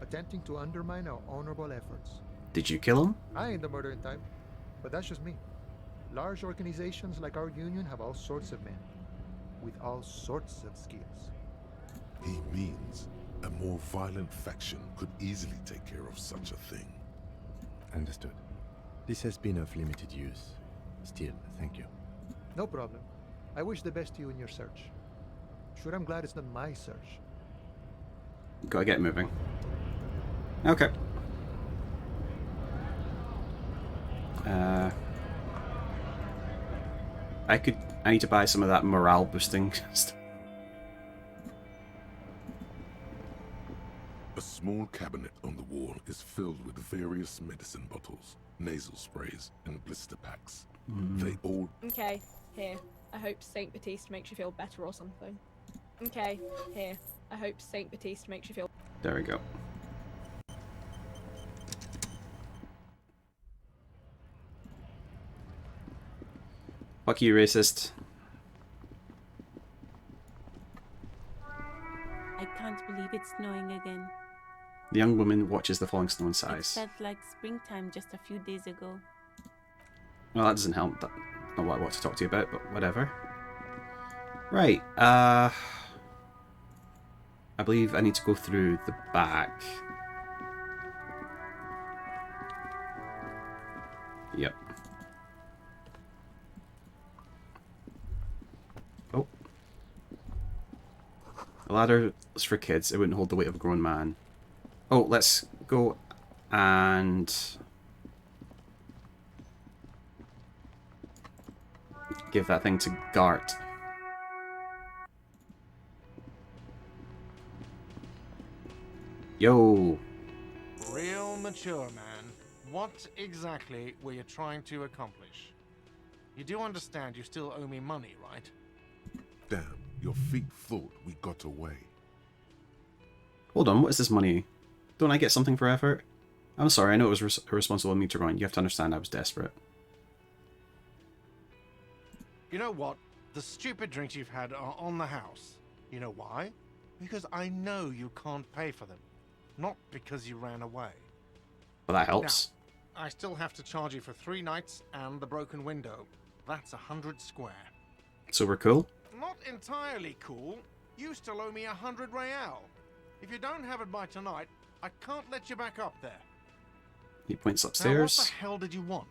attempting to undermine our honorable efforts. Did you kill him? I ain't the murdering type, but that's just me. Large organizations like our union have all sorts of men, with all sorts of skills. He means a more violent faction could easily take care of such a thing. Understood. This has been of limited use. Still, thank you. No problem. I wish the best to you in your search. Sure, I'm glad it's not my search. Gotta get moving. Okay. I need to buy some of that morale boosting stuff. A small cabinet on the wall is filled with various medicine bottles, nasal sprays, and blister packs. They all... Okay, here. I hope Saint Baptiste makes you feel better or something. Okay, here. I hope Saint Baptiste makes you feel... There we go. Fuck you, racist. I can't believe it's snowing again. The young woman watches the falling snow in It sighs. felt like springtime just a few days ago. Well, that doesn't help. That's not what I want to talk to you about, but whatever. Right, I believe I need to go through the back. Yep. Oh. A ladder is for kids. It wouldn't hold the weight of a grown man. Oh, let's go and... give that thing to Gart. Yo! Real mature, man. What exactly were you trying to accomplish? You do understand you still owe me money, right? Damn, your feet thought we got away. Hold on, what is this money? Don't I get something for effort? I'm sorry, I know it was irresponsible of me to run. You have to understand I was desperate. You know what? The stupid drinks you've had are on the house. You know why? Because I know you can't pay for them. Not because you ran away. Well, that helps. Now, I still have to charge you for 3 nights and the broken window. That's 100 square. So we're cool? Not entirely cool. You still owe me 100 real. If you don't have it by tonight, I can't let you back up there. He points Now, upstairs. what the hell did you want?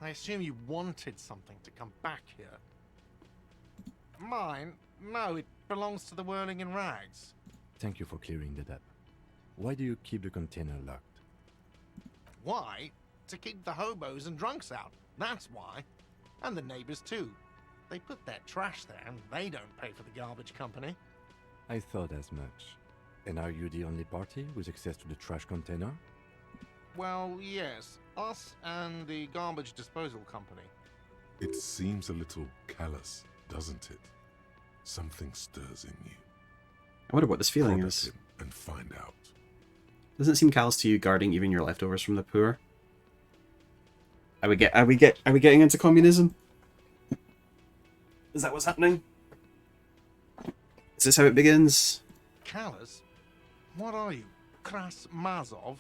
I assume you wanted something to come back here. Mine? No, it belongs to the Whirling in Rags. Thank you for clearing that up. Why do you keep the container locked? Why? To keep the hobos and drunks out. That's why. And the neighbors too. They put their trash there and they don't pay for the garbage company. I thought as much. And are you the only party with access to the trash container? Well, yes. Us and the garbage disposal company. It seems a little callous, doesn't it? Something stirs in you. I wonder what this feeling Prod at is. him and find out. Doesn't it seem callous to you guarding even your leftovers from the poor? Are we getting into communism? Is that what's happening? Is this how it begins? Callous? What are you? Kras Mazov?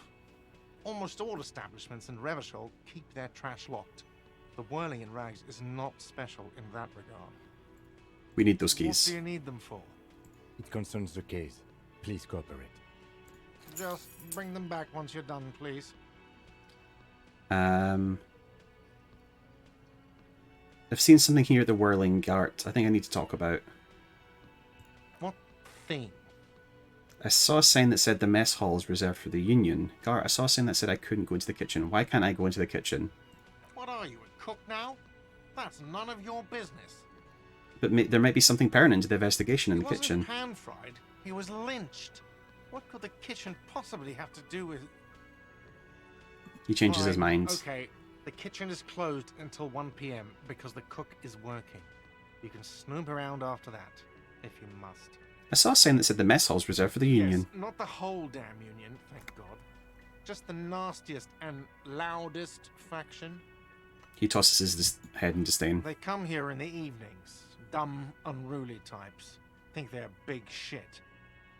Almost all establishments in Revachol keep their trash locked. The Whirling in Rags is not special in that regard. We need those What keys. do you need them for? It concerns the case. Please cooperate. Just bring them back once you're done, please. I've seen something here at the Whirling Gart. I think I need to talk about. What thing? I saw a sign that said the mess hall is reserved for the Union. Gart, I saw a sign that said I couldn't go into the kitchen. Why can't I go into the kitchen? What are you, a cook now? That's none of your business. But there might be something pertinent to the investigation in the kitchen. He wasn't pan-fried. He was lynched. What could the kitchen possibly have to do with... He changes his mind. Okay, the kitchen is closed until 1 p.m. because the cook is working. You can snoop around after that, if you must. I saw a sign that said the mess hall's reserved for the Union. Yes, not the whole damn Union, thank God. Just the nastiest and loudest faction. He tosses his head in disdain. They come here in the evenings. Dumb, unruly types. Think they're big shit.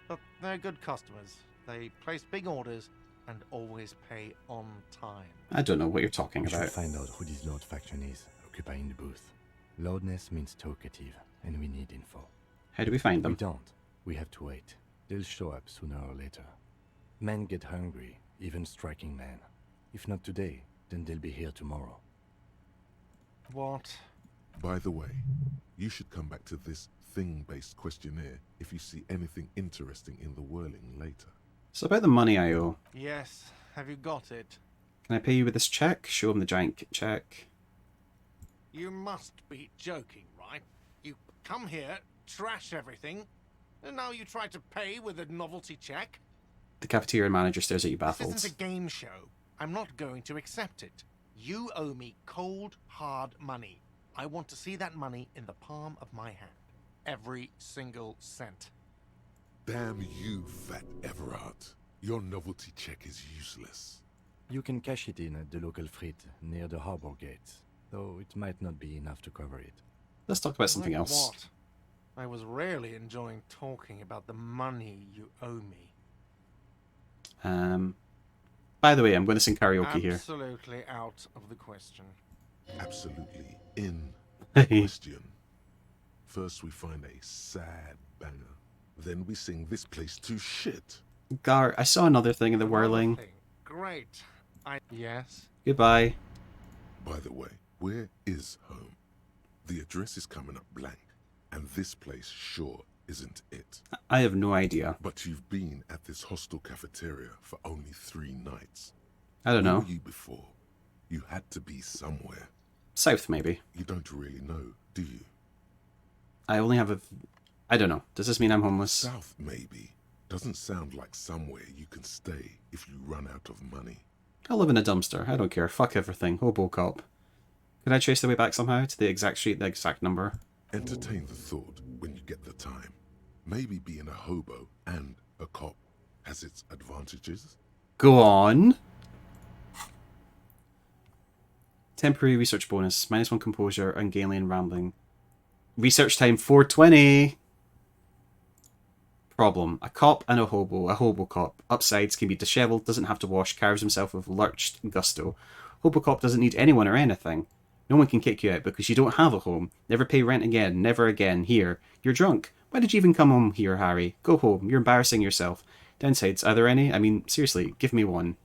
But they're good customers. They place big orders and always pay on time. I don't know what you're talking We about. should find out who this Lord faction is, occupying the booth. Loudness means talkative, and we need info. How do we find them? We don't. We have to wait. They'll show up sooner or later. Men get hungry, even striking men. If not today, then they'll be here tomorrow. What? By the way, you should come back to this thing-based questionnaire if you see anything interesting in the whirling later. So about the money I owe. Yes, have you got it? Can I pay you with this check? Show him the giant check. You must be joking, right? You come here, trash everything, and now you try to pay with a novelty check? The cafeteria manager stares at you baffled. This isn't a game show. I'm not going to accept it. You owe me cold, hard money. I want to see that money in the palm of my hand. Every single cent. Damn you, Fat Everard. Your novelty check is useless. You can cash it in at the local frit near the harbor gates, though it might not be enough to cover it. Let's talk about something Like else. What? I was rarely enjoying talking about the money you owe me. By the way, I'm going to sing karaoke here. Absolutely out of the question. Absolutely in the question. First we find a sad banger. Then we sing this place to shit. Gar, I saw another thing in the whirling. Great. Yes? Goodbye. By the way, where is home? The address is coming up blank, and this place sure isn't it. I have no idea. But you've been at this hostel cafeteria for only 3 nights. I don't know. Where were you before? You had to be somewhere. South, maybe. You don't really know, do you? I only have a... I don't know. Does this mean I'm homeless? South, maybe. Doesn't sound like somewhere you can stay if you run out of money. I live in a dumpster. I don't care. Fuck everything. Hobo cop. Can I trace the way back somehow to the exact street, the exact number? Entertain the thought when you get the time. Maybe being a hobo and a cop has its advantages. Go on. Temporary research bonus. -1 composure, ungainly and rambling. Research time 420. Problem. A cop and a hobo cop. Upsides can be disheveled, doesn't have to wash, carries himself with lurched gusto. Hobo cop doesn't need anyone or anything. No one can kick you out because you don't have a home. Never pay rent again. Never again. Here. You're drunk. Why did you even come home here, Harry? Go home. You're embarrassing yourself. Downsides. Are there any? I mean, seriously, give me one.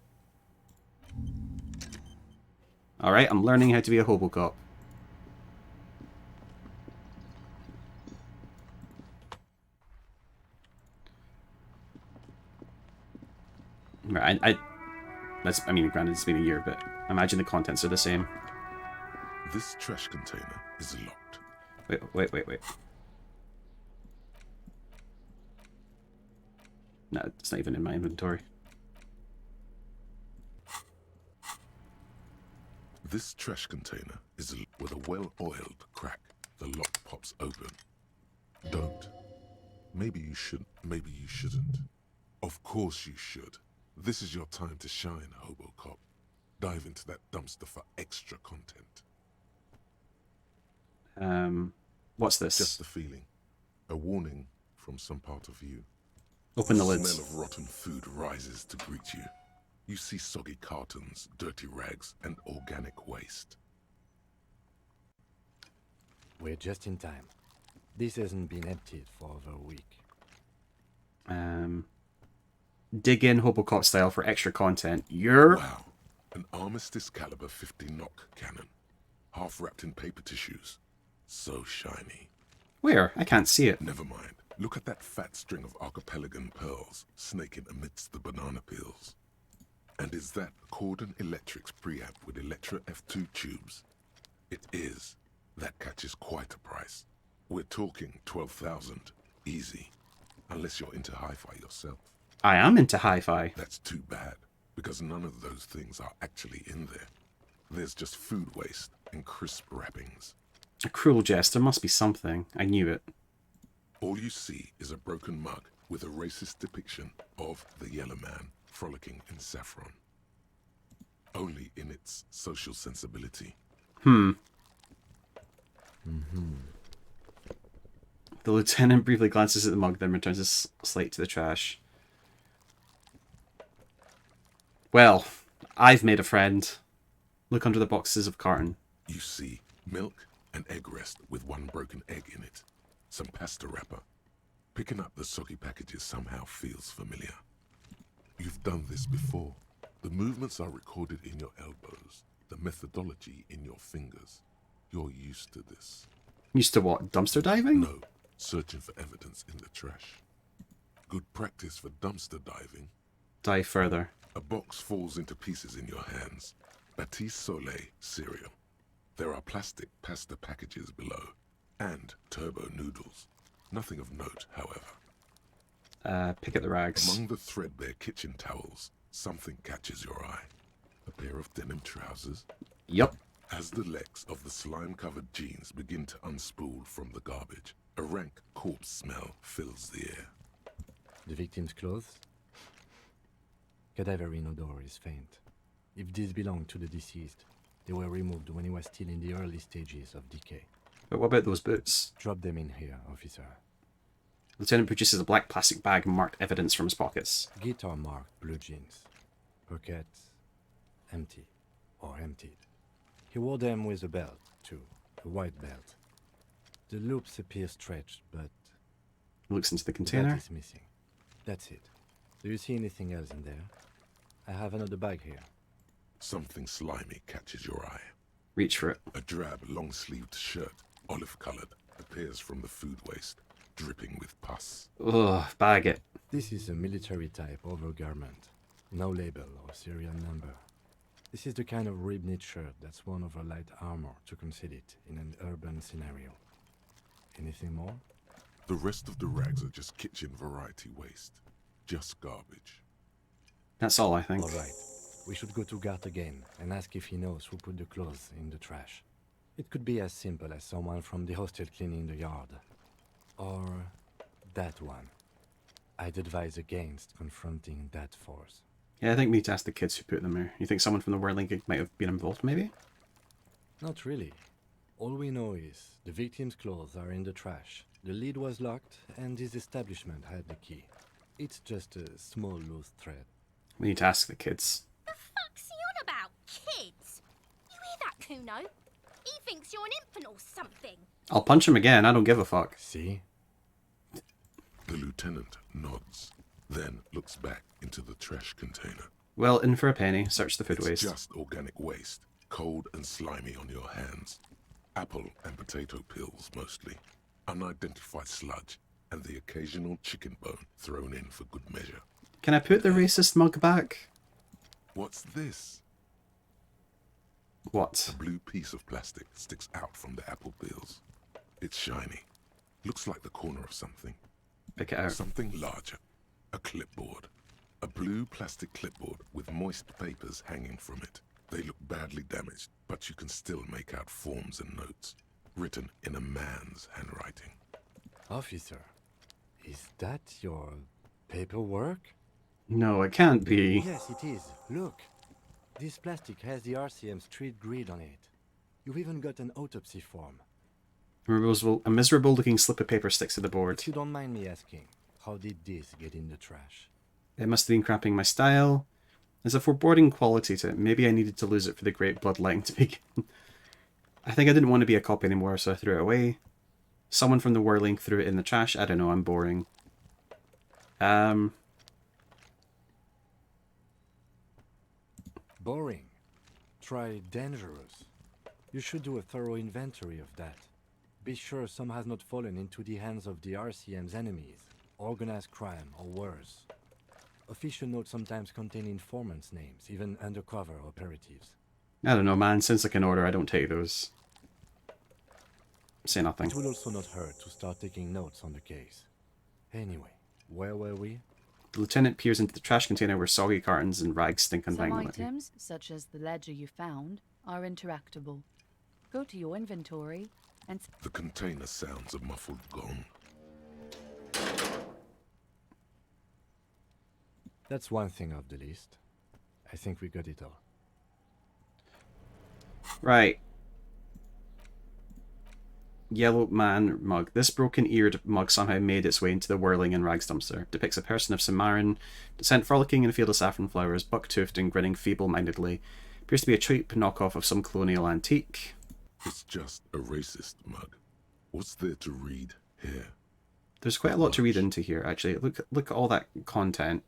Alright, I'm learning how to be a hobo cop. Right, I mean, granted, it's been a year, but I imagine the contents are the same. This trash container is locked. Wait. No, it's not even in my inventory. This trash container is with a well-oiled crack. The lock pops open. Don't. Maybe you should. Maybe you shouldn't. Of course you should. This is your time to shine, hobo cop. Dive into that dumpster for extra content. What's this? Just a feeling. A warning from some part of you. Open the The lids. smell of rotten food rises to greet you. You see soggy cartons, dirty rags, and organic waste. We're just in time. This hasn't been emptied for over a week. Dig in Hobocop style for extra content. You're... Wow. An Armistice caliber 50 knock cannon. Half wrapped in paper tissues. So shiny. Where? I can't see it. Never mind. Look at that fat string of archipelagon pearls snaking amidst the banana peels. And is that Cordon Electric's preamp with Electra F2 tubes? It is. That catches quite a price. We're talking 12,000. Easy. Unless you're into hi-fi yourself. I am into hi-fi. That's too bad, because none of those things are actually in there. There's just food waste and crisp wrappings. A cruel jest. There must be something. I knew it. All you see is a broken mug with a racist depiction of the Yellow Man frolicking in saffron. Only in its social sensibility. The lieutenant briefly glances at the mug, then returns his slate to the trash. Well, I've made a friend. Look under the boxes of carton. You see milk and egg rest with one broken egg in it. Some pasta wrapper. Picking up the soggy packages somehow feels familiar. You've done this before. The movements are recorded in your elbows. The methodology in your fingers. You're used to this. Used to what? Dumpster diving? No. Searching for evidence in the trash. Good practice for dumpster diving. Dive further. A box falls into pieces in your hands. Batiste Soleil cereal. There are plastic pasta packages below. And turbo noodles. Nothing of note, however. Pick at the rags. Among the threadbare kitchen towels, something catches your eye. A pair of denim trousers. Yup. As the legs of the slime-covered jeans begin to unspool from the garbage, a rank corpse smell fills the air. The victim's clothes? Cadaverine odor is faint. If these belong to the deceased, they were removed when he was still in the early stages of decay. But what about those boots? Drop them in here, officer. Lieutenant produces a black plastic bag and marked evidence from his pockets. Guitar marked blue jeans. Pockets empty or emptied. He wore them with a belt, too. A white belt. The loops appear stretched, but... He looks into the container. That is missing. That's it. Do you see anything else in there? I have another bag here. Something slimy catches your eye. Reach for it. A drab, long-sleeved shirt, olive-colored, appears from the food waste, dripping with pus. Ugh, bag it. This is a military-type overgarment. No label or serial number. This is the kind of rib-knit shirt that's worn over light armor to conceal it in an urban scenario. Anything more? The rest of the rags are just kitchen variety waste. Just garbage. That's all, I think. All right. We should go to Gart again and ask if he knows who put the clothes in the trash. It could be as simple as someone from the hostel cleaning the yard. Or that one. I'd advise against confronting that force. Yeah, I think we need to ask the kids who put them there. You think someone from the whirling gig might have been involved, maybe? Not really. All we know is the victim's clothes are in the trash. The lid was locked, and his establishment had the key. It's just a small loose thread. We need to ask the kids. The fuck's he on about? Kids? You hear that, Kuno? He thinks you're an infant or something. I'll punch him again, I don't give a fuck. See? The lieutenant nods, then looks back into the trash container. Well, in for a penny. Search the food It's waste. just organic waste, cold and slimy on your hands. Apple and potato peels, mostly. Unidentified sludge, and the occasional chicken bone thrown in for good measure. Can I put the racist mug back? What's this? What? A blue piece of plastic sticks out from the apple peels. It's shiny. Looks like the corner of something. Pick it out. Something larger. A clipboard. A blue plastic clipboard with moist papers hanging from it. They look badly damaged, but you can still make out forms and notes, written in a man's handwriting. Officer, is that your paperwork? No, it can't be. Yes, it is. Look. This plastic has the RCM street grid on it. You've even got an autopsy form. A miserable-looking slip of paper sticks to the board. If you don't mind me asking, how did this get in the trash? It must have been cramping my style. There's a foreboding quality to it. Maybe I needed to lose it for the great bloodline to begin. I think I didn't want to be a cop anymore, so I threw it away. Someone from the whirling threw it in the trash. I don't know, I'm boring. Boring. Try dangerous. You should do a thorough inventory of that. Be sure some has not fallen into the hands of the RCM's enemies, organized crime or worse. Official notes sometimes contain informants' names, even undercover operatives. I don't know, man. Sounds like an order. I don't take those. Say nothing. It will also not hurt to start taking notes on the case. Anyway, where were we? The lieutenant peers into the trash container where soggy cartons and rags stink Some unbangably. items, such as the ledger you found, are interactable. Go to your inventory and... The container sounds a muffled gong. That's one thing off the list. I think we got it all. Right. Yellow man mug. This broken-eared mug somehow made its way into the whirling and rags dumpster. Depicts a person of Samaran descent frolicking in a field of saffron flowers, buck-toothed and grinning feeble-mindedly. Appears to be a cheap knockoff of some colonial antique. It's just a racist mug. What's there to read here? There's quite a lot to read into here, actually. Look at all that content.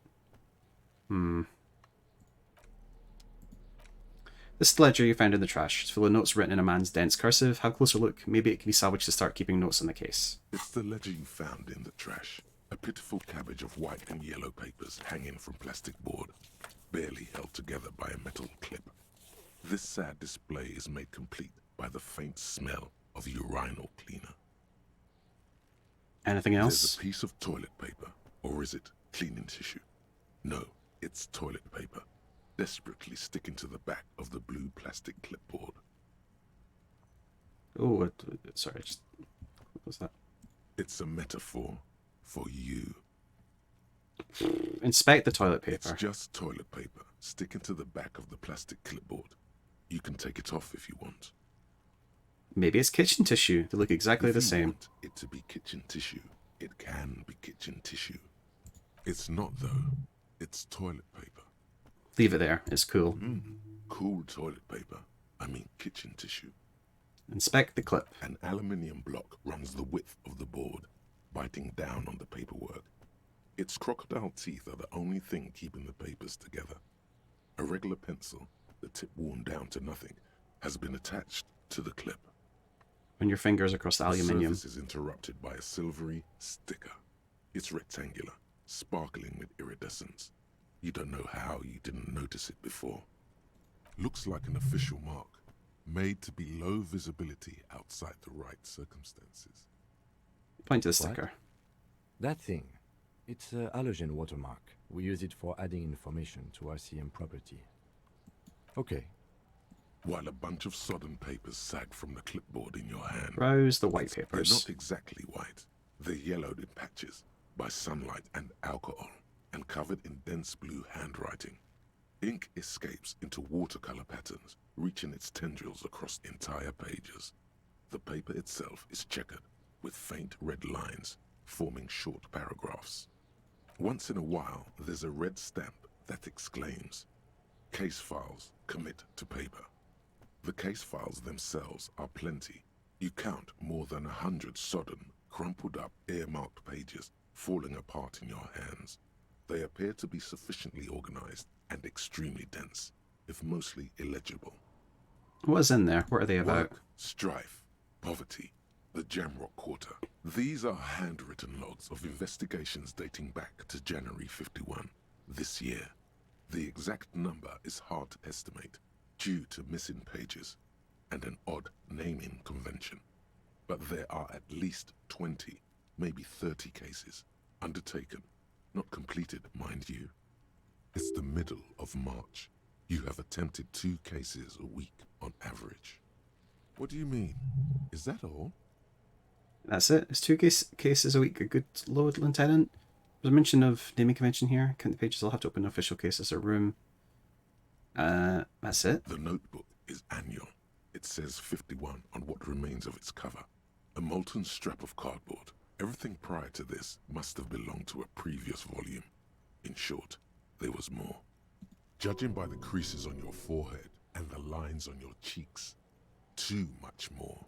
This is the ledger you found in the trash. It's full of notes written in a man's dense cursive. Have a closer look. Maybe it can be salvaged to start keeping notes in the case. It's the ledger you found in the trash. A pitiful cabbage of white and yellow papers hanging from plastic board, barely held together by a metal clip. This sad display is made complete by the faint smell of urinal cleaner. Anything else? There's a piece of toilet paper, or is it cleaning tissue? No, it's toilet paper, desperately sticking to the back of the blue plastic clipboard. Oh, sorry, what was that? It's a metaphor for you. Inspect the toilet paper. It's just toilet paper sticking to the back of the plastic clipboard. You can take it off if you want. Maybe it's kitchen tissue. They look exactly the same. Want it to be kitchen tissue, it can be kitchen tissue. It's not, though. It's toilet paper. Leave it there. It's cool. Cool toilet paper. I mean kitchen tissue. Inspect the clip. An aluminium block runs the width of the board, biting down on the paperwork. Its crocodile teeth are the only thing keeping the papers together. A regular pencil, the tip worn down to nothing, has been attached to the clip. Run your fingers across the aluminium. The surface is interrupted by a silvery sticker. It's rectangular, sparkling with iridescence. You don't know how you didn't notice it before. Looks like an official mark, made to be low visibility outside the right circumstances. Point to the sticker. That thing. It's a halogen watermark. We use it for adding information to RCM property. Okay. While a bunch of sodden papers sag from the clipboard in your hand. Browse the white papers. They're not exactly white. They're yellowed in patches by sunlight and alcohol, and covered in dense blue handwriting. Ink escapes into watercolor patterns, reaching its tendrils across entire pages. The paper itself is checkered, with faint red lines, forming short paragraphs. Once in a while, there's a red stamp that exclaims, "Case files, commit to paper." The case files themselves are plenty. You count more than 100 sodden, crumpled up, earmarked pages falling apart in your hands. They appear to be sufficiently organized and extremely dense, if mostly illegible. What is in there? What are they about? Work, strife, poverty, the Jamrock Quarter. These are handwritten logs of investigations dating back to January 51, this year. The exact number is hard to estimate, due to missing pages and an odd naming convention. But there are at least 20, maybe 30 cases undertaken, not completed, mind you. It's the middle of March. You have attempted 2 cases a week on average. What do you mean? Is that all? That's it. It's 2 cases a week. A good load, Lieutenant. There's a mention of naming convention here. Count the pages. I'll have to open official cases or room. That's it. The notebook is annual. It says 51 on what remains of its cover. A molten strap of cardboard. Everything prior to this must have belonged to a previous volume. In short, there was more. Judging by the creases on your forehead and the lines on your cheeks, too much more.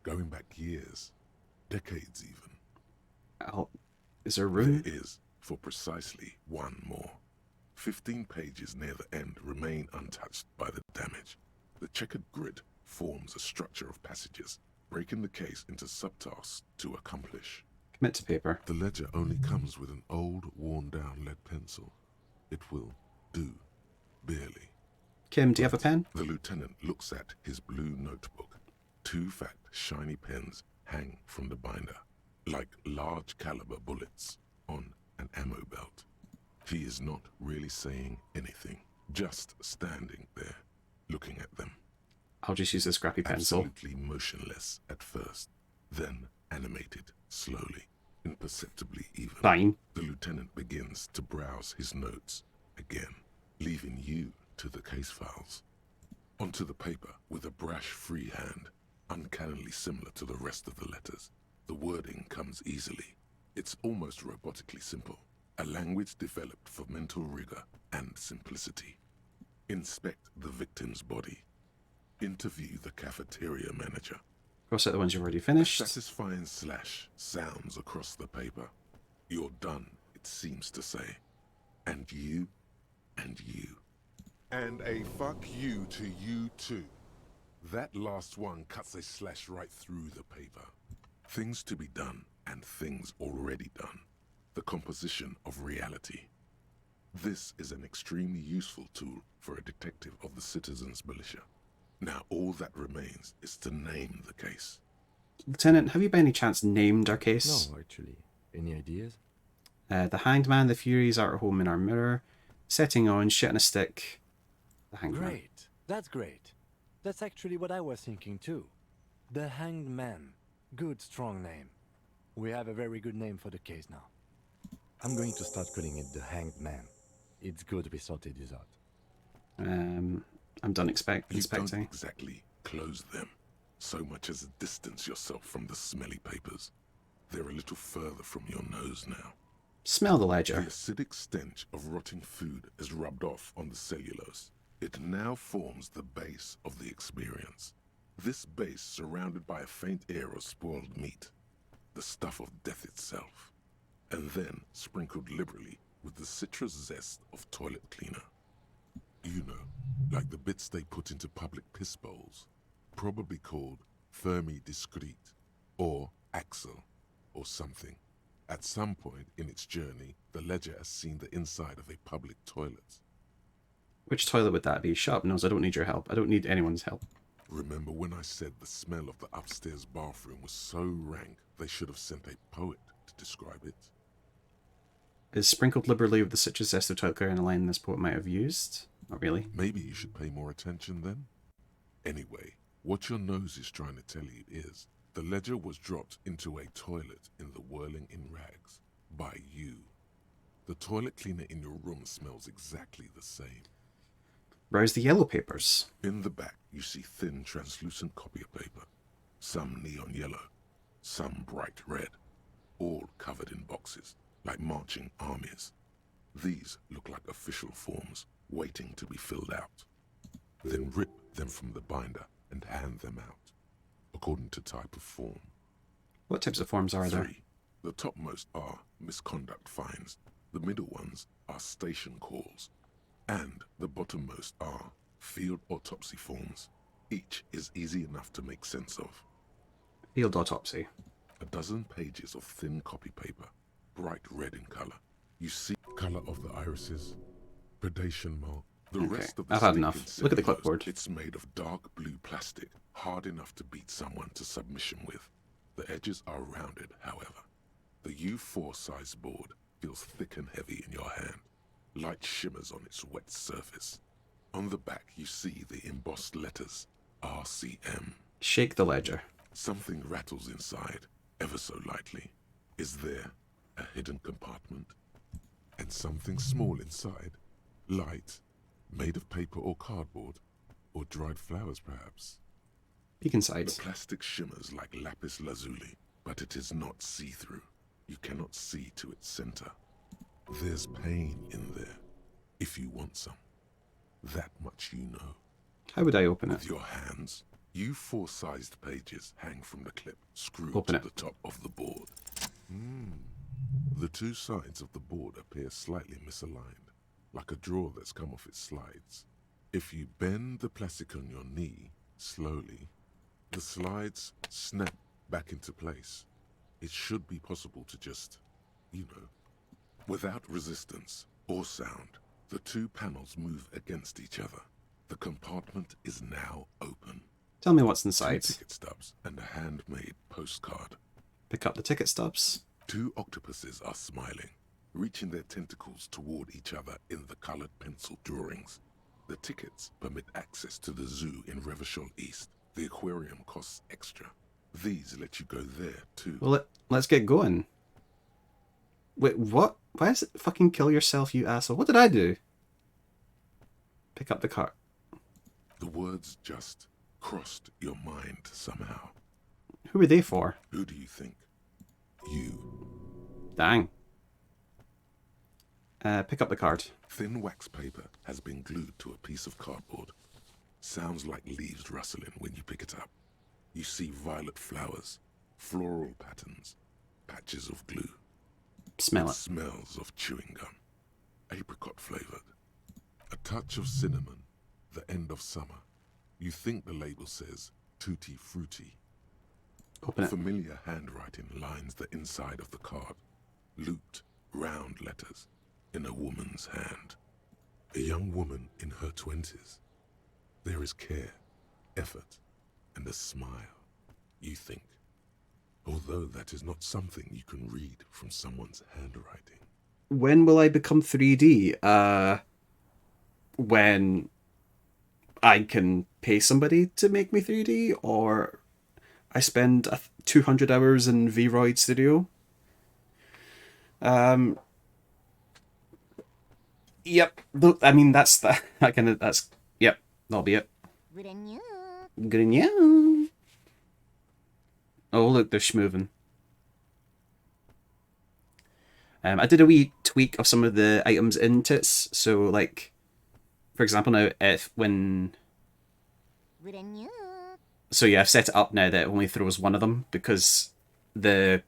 Going back years, decades even. Is there room? There is, for precisely one more. 15 pages near the end remain untouched by the damage. The checkered grid forms a structure of passages, breaking the case into subtasks to accomplish. Commit to paper. The ledger only comes with an old, worn-down lead pencil. It will do, barely. Kim, do you have a pen? The lieutenant looks at his blue notebook, 2 fat, shiny pens hang from the binder, like large caliber bullets on an ammo belt. He is not really saying anything, just standing there, looking at them. I'll just use a scrappy pencil. Absolutely motionless at first, then animated slowly, imperceptibly even. Fine. The lieutenant begins to browse his notes again, leaving you to the case files. Onto the paper with a brash free hand, uncannily similar to the rest of the letters. The wording comes easily. It's almost robotically simple, a language developed for mental rigor and simplicity. Inspect the victim's body. Interview the cafeteria manager. Cross out the ones you've already finished. A satisfying slash sounds across the paper. You're done, it seems to say. And you, and you. And a fuck you to you too. That last one cuts a slash right through the paper. Things to be done and things already done. The composition of reality. This is an extremely useful tool for a detective of the citizens' militia. Now all that remains is to name the case. Lieutenant, have you by any chance named our case? No, actually. Any ideas? The Hanged Man, the Furies are at home in our mirror. Setting on, shit on a stick. The Hanged Man. Great. That's great. That's actually what I was thinking too. The Hanged Man. Good, strong name. We have a very good name for the case now. I'm going to start calling it the Hanged Man. It's good we sorted this out. I'm done inspecting. You don't exactly close them, so much as distance yourself from the smelly papers. They're a little further from your nose now. Smell the ledger. The acidic stench of rotting food is rubbed off on the cellulose. It now forms the base of the experience. This base surrounded by a faint air of spoiled meat, the stuff of death itself, and then sprinkled liberally with the citrus zest of toilet cleaner. You know, like the bits they put into public piss bowls, probably called Fermi Discrete, or Axel, or something. At some point in its journey, the ledger has seen the inside of a public toilet. Which toilet would that be? Shut up, Nose. I don't need your help. I don't need anyone's help. Remember when I said the smell of the upstairs bathroom was so rank they should have sent a poet to describe it? Is sprinkled liberally with the citrus zest of toilet cleaner in a line this poet might have used? Not really. Maybe you should pay more attention then? Anyway, what your nose is trying to tell you is the ledger was dropped into a toilet in the whirling in rags by you. The toilet cleaner in your room smells exactly the same. Browse the yellow papers. In the back, you see thin, translucent copy of paper. Some neon yellow, some bright red, all covered in boxes, like marching armies. These look like official forms, waiting to be filled out. Then rip them from the binder and hand them out, according to type of form. What types of forms are there? 3. The topmost are misconduct fines. The middle ones are station calls. And the bottommost are field autopsy forms. Each is easy enough to make sense of. Field autopsy. A dozen pages of thin copy paper, bright red in color. You see color of the irises, predation mark. The rest of the I've had stick enough. in Look at the cellulose. clipboard. It's made of dark blue plastic, hard enough to beat someone to submission with. The edges are rounded, however. The U4 size board feels thick and heavy in your hand. Light shimmers on its wet surface. On the back, you see the embossed letters, RCM. Shake the ledger. Something rattles inside, ever so lightly. Is there a hidden compartment? And something small inside, light, made of paper or cardboard, or dried flowers perhaps. Peek inside. The plastic shimmers like lapis lazuli, but it is not see-through. You cannot see to its center. There's pain in there, if you want some. That much you know. How would I open it? With your hands, U4-sized pages hang from the clip, screwed Open to it. the top of the board. The two sides of the board appear slightly misaligned, like a drawer that's come off its slides. If you bend the plastic on your knee, slowly, the slides snap back into place. It should be possible to just, without resistance or sound, the two panels move against each other. The compartment is now open. Tell me what's 2 inside. ticket stubs and a handmade postcard. Pick up the ticket stubs. 2 octopuses are smiling, reaching their tentacles toward each other in the colored pencil drawings. The tickets permit access to the zoo in Revachol East. The aquarium costs extra. These let you go there too. Well, let's get going. Wait, what? Why is it fucking kill yourself, you asshole? What did I do? Pick up the card. The words just crossed your mind somehow. Who are they for? Who do you think? You. Dang. Pick up the card. Thin wax paper has been glued to a piece of cardboard. Sounds like leaves rustling when you pick it up. You see violet flowers, floral patterns, patches of glue. Smell it. Smells of chewing gum. Apricot flavored. A touch of cinnamon. The end of summer. You think the label says tutti frutti. Open it. Familiar handwriting lines the inside of the card. Looped, round letters in a woman's hand. A young woman in her 20s. There is care, effort, and a smile, you think. Although that is not something you can read from someone's handwriting. When will I become 3D? When I can pay somebody to make me 3D, or I spend 200 hours in Vroid Studio. Yep. I mean, that's the. That's. Yep. That'll be it. Good. Oh, look, they're schmoving. I did a wee tweak of some of the items in Tits. So, like, for example, now, So yeah, I've set it up now that it only throws one of them, because the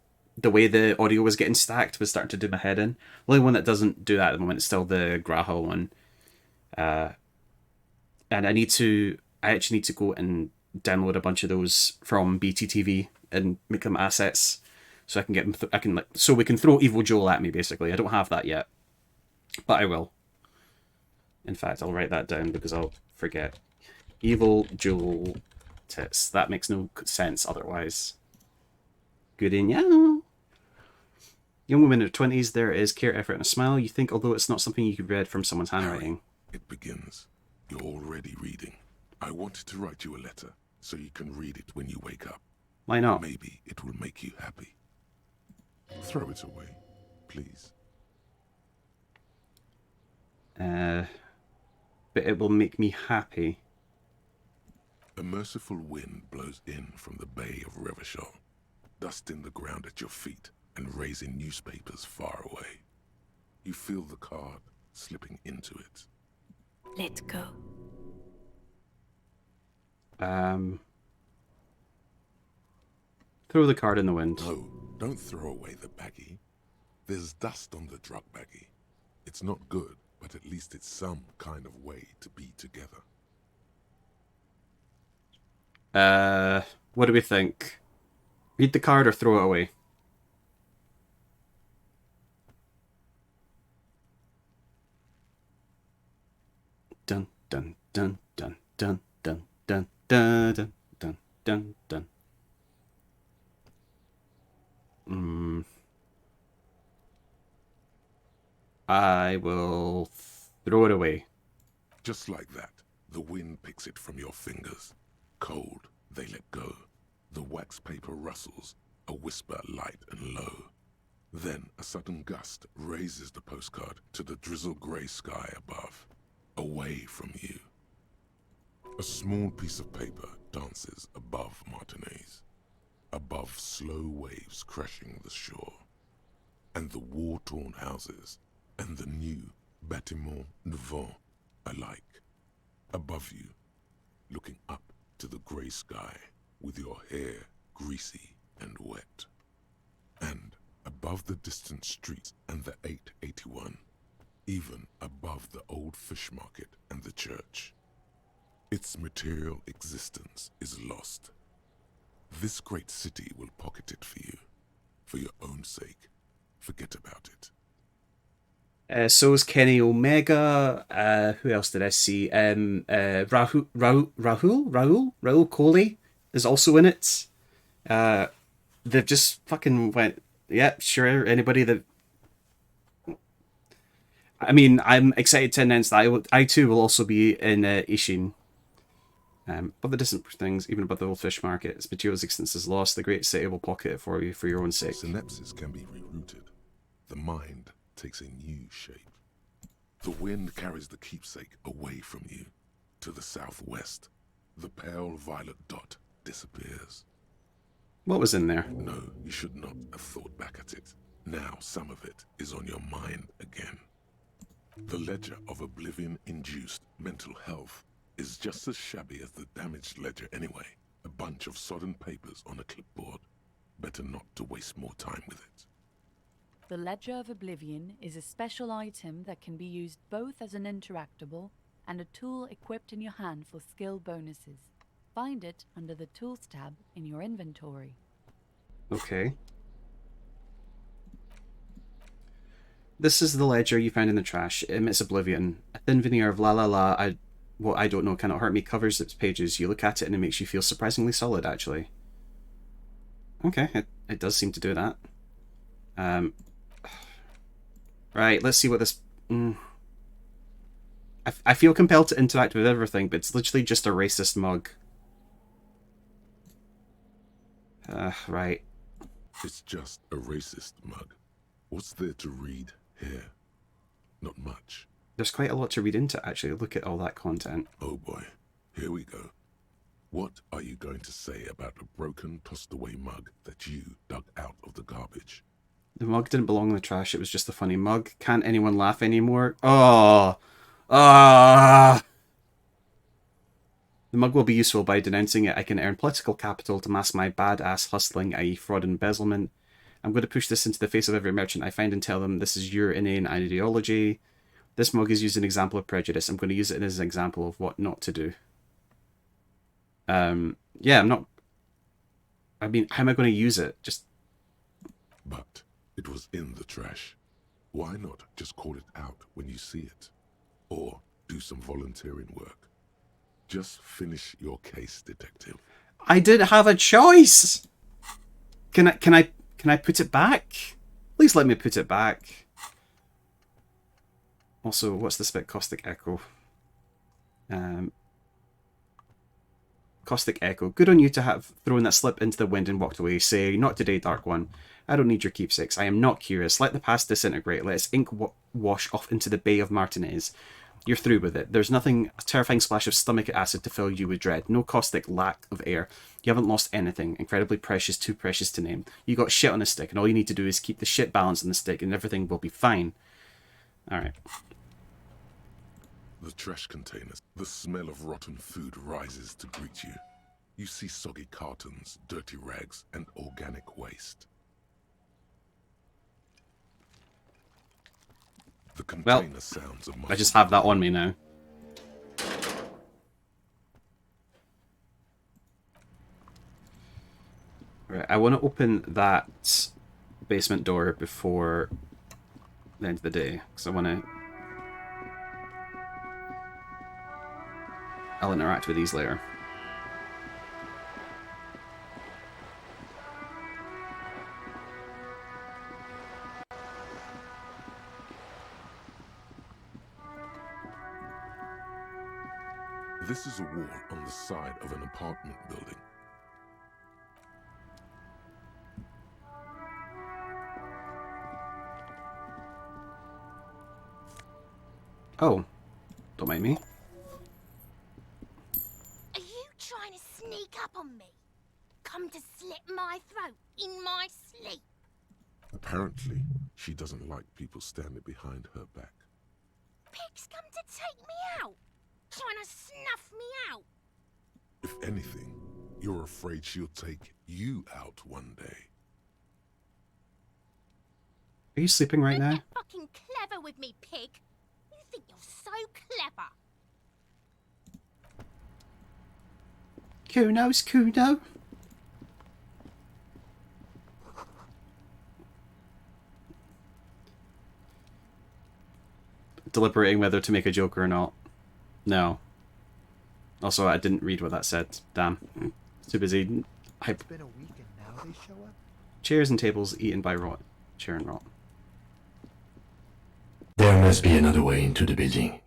way the audio was getting stacked was starting to do my head in. The only one that doesn't do that at the moment is still the Graha one. And I actually need to go and download a bunch of those from BTTV and make them assets, so I can get them. So we can throw Evil Joel at me. Basically, I don't have that yet, but I will. In fact, I'll write that down because I'll forget. Evil Joel Tits. That makes no sense otherwise. Good in ya. Young woman in her 20s. There is care, effort, and a smile. You think, although it's not something you could read from someone's handwriting. It begins. You're already reading. I wanted to write you a letter so you can read it when you wake up. Why not? Maybe it will make you happy. Throw it away, please. But it will make me happy. A merciful wind blows in from the bay of Revachol, dusting the ground at your feet and raising newspapers far away. You feel the card slipping into it. Let go. Throw the card in the wind. No, don't throw away the baggie. There's dust on the drug baggie. It's not good, but at least it's some kind of way to be together. What do we think? Read the card or throw it away? Dun dun dun dun dun dun dun dun dun dun dun dun. I will throw it away. Just like that, the wind picks it from your fingers. Cold, they let go. The wax paper rustles, a whisper light and low. Then a sudden gust raises the postcard to the drizzle-grey sky above, away from you. A small piece of paper dances above Martinez, above slow waves crashing the shore, and the war-torn houses, and the new bâtiment devant alike. Above you, looking up to the grey sky, with your hair greasy and wet. And above the distant streets and the 881, even above the old fish market and the church. Its material existence is lost. This great city will pocket it for you. For your own sake, forget about it. So's Kenny Omega. Who else did I see? Rahul Kohli is also in it. They've just fucking went, yeah, sure, anybody that... I mean, I'm excited to announce that I too will also be in Ishin. But the distant things, even above the old fish market, its materials existence is lost. The great city will pocket it for you for your own sake. Synapses can be rerouted. The mind takes a new shape. The wind carries the keepsake away from you. To the southwest, the pale violet dot disappears. What was in there? No, you should not have thought back at it. Now some of it is on your mind again. The ledger of oblivion-induced mental health is just as shabby as the damaged ledger anyway. A bunch of sodden papers on a clipboard. Better not to waste more time with it. The Ledger of Oblivion is a special item that can be used both as an interactable and a tool equipped in your hand for skill bonuses. Find it under the Tools tab in your inventory. Okay. This is the ledger you found in the trash. It emits oblivion. A thin veneer of la la la, what I don't know cannot hurt me covers its pages. You look at it and it makes you feel surprisingly solid, actually. Okay, it does seem to do that. Right, let's see what this... I feel compelled to interact with everything, but it's literally just a racist mug. Right. It's just a racist mug. What's there to read here? Not much. There's quite a lot to read into, actually. Look at all that content. Oh boy, here we go. What are you going to say about a broken, tossed-away mug that you dug out of the garbage? The mug didn't belong in the trash, it was just a funny mug. Can't anyone laugh anymore? Oh! Ah! The mug will be useful. By denouncing it, I can earn political capital to mask my badass hustling, i.e. fraud and embezzlement. I'm going to push this into the face of every merchant I find and tell them this is your inane ideology. This mug is used as an example of prejudice. I'm going to use it as an example of what not to do. Yeah, I'm not... I mean, how am I going to use it? Just... But it was in the trash. Why not just call it out when you see it? Or do some volunteering work. Just finish your case, detective. I didn't have a choice! Can I put it back? Please let me put it back. Also, what's this bit? Caustic Echo. Caustic Echo. Good on you to have thrown that slip into the wind and walked away. Say, not today, Dark One. I don't need your keepsakes. I am not curious. Let the past disintegrate. Let its ink wash off into the Bay of Martinez. You're through with it. There's nothing, a terrifying splash of stomach acid to fill you with dread. No caustic lack of air. You haven't lost anything. Incredibly precious, too precious to name. You got shit on a stick, and all you need to do is keep the shit balance on the stick, and everything will be fine. Alright. The trash containers. The smell of rotten food rises to greet you. You see soggy cartons, dirty rags, and organic waste. The container sounds a I just have that on me now. Right, I want to open that basement door before the end of the day, because I want to... I'll interact with these later. This is a wall on the side of an apartment building. Oh, don't mind me. Are you trying to sneak up on me? Come to slit my throat in my sleep? Apparently, she doesn't like people standing behind her back. Pig's come to take me out, trying to snuff me out. If anything, you're afraid she'll take you out one day. Are you sleeping right now? Get fucking clever with me, pig. You think you're so clever. Kuno's Kuno. deliberating whether to make a joke or not. No. Also, I didn't read what that said. Damn. Too busy. It's been a week and now they show up? Chairs and tables eaten by rot. Chair and rot. There must be another way into the building.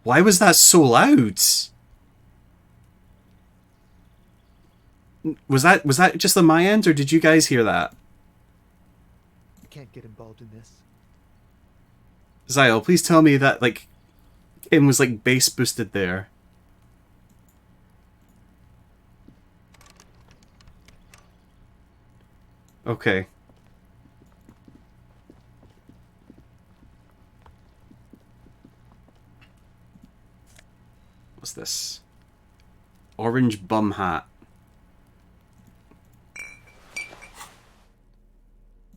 Why was that so loud? Was that just on my end, or did you guys hear that? I can't get involved in this. Zyle, please tell me that, like, Kim was, like, bass boosted there. Okay. What's this? Orange bum hat.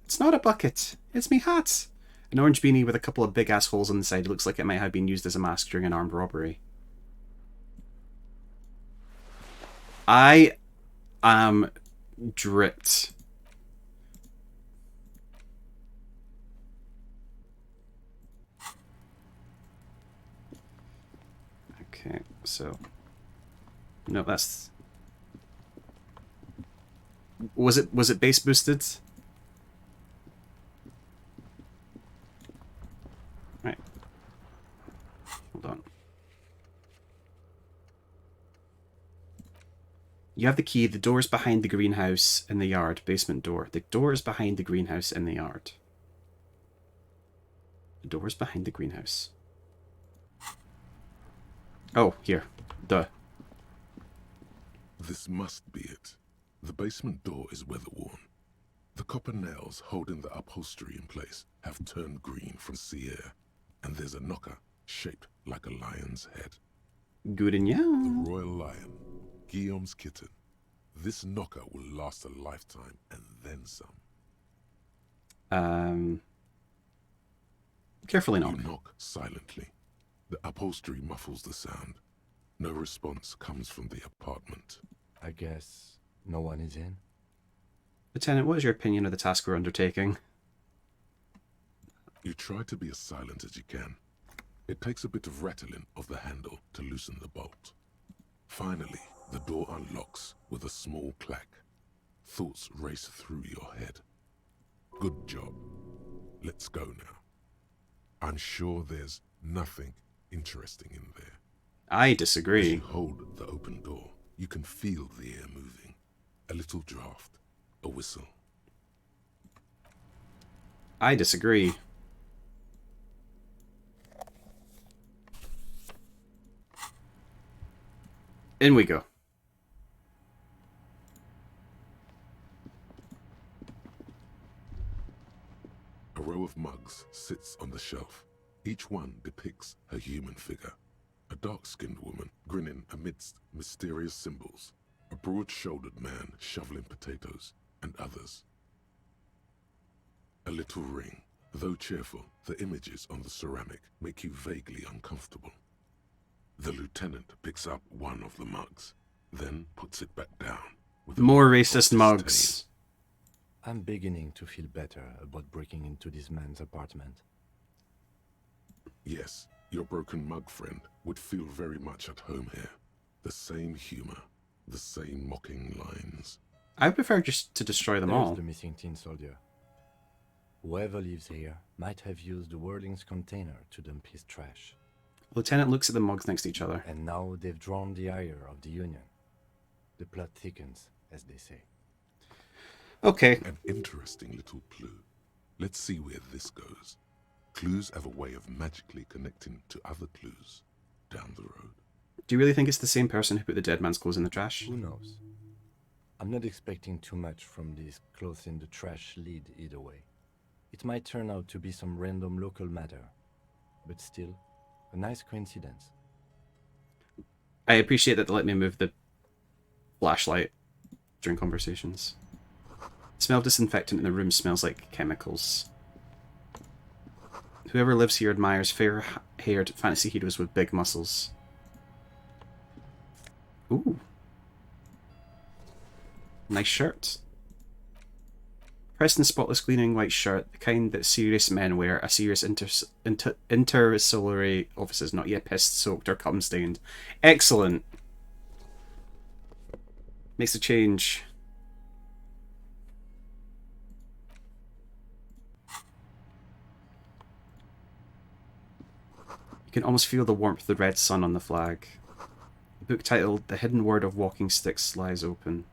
It's not a bucket. It's me hat. An orange beanie with a couple of big ass holes on the side. It looks like it might have been used as a mask during an armed robbery. I am dripped. Okay, so... No, that's... Was it base boosted? Right. Hold on. You have the key. The door is behind the greenhouse in the yard. Basement door. The door is behind the greenhouse in the yard. The door is behind the greenhouse. Oh, here. Duh. This must be it. The basement door is weather-worn. The copper nails holding the upholstery in place have turned green from sea air, and there's a knocker shaped like a lion's head. Good and yeah. The royal lion, Guillaume's kitten. This knocker will last a lifetime and then some. Carefully knock. You knock silently. The upholstery muffles the sound. No response comes from the apartment. I guess no one is in. Lieutenant, what is your opinion of the task we're undertaking? You try to be as silent as you can. It takes a bit of rattling of the handle to loosen the bolt. Finally, the door unlocks with a small clack. Thoughts race through your head. Good job. Let's go now. I'm sure there's nothing interesting in there. I disagree. As you hold the open door, you can feel the air moving. A little draft, a whistle. I disagree. In we go. A row of mugs sits on the shelf. Each one depicts a human figure. A dark-skinned woman grinning amidst mysterious symbols. A broad-shouldered man shoveling potatoes, and others. A little ring. Though cheerful, the images on the ceramic make you vaguely uncomfortable. The lieutenant picks up one of the mugs, then puts it back down. With more racist mugs. I'm beginning to feel better about breaking into this man's apartment. Yes, your broken mug friend would feel very much at home here. The same humor, the same mocking lines. I would prefer just to destroy them all. There's the missing tin soldier. Whoever lives here might have used the Whirling's container to dump his trash. Lieutenant looks at the mugs next to each other. And now they've drawn the ire of the Union. The plot thickens, as they say. Okay. An interesting little clue. Let's see where this goes. Clues have a way of magically connecting to other clues down the road. Do you really think it's the same person who put the dead man's clothes in the trash? Who knows? I'm not expecting too much from this clothes in the trash lead either way. It might turn out to be some random local matter, but still, a nice coincidence. I appreciate that they let me move the flashlight during conversations. The smell of disinfectant in the room smells like chemicals. Whoever lives here admires fair-haired fantasy heroes with big muscles. Ooh. Nice shirt. Pressed in spotless gleaming white shirt, the kind that serious men wear, a serious intersolary offices, not yet piss-soaked or cum-stained. Excellent. Makes a change. You can almost feel the warmth of the red sun on the flag. The book titled The Hidden Word of Walking Sticks lies open.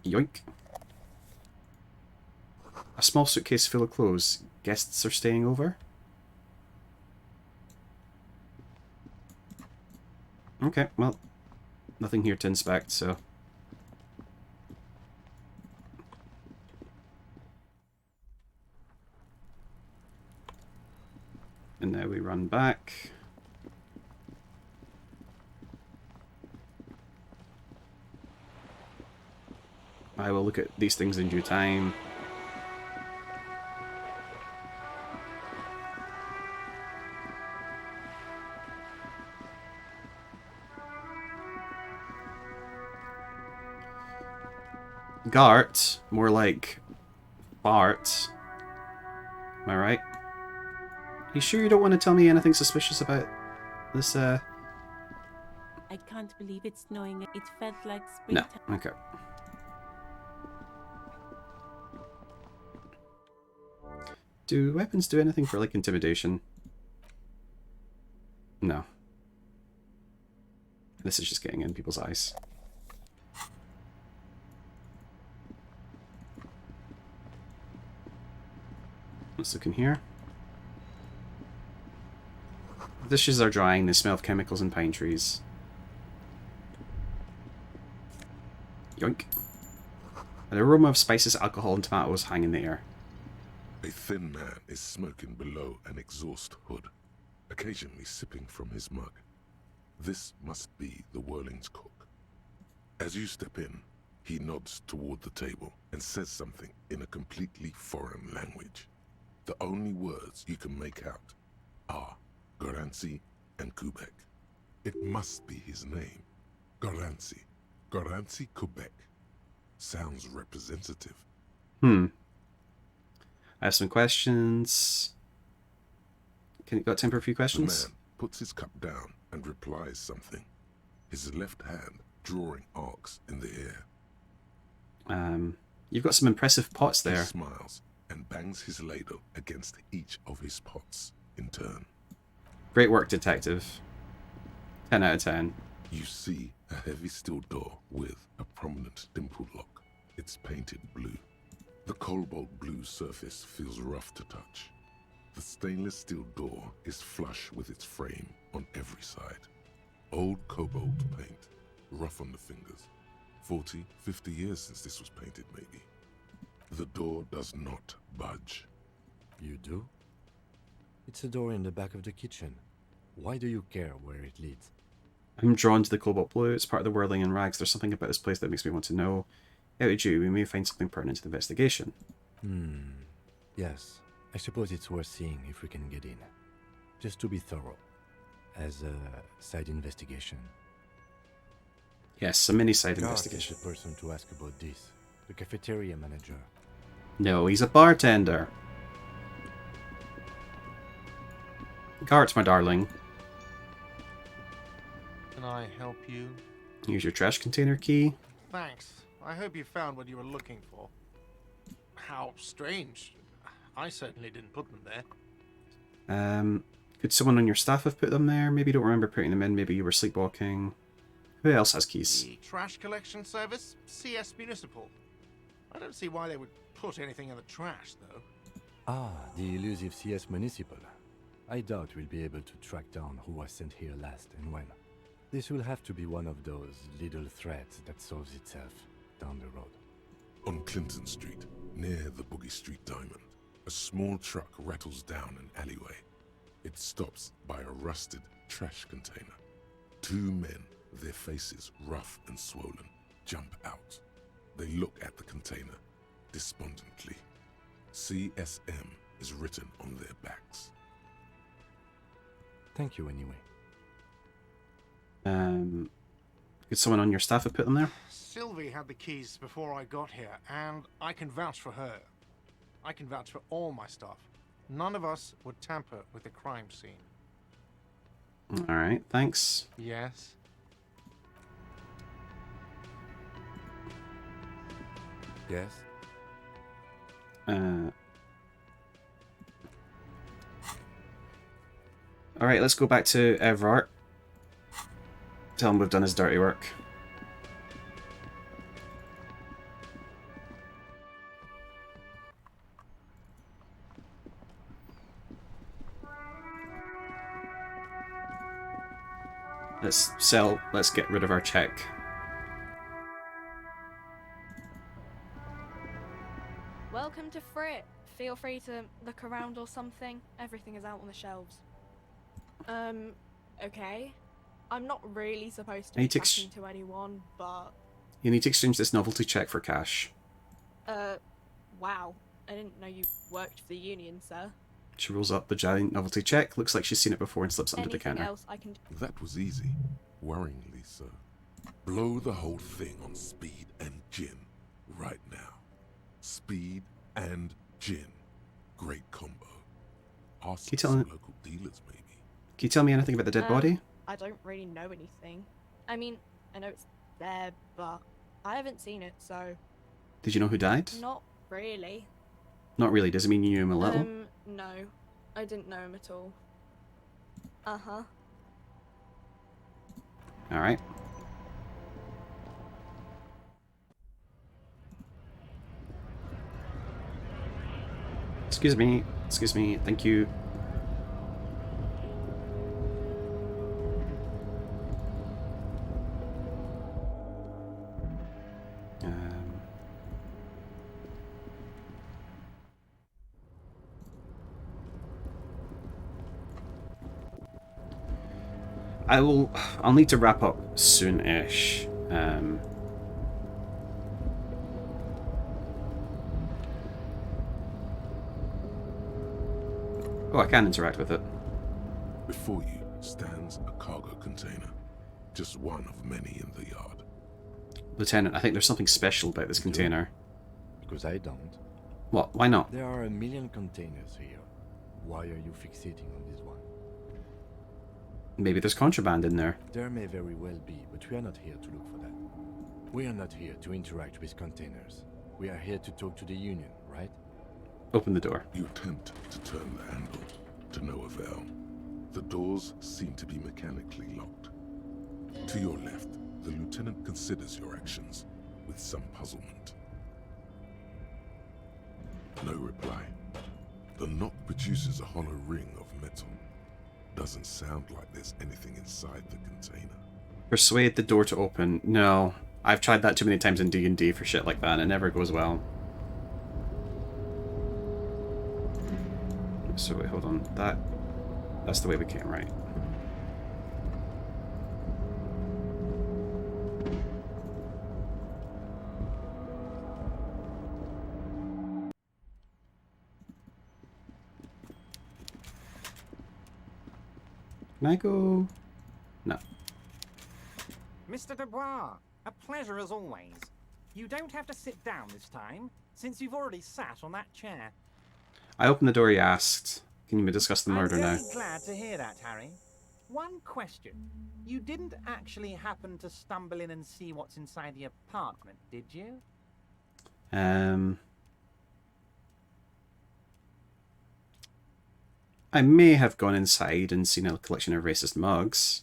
Yoink. A small suitcase full of clothes. Guests are staying over? Okay, well, nothing here to inspect, so... And now we run back. I will look at these things in due time. Gart, more like Bart. Am I right? You sure you don't want to tell me anything suspicious about this, I can't believe it's snowing. It felt like No, springtime. okay. Do weapons do anything for, like, intimidation? No. This is just getting in people's eyes. Let's look in here. Dishes are drying, they smell of chemicals and pine trees. Yoink. An aroma of spices, alcohol, and tomatoes hang in the air. A thin man is smoking below an exhaust hood, occasionally sipping from his mug. This must be the Whirling's cook. As you step in, he nods toward the table and says something in a completely foreign language. The only words you can make out are Garancy and Quebec. It must be his name. Garancy. Garancy Quebec. Sounds representative. I have some questions. Can you got time for a few questions? The man puts his cup down and replies something, his left hand drawing arcs in the air. You've got some impressive pots there. He smiles and bangs his ladle against each of his pots in turn. Great work, detective. 10 out of 10. You see a heavy steel door with a prominent dimple lock. It's painted blue. The cobalt blue surface feels rough to touch. The stainless steel door is flush with its frame on every side. Old cobalt paint, rough on the fingers. 40, 50 years since this was painted, maybe. The door does not budge. You do? It's a door in the back of the kitchen. Why do you care where it leads? I'm drawn to the cobalt blue. It's part of the whirling and rags. There's something about this place that makes me want to know. How did you? We may find something pertinent to the investigation. Yes. I suppose it's worth seeing if we can get in. Just to be thorough. As a side investigation. Yes, a mini-side Garth investigation. is the person to ask about this. The cafeteria manager. No, he's a bartender. Gart, my darling. Can I help you? Here's your trash container key. Thanks. I hope you found what you were looking for. How strange. I certainly didn't put them there. Could someone on your staff have put them there? Maybe you don't remember putting them in. Maybe you were sleepwalking. Who else has keys? The trash collection service? CS Municipal. I don't see why they would put anything in the trash, though. Ah, the elusive CS Municipal. I doubt we'll be able to track down who was sent here last and when. This will have to be one of those little threads that solves itself down the road. On Clinton Street, near the Boogie Street Diamond, a small truck rattles down an alleyway. It stops by a rusted trash container. Two men, their faces rough and swollen, jump out. They look at the container, despondently. CSM is written on their backs. Thank you anyway. Could someone on your staff have put them there? Sylvie had the keys before I got here, and I can vouch for her. I can vouch for all my staff. None of us would tamper with the crime scene. Alright, thanks. Yes? Yes? Alright, let's go back to Everard. Tell him we've done his dirty work. Let's get rid of our check. Welcome to Frit. Feel free to look around or something. Everything is out on the shelves. Okay. I'm not really supposed to be talking to anyone, but... You need to exchange this novelty check for cash. Wow. I didn't know you worked for the union, sir. She rolls up the giant novelty check. Looks like she's seen it before and slips it under the counter. Else I can... That was easy. Worryingly so. Blow the whole thing on speed and gin. Right now. Speed and gin. Great combo. Ask some local dealers, maybe. Can you tell me anything about the dead body? I don't really know anything. I mean, I know it's there, but I haven't seen it, so... Did you know who died? Not really. Not really. Does it mean you knew him a little? No. I didn't know him at all. Uh-huh. Alright. Excuse me. Excuse me. Thank you. I'll need to wrap up soon-ish. Oh, I can interact with it. Before you stands a cargo container. Just one of many in the yard. Lieutenant, I think there's something special about this container. Because I don't. What? Why not? There are a million containers here. Why are you fixating on this one? Maybe there's contraband in there. There may very well be, but we are not here to look for that. We are not here to interact with containers. We are here to talk to the union, right? Open the door. You attempt to turn the handle, to no avail. The doors seem to be mechanically locked. To your left, the lieutenant considers your actions with some puzzlement. No reply. The knock produces a hollow ring of metal. Doesn't sound like there's anything inside the container. Persuade the door to open. No. I've tried that too many times in D&D for shit like that, and it never goes well. So wait, hold on. That's the way we came, right? Can I go? No. Mr. Dubois, a pleasure as always. You don't have to sit down this time, since you've already sat on that chair. I opened the door he asked. Can you discuss the murder now? I'm very glad to hear that, Harry. One question. You didn't actually happen to stumble in and see what's inside the apartment, did you? I may have gone inside and seen a collection of racist mugs.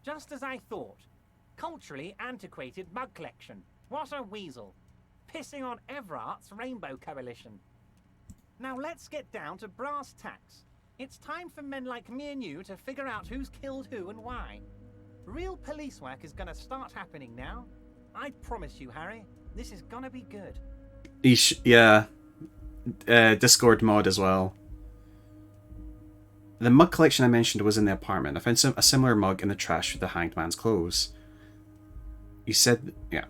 Just as I thought. Culturally antiquated mug collection. What a weasel. Pissing on Everart's Rainbow Coalition. Now let's get down to brass tacks. It's time for men like me and you to figure out who's killed who and why. Real police work is gonna start happening now. I promise you, Harry, this is gonna be good. Yeah. Discord mod as well. The mug collection I mentioned was in the apartment. I found a similar mug in the trash with the hanged man's clothes. You said... yeah.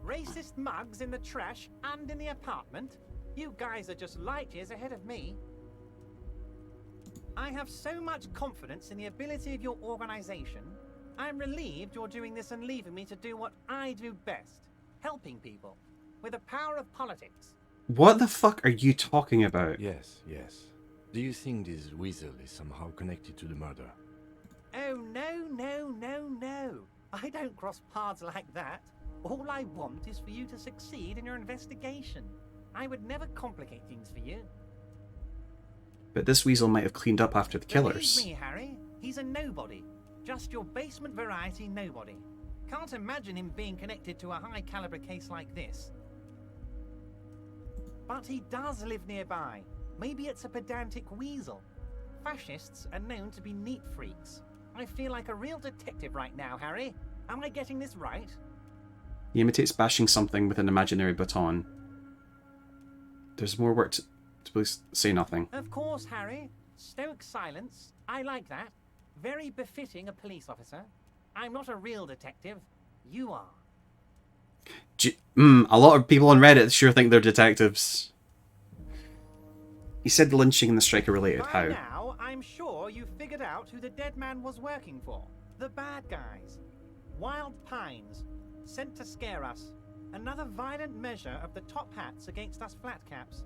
Racist mugs in the trash and in the apartment? You guys are just light years ahead of me. I have so much confidence in the ability of your organization. I'm relieved you're doing this and leaving me to do what I do best. Helping people. With the power of politics. What the fuck are you talking about? Yes, yes. Do you think this weasel is somehow connected to the murder? Oh, no. I don't cross paths like that. All I want is for you to succeed in your investigation. I would never complicate things for you. But this weasel might have cleaned up after the killers. Believe me, Harry, he's a nobody. Just your basement variety nobody. Can't imagine him being connected to a high-caliber case like this. But he does live nearby. Maybe it's a pedantic weasel. Fascists are known to be neat freaks. I feel like a real detective right now, Harry. Am I getting this right? He imitates bashing something with an imaginary baton. There's more work to please say nothing. Of course, Harry. Stoic silence. I like that. Very befitting a police officer. I'm not a real detective. You are. A lot of people on Reddit sure think they're detectives. He said the lynching and the strike are related. How? By now, I'm sure you've figured out who the dead man was working for. The bad guys. Wild Pines. Sent to scare us. Another violent measure of the top hats against us flatcaps.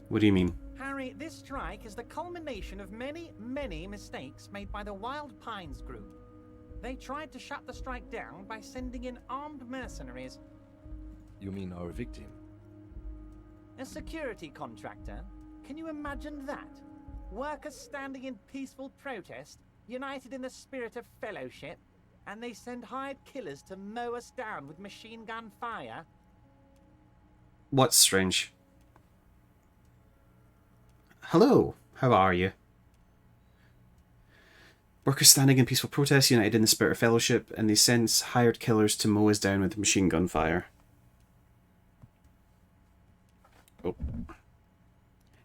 What do you mean? Harry, this strike is the culmination of many mistakes made by the Wild Pines group. They tried to shut the strike down by sending in armed mercenaries. You mean our victim? A security contractor? Can you imagine that? Workers standing in peaceful protest, united in the spirit of fellowship, and they send hired killers to mow us down with machine gun fire? What's strange? Hello, how are you? Workers standing in peaceful protest, united in the spirit of fellowship, and they send hired killers to mow us down with machine gun fire. Oh.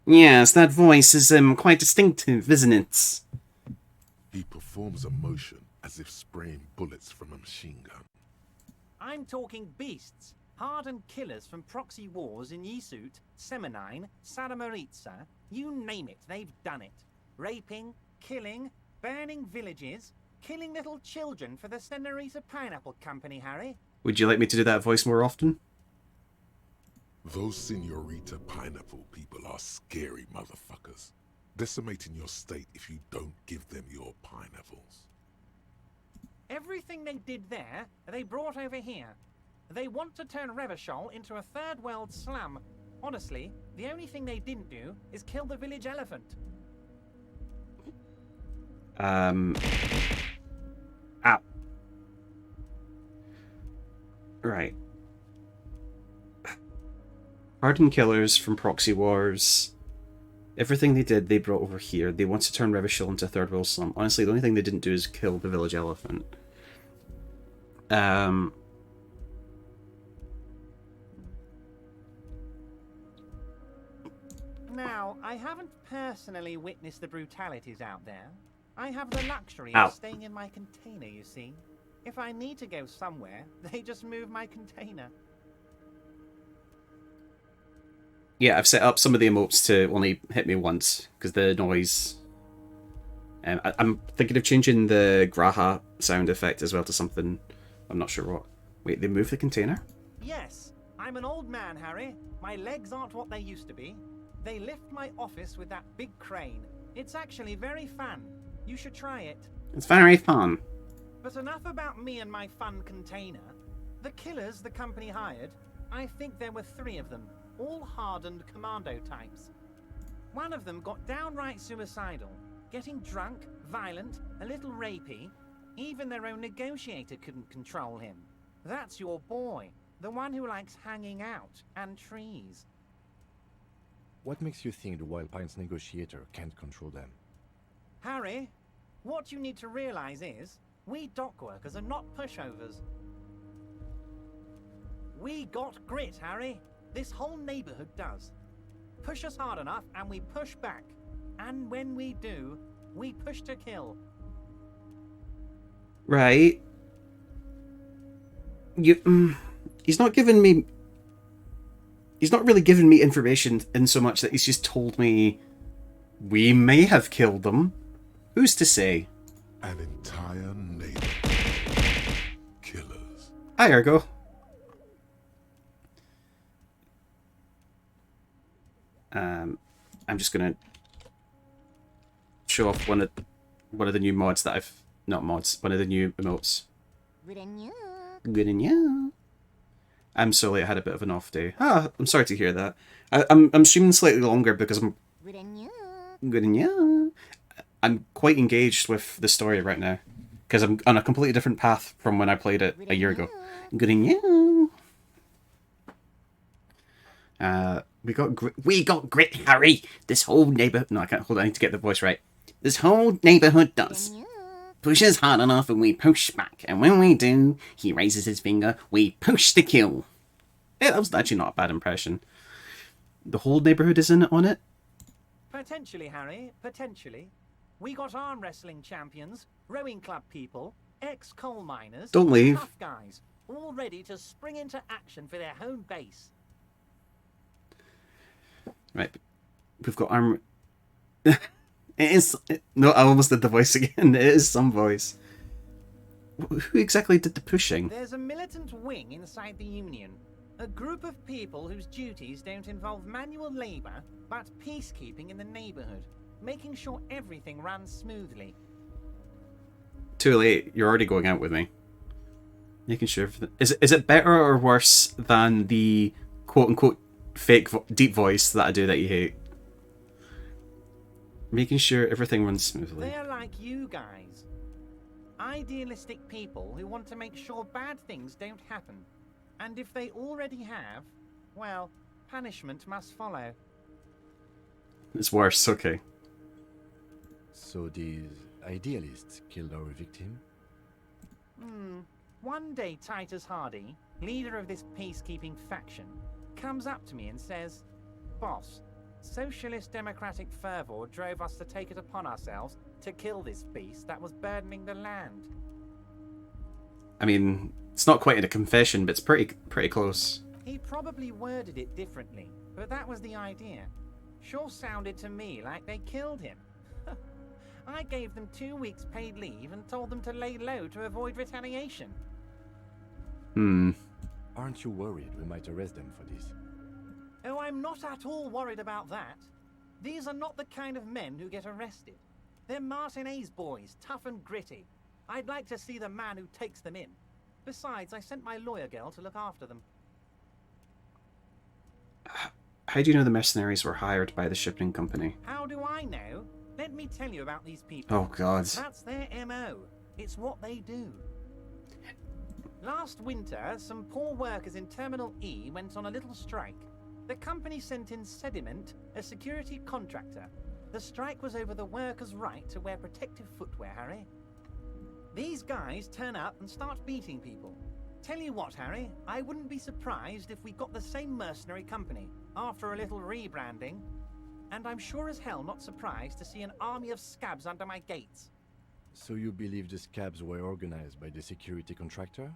Yes, that voice is quite distinctive, isn't it? He performs a motion as if spraying bullets from a machine gun. I'm talking beasts. Hardened killers from proxy wars in Yisut, Semenine, Saramoritsa. You name it, they've done it. Raping, killing, burning villages, killing little children for the Senorita Pineapple Company, Harry. Would you like me to do that voice more often? Those Senorita Pineapple people are scary motherfuckers. Decimating your state if you don't give them your pineapples. Everything they did there, they brought over here. They want to turn Revachol into a third world slum. Honestly, the only thing they didn't do is kill the village elephant. Ow. Right. Hardened killers from proxy wars. Everything they did, they brought over here. They want to turn Revachol into a third world slum. Honestly, the only thing they didn't do is kill the village elephant. Now, I haven't personally witnessed the brutalities out there. I have the luxury Ow. of staying in my container, you see. If I need to go somewhere, they just move my container. Yeah, I've set up some of the emotes to only hit me once, because the noise... I'm thinking of changing the Graha sound effect as well to something... I'm not sure what. Wait, they move the container? Yes, I'm an old man, Harry. My legs aren't what they used to be. They lift my office with that big crane. It's actually very fun. You should try it. It's very fun. But enough about me and my fun container. The killers the company hired, I think there were 3 of them, all hardened commando types. One of them got downright suicidal, getting drunk, violent, a little rapey. Even their own negotiator couldn't control him. That's your boy, the one who likes hanging out and trees. What makes you think the Wild Pines negotiator can't control them? Harry, what you need to realize is, we dock workers are not pushovers. We got grit, Harry. This whole neighborhood does. Push us hard enough and we push back. And when we do, we push to kill. Right. He's not giving me... He's not really giving me information in so much that he's just told me we may have killed them. Who's to say? An entire neighborhood. Killers. Hi, Ergo. I'm just gonna show off one of the new mods that I've one of the new emotes. Good on you. I'm sorry, I had a bit of an off day. I'm sorry to hear that. I'm streaming slightly longer because I'm good on you. I'm quite engaged with the story right now because I'm on a completely different path from when I played it a year ago. Good on you. We got grit, Harry. This whole neighborhood. No, I can't. Hold on, I need to get the voice right. This whole neighborhood does. Pushes hard enough and we push back. And when we do, he raises his finger. We push to kill. Yeah, that was actually not a bad impression. The whole neighborhood is in on it? Potentially, Harry. Potentially. We got arm wrestling champions, rowing club people, ex-coal miners, Don't leave. tough guys, all ready to spring into action for their home base. Right. We've got arm... No, I almost did the voice again. It is some voice. Who exactly did the pushing? There's a militant wing inside the Union. A group of people whose duties don't involve manual labor, but peacekeeping in the neighborhood. Making sure everything runs smoothly. Too late. You're already going out with me. Making sure... Is it better or worse than the quote-unquote fake deep voice that I do that you hate? Making sure everything runs smoothly. They're like you guys. Idealistic people who want to make sure bad things don't happen. And if they already have, well, punishment must follow. It's worse, okay. So these idealists killed our victim? One day Titus Hardy, leader of this peacekeeping faction, comes up to me and says, "Boss, socialist democratic fervor drove us to take it upon ourselves to kill this beast that was burdening the land." I mean, it's not quite a confession, but it's pretty close. He probably worded it differently, but that was the idea. Sure sounded to me like they killed him. I gave them 2 weeks paid leave and told them to lay low to avoid retaliation. Aren't you worried we might arrest them for this? Oh, I'm not at all worried about that. These are not the kind of men who get arrested. They're Martinez boys, tough and gritty. I'd like to see the man who takes them in. Besides, I sent my lawyer girl to look after them. How do you know the mercenaries were hired by the shipping company? How do I know? Let me tell you about these people. Oh, God. That's their MO. It's what they do. Last winter, some poor workers in Terminal E went on a little strike. The company sent in Sediment, a security contractor. The strike was over the workers' right to wear protective footwear, Harry. These guys turn up and start beating people. Tell you what, Harry, I wouldn't be surprised if we got the same mercenary company after a little rebranding. And I'm sure as hell not surprised to see an army of scabs under my gates. So you believe the scabs were organized by the security contractor?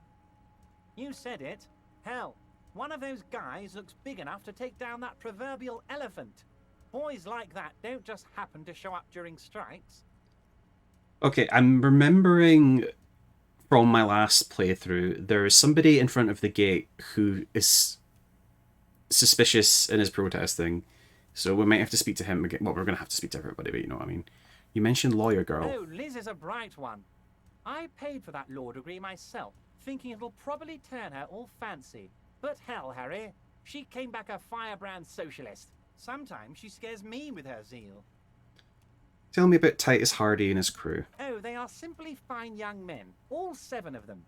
You said it. Hell, one of those guys looks big enough to take down that proverbial elephant. Boys like that don't just happen to show up during strikes. Okay, I'm remembering from my last playthrough, there is somebody in front of the gate who is suspicious and is protesting. So we might have to speak to him again. Well, we're going to have to speak to everybody, but you know what I mean. You mentioned lawyer girl. Oh, Liz is a bright one. I paid for that law degree myself, thinking it'll probably turn her all fancy. But hell, Harry, she came back a firebrand socialist. Sometimes she scares me with her zeal. Tell me about Titus Hardy and his crew. Oh, they are simply fine young men, all 7 of them.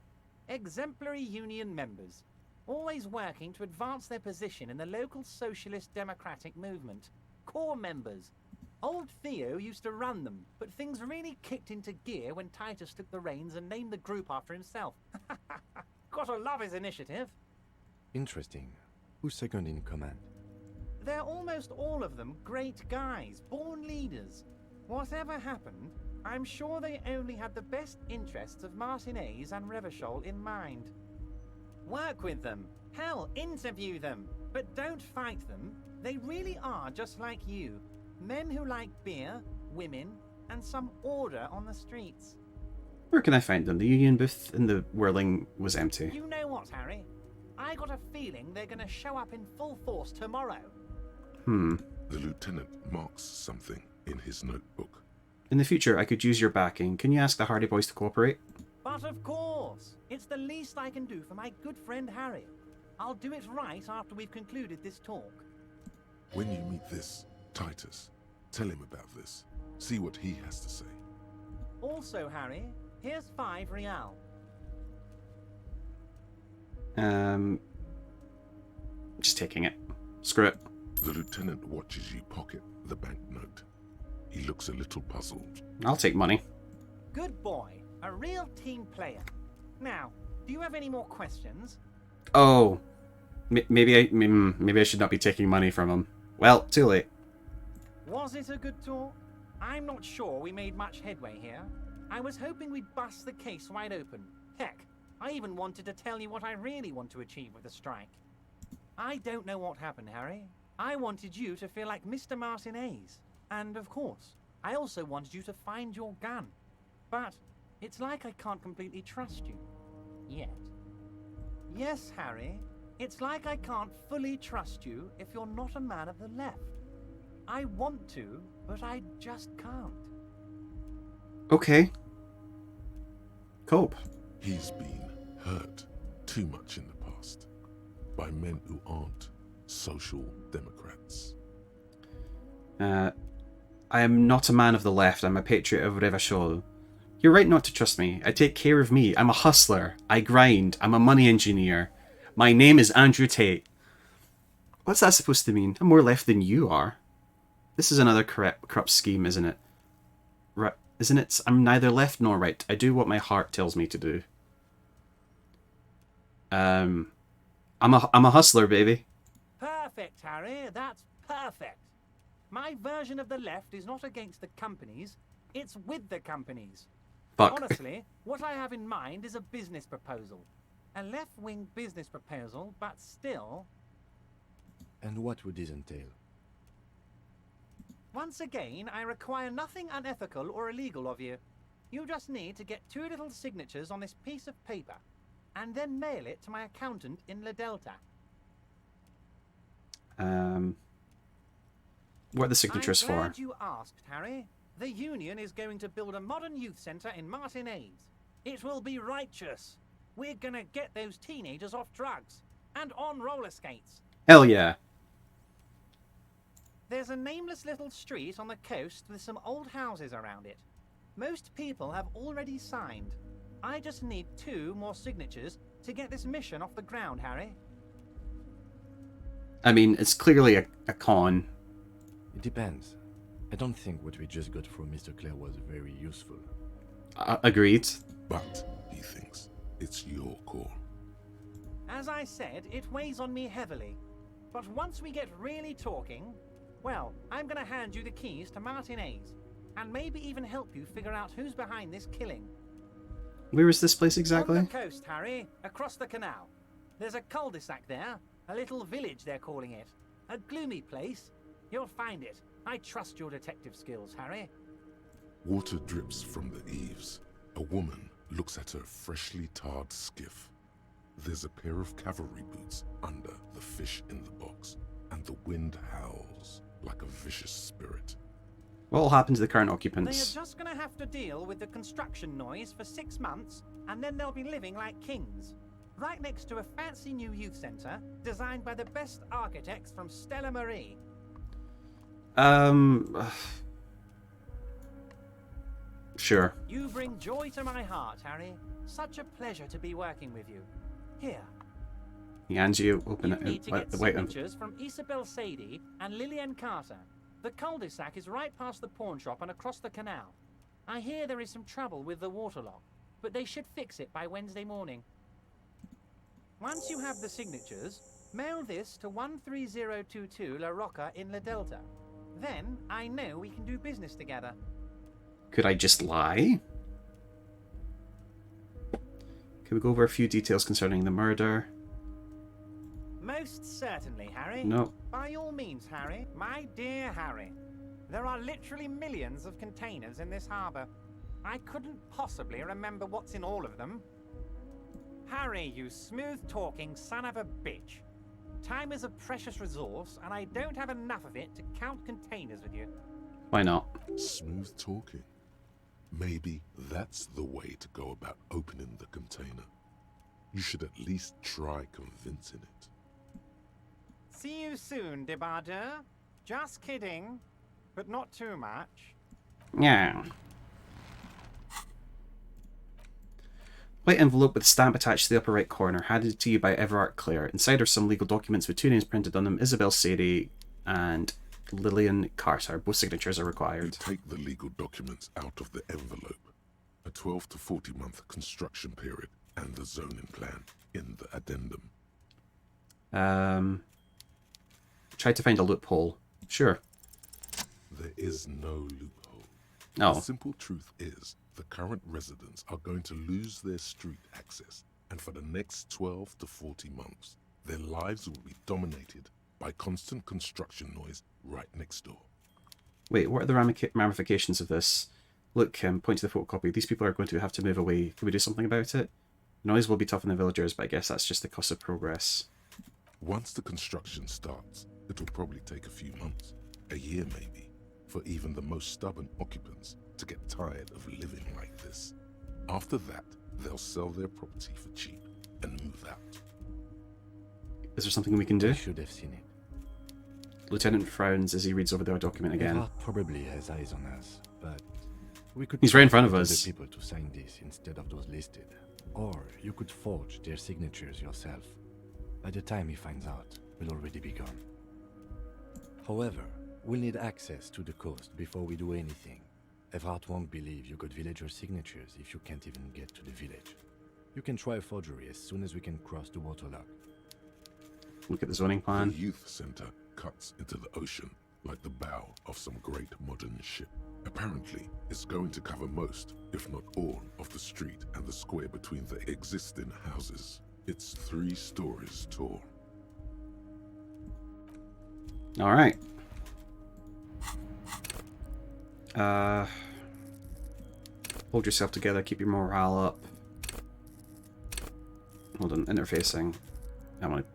Exemplary union members, always working to advance their position in the local socialist democratic movement. Core members. Old Theo used to run them, but things really kicked into gear when Titus took the reins and named the group after himself. Gotta love his initiative. Interesting. Who's second in command? They're almost all of them great guys, born leaders. Whatever happened, I'm sure they only had the best interests of Martinez and Revachol in mind. Work with them. Hell, interview them. But don't fight them. They really are just like you. Men who like beer, women, and some order on the streets. Where can I find them? The union booth in the Whirling was empty. You know what, Harry? I got a feeling they're going to show up in full force tomorrow. Hmm. The lieutenant marks something in his notebook. In the future, I could use your backing. Can you ask the Hardy Boys to cooperate? But of course, it's the least I can do for my good friend Harry. I'll do it right after we've concluded this talk. When you meet this Titus, tell him about this. See what he has to say. Also, Harry, here's 5 real. Just taking it. Screw it. The lieutenant watches you pocket the banknote. He looks a little puzzled. I'll take money. Good boy. A real team player. Now, do you have any more questions? Oh. Maybe I should not be taking money from him. Well, too late. Was it a good talk? I'm not sure we made much headway here. I was hoping we'd bust the case wide open. Heck, I even wanted to tell you what I really want to achieve with the strike. I don't know what happened, Harry. I wanted you to feel like Mr. Martinez. And of course, I also wanted you to find your gun. But it's like I can't completely trust you. Yet. Yes, Harry. It's like I can't fully trust you if you're not a man of the left. I want to, but I just can't. Okay. Cope. He's been hurt too much in the past by men who aren't social democrats. I am not a man of the left. I'm a patriot of Revachol. You're right not to trust me. I take care of me. I'm a hustler. I grind. I'm a money engineer. My name is Andrew Tate. What's that supposed to mean? I'm more left than you are. This is another corrupt scheme, isn't it? Right, isn't it? I'm neither left nor right. I do what my heart tells me to do. I'm a hustler, baby. Perfect, Harry. That's perfect. My version of the left is not against the companies. It's with the companies. Fuck. Honestly, what I have in mind is a business proposal. A left-wing business proposal, but still... And what would this entail? Once again, I require nothing unethical or illegal of you. You just need to get 2 little signatures on this piece of paper, and then mail it to my accountant in La Delta. What are the signatures I'm for? glad you asked, Harry. The Union is going to build a modern youth centre in Martinez. It will be righteous. We're gonna get those teenagers off drugs and on roller skates. Hell yeah. There's a nameless little street on the coast with some old houses around it. Most people have already signed. I just need 2 more signatures to get this mission off the ground, Harry. I mean, it's clearly a con. It depends. I don't think what we just got from Mr. Clare was very useful. Agreed. But he thinks it's your call. As I said, it weighs on me heavily. But once we get really talking, well, I'm gonna hand you the keys to Martinez, and maybe even help you figure out who's behind this killing. Where is this place exactly? On the coast, Harry, across the canal. There's a cul-de-sac there, a little village they're calling it. A gloomy place. You'll find it. I trust your detective skills, Harry. Water drips from the eaves. A woman looks at her freshly tarred skiff. There's a pair of cavalry boots under the fish in the box, and the wind howls like a vicious spirit. What will happen to the current They occupants? are just gonna have to deal with the construction noise for 6 months, and then they'll be living like kings. Right next to a fancy new youth centre, designed by the best architects from Stella Marie. Sure. You bring joy to my heart, Harry. Such a pleasure to be working with you. Here. He hands you open You it. need to get Wait. signatures from Isabel Sadie and Lillian Carter. The cul-de-sac is right past the pawn shop and across the canal. I hear there is some trouble with the waterlock, but they should fix it by Wednesday morning. Once you have the signatures, mail this to 13022 La Rocca in La Delta. Then I know we can do business together. Could I just lie? Can we go over a few details concerning the murder? Most certainly, Harry. No. By all means, Harry. My dear Harry. There are literally millions of containers in this harbour. I couldn't possibly remember what's in all of them. Harry, you smooth-talking son of a bitch. Time is a precious resource, and I don't have enough of it to count containers with you. Why not? Smooth talking. Maybe that's the way to go about opening the container. You should at least try convincing it. See you soon, Debardeur. Just kidding, but not too much. Yeah. White envelope with a stamp attached to the upper right corner, handed to you by Everard Clare. Inside are some legal documents with 2 names printed on them, Isabel Sadie and Lillian Carter. Both signatures are required. You take the legal documents out of the envelope. A 12 to 40 month construction period and the zoning plan in the addendum. Try to find a loophole. Sure. There is no loophole. Oh. The simple truth is, the current residents are going to lose their street access, and for the next 12 to 40 months, their lives will be dominated by constant construction noise right next door. Wait, what are the ramifications of this? Look, point to the photocopy. These people are going to have to move away. Can we do something about it? Noise will be tough on the villagers, but I guess that's just the cost of progress. Once the construction starts, it'll probably take a few months, a year maybe, for even the most stubborn occupants to get tired of living like this. After that, they'll sell their property for cheap and move out. Is there something we can do? I should have seen it. Lieutenant frowns as he reads over the document again. Everard probably has eyes on us, but we could. He's right in front of get us. The people to sign this instead of those listed, or you could forge their signatures yourself. By the time he finds out, we'll already be gone. However, we'll need access to the coast before we do anything. Everard won't believe you got villager signatures if you can't even get to the village. You can try a forgery as soon as we can cross the waterlock. Look at the zoning plan. The youth center cuts into the ocean like the bow of some great modern ship. Apparently, it's going to cover most, if not all, of the street and the square between the existing houses. It's 3 stories tall. All right. Hold yourself together. Keep your morale up. Hold on. Interfacing. I want to.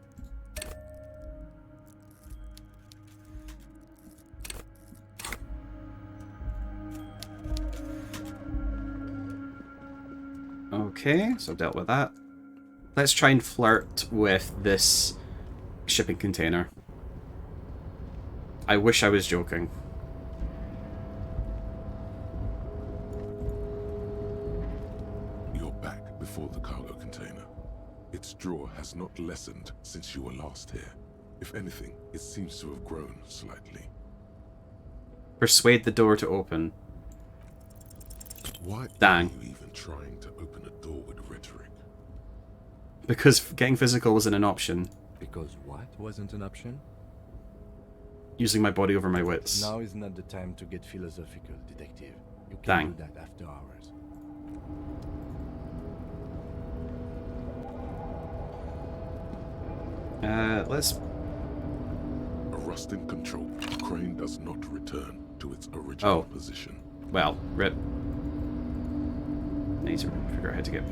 Okay, so I've dealt with that. Let's try and flirt with this shipping container. I wish I was joking. You're back before the cargo container. Its drawer has not lessened since you were last here. If anything, it seems to have grown slightly. Persuade the door to open. Why Dang. are you even trying to open a door with rhetoric? Because getting physical wasn't an option. Because what wasn't an option? Using my body over my wits. Now is not the time to get philosophical, detective. You can Dang. do that after hours. Let's... A rusting control. The crane does not return to its original position. Well, rip. I need to figure out how to get...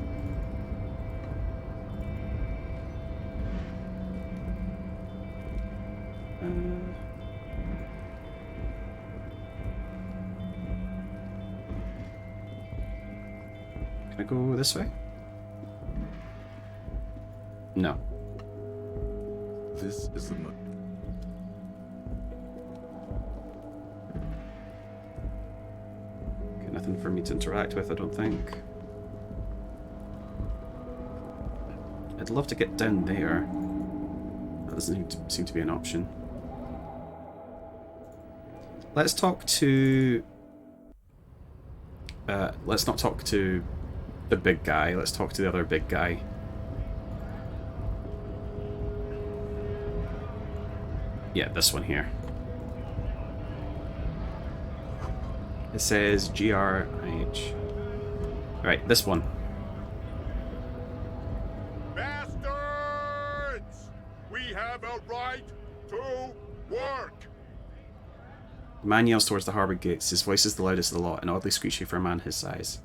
Can I go this way? No. This is the nut. Okay, nothing for me to interact with, I don't think. I'd love to get down there. That doesn't seem to be an option. Let's talk to... let's not talk to the big guy. Let's talk to the other big guy. Yeah, this one here. It says GRIH. Right, this one. Bastards! We have a right to work! The man yells towards the harbour gates. His voice is the loudest of the lot and oddly screechy for a man his size.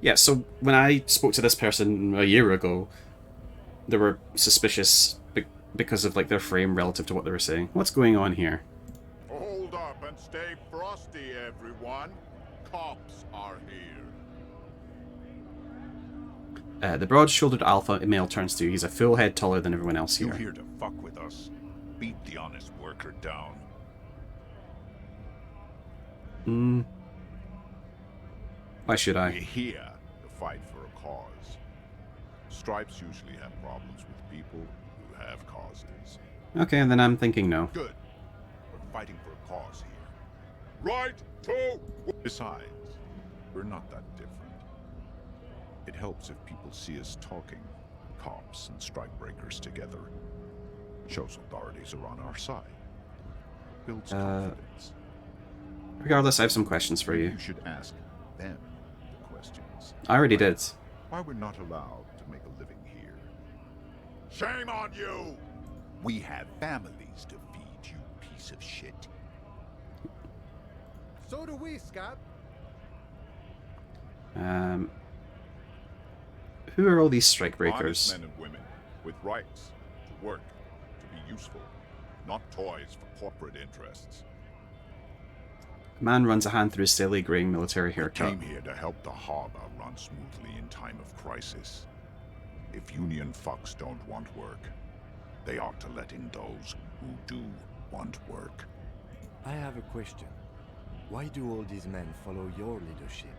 Yeah, so when I spoke to this person a year ago, they were suspicious because of like their frame relative to what they were saying. What's going on here? Hold up and stay frosty, everyone. Cops are here. The broad-shouldered alpha male turns to you. He's a full head taller than everyone else You here. here to fuck with us? Beat the honest worker down. Why should I? We're here to fight for a cause. Stripes usually have problems with people who have causes. Okay, then I'm thinking no. Good. We're fighting for a cause here. Right to... Besides, we're not that different. It helps if people see us talking, cops and strikebreakers together. Shows authorities are on our side. Builds confidence. Regardless, I have some questions for you. You should ask them the questions. I already did. Why we're not allowed to make a living here. Shame on you! We have families to feed, you piece of shit. So do we, Scab. Who are all these strikebreakers? Honest men and women with rights to work, to be useful, not toys for corporate interests. A man runs a hand through his steadily graying military We haircut. came here to help the harbor run smoothly in time of crisis. If union fucks don't want work, they ought to let in those who do want work. I have a question. Why do all these men follow your leadership?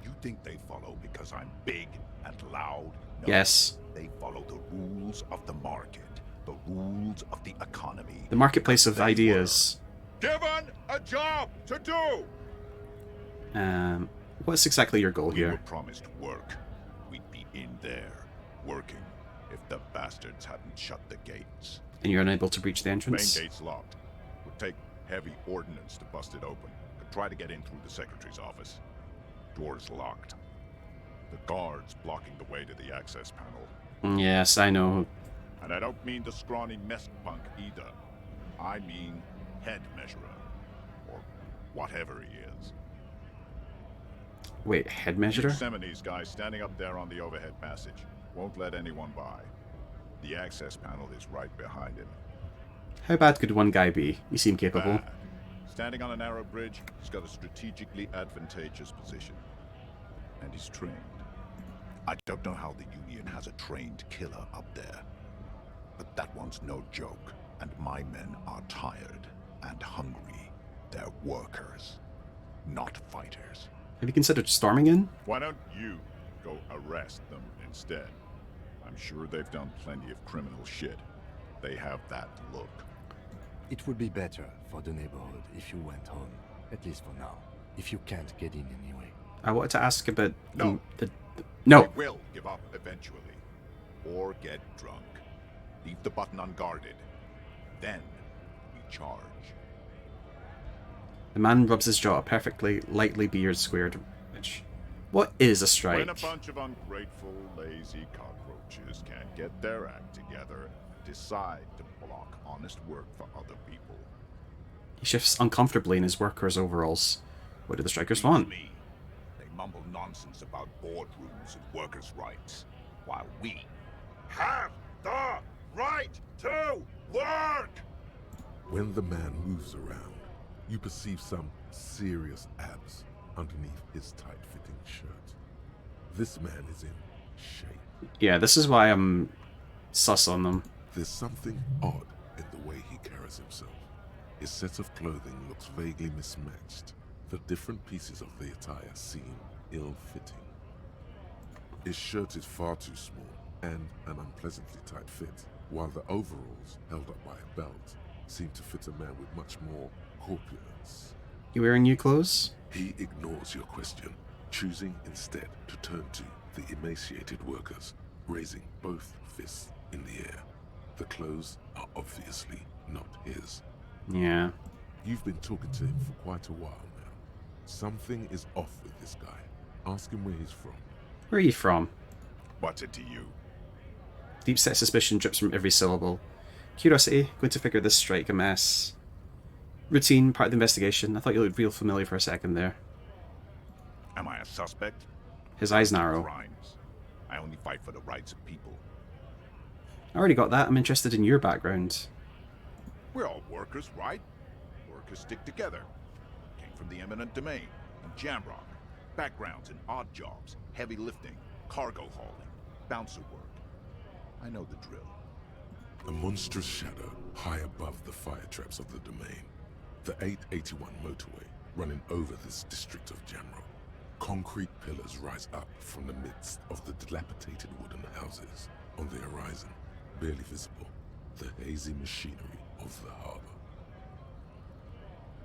You think they follow because I'm big and loud? No, Yes. They follow the rules of the market, the rules of the economy. The marketplace of ideas. Given a job to do! What's exactly your goal We here? were promised work. We'd be in there, working, if the bastards hadn't shut the gates. And you're unable to breach the entrance? Main gate's locked. Would take heavy ordnance to bust it open. Could try to get in through the secretary's office. Door's locked. The guards blocking the way to the access panel. Yes, I know. And I don't mean the scrawny mess punk either. I mean head measurer. Or whatever he is. Wait, head measurer? Yosemite's guy standing up there on the overhead passage. Won't let anyone by. The access panel is right behind him. How bad could one guy be? You seem capable. Bad. Standing on a narrow bridge, he's got a strategically advantageous position. And he's trained. I don't know how the Union has a trained killer up there. But that one's no joke. And my men are tired and hungry. They're workers, not fighters. Have you considered storming in? Why don't you go arrest them instead? I'm sure they've done plenty of criminal shit. They have that look. It would be better for the neighborhood if you went home, at least for now, if you can't get in anyway. I wanted to ask about No. No. They will give up eventually. Or get drunk. Leave the button unguarded. Then we charge. The man rubs his jaw, a perfectly lightly beard squared edge. What is a strike? When a bunch of ungrateful, lazy cockroaches can't get their act together, decide to block honest work for other people. He shifts uncomfortably in his worker's overalls. What do the strikers want? They mumble nonsense about boardrooms and workers' rights, while we have the right to work! When the man moves around, you perceive some serious abs underneath his tight-fitting shirt. This man is in shape. Yeah, this is why I'm sus on them. There's something odd in the way he carries himself. His set of clothing looks vaguely mismatched. The different pieces of the attire seem ill-fitting. His shirt is far too small and an unpleasantly tight fit, while the overalls, held up by a belt, seem to fit a man with much more corpulence. You wearing new clothes? He ignores your question, choosing instead to turn to the emaciated workers, raising both fists in the air. The clothes are obviously not his. Yeah. You've been talking to him for quite a while now. Something is off with this guy. Ask him where he's from. Where are you from? What's it to you? Deep set suspicion drips from every syllable. Curiosity, going to figure this strike a mess. routine, part of the investigation. I thought you looked real familiar for a second there. Am I a suspect? His eyes narrow. Crimes. I only fight for the rights of people. I already got that. I'm interested in your background. We're all workers, right? Workers stick together. Came from the eminent domain and Jamrock. Backgrounds in odd jobs, heavy lifting, cargo hauling, bouncer work. I know the drill. A monstrous shadow high above the fire traps of the domain. The 881 motorway running over this district of Jamrock. Concrete pillars rise up from the midst of the dilapidated wooden houses. On the horizon, barely visible, the hazy machinery of the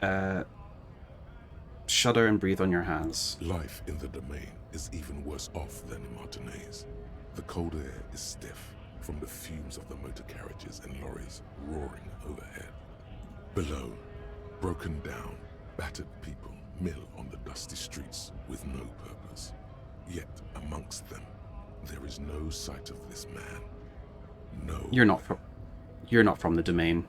harbor. Shudder and breathe on your hands. Life in the domain is even worse off than in Martinez. The cold air is stiff from the fumes of the motor carriages and lorries roaring overhead. Below, broken down, battered people mill on the dusty streets with no purpose. Yet amongst them, there is no sight of this man. No. You're not from the domain.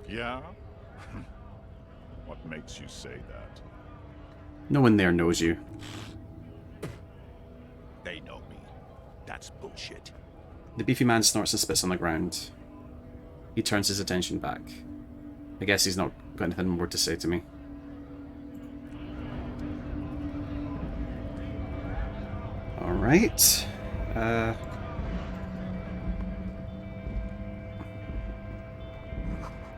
Yeah? What makes you say that? No one there knows you. They know me. That's bullshit. The beefy man snorts and spits on the ground. He turns his attention back. I guess he's not got anything more to say to me. Alright.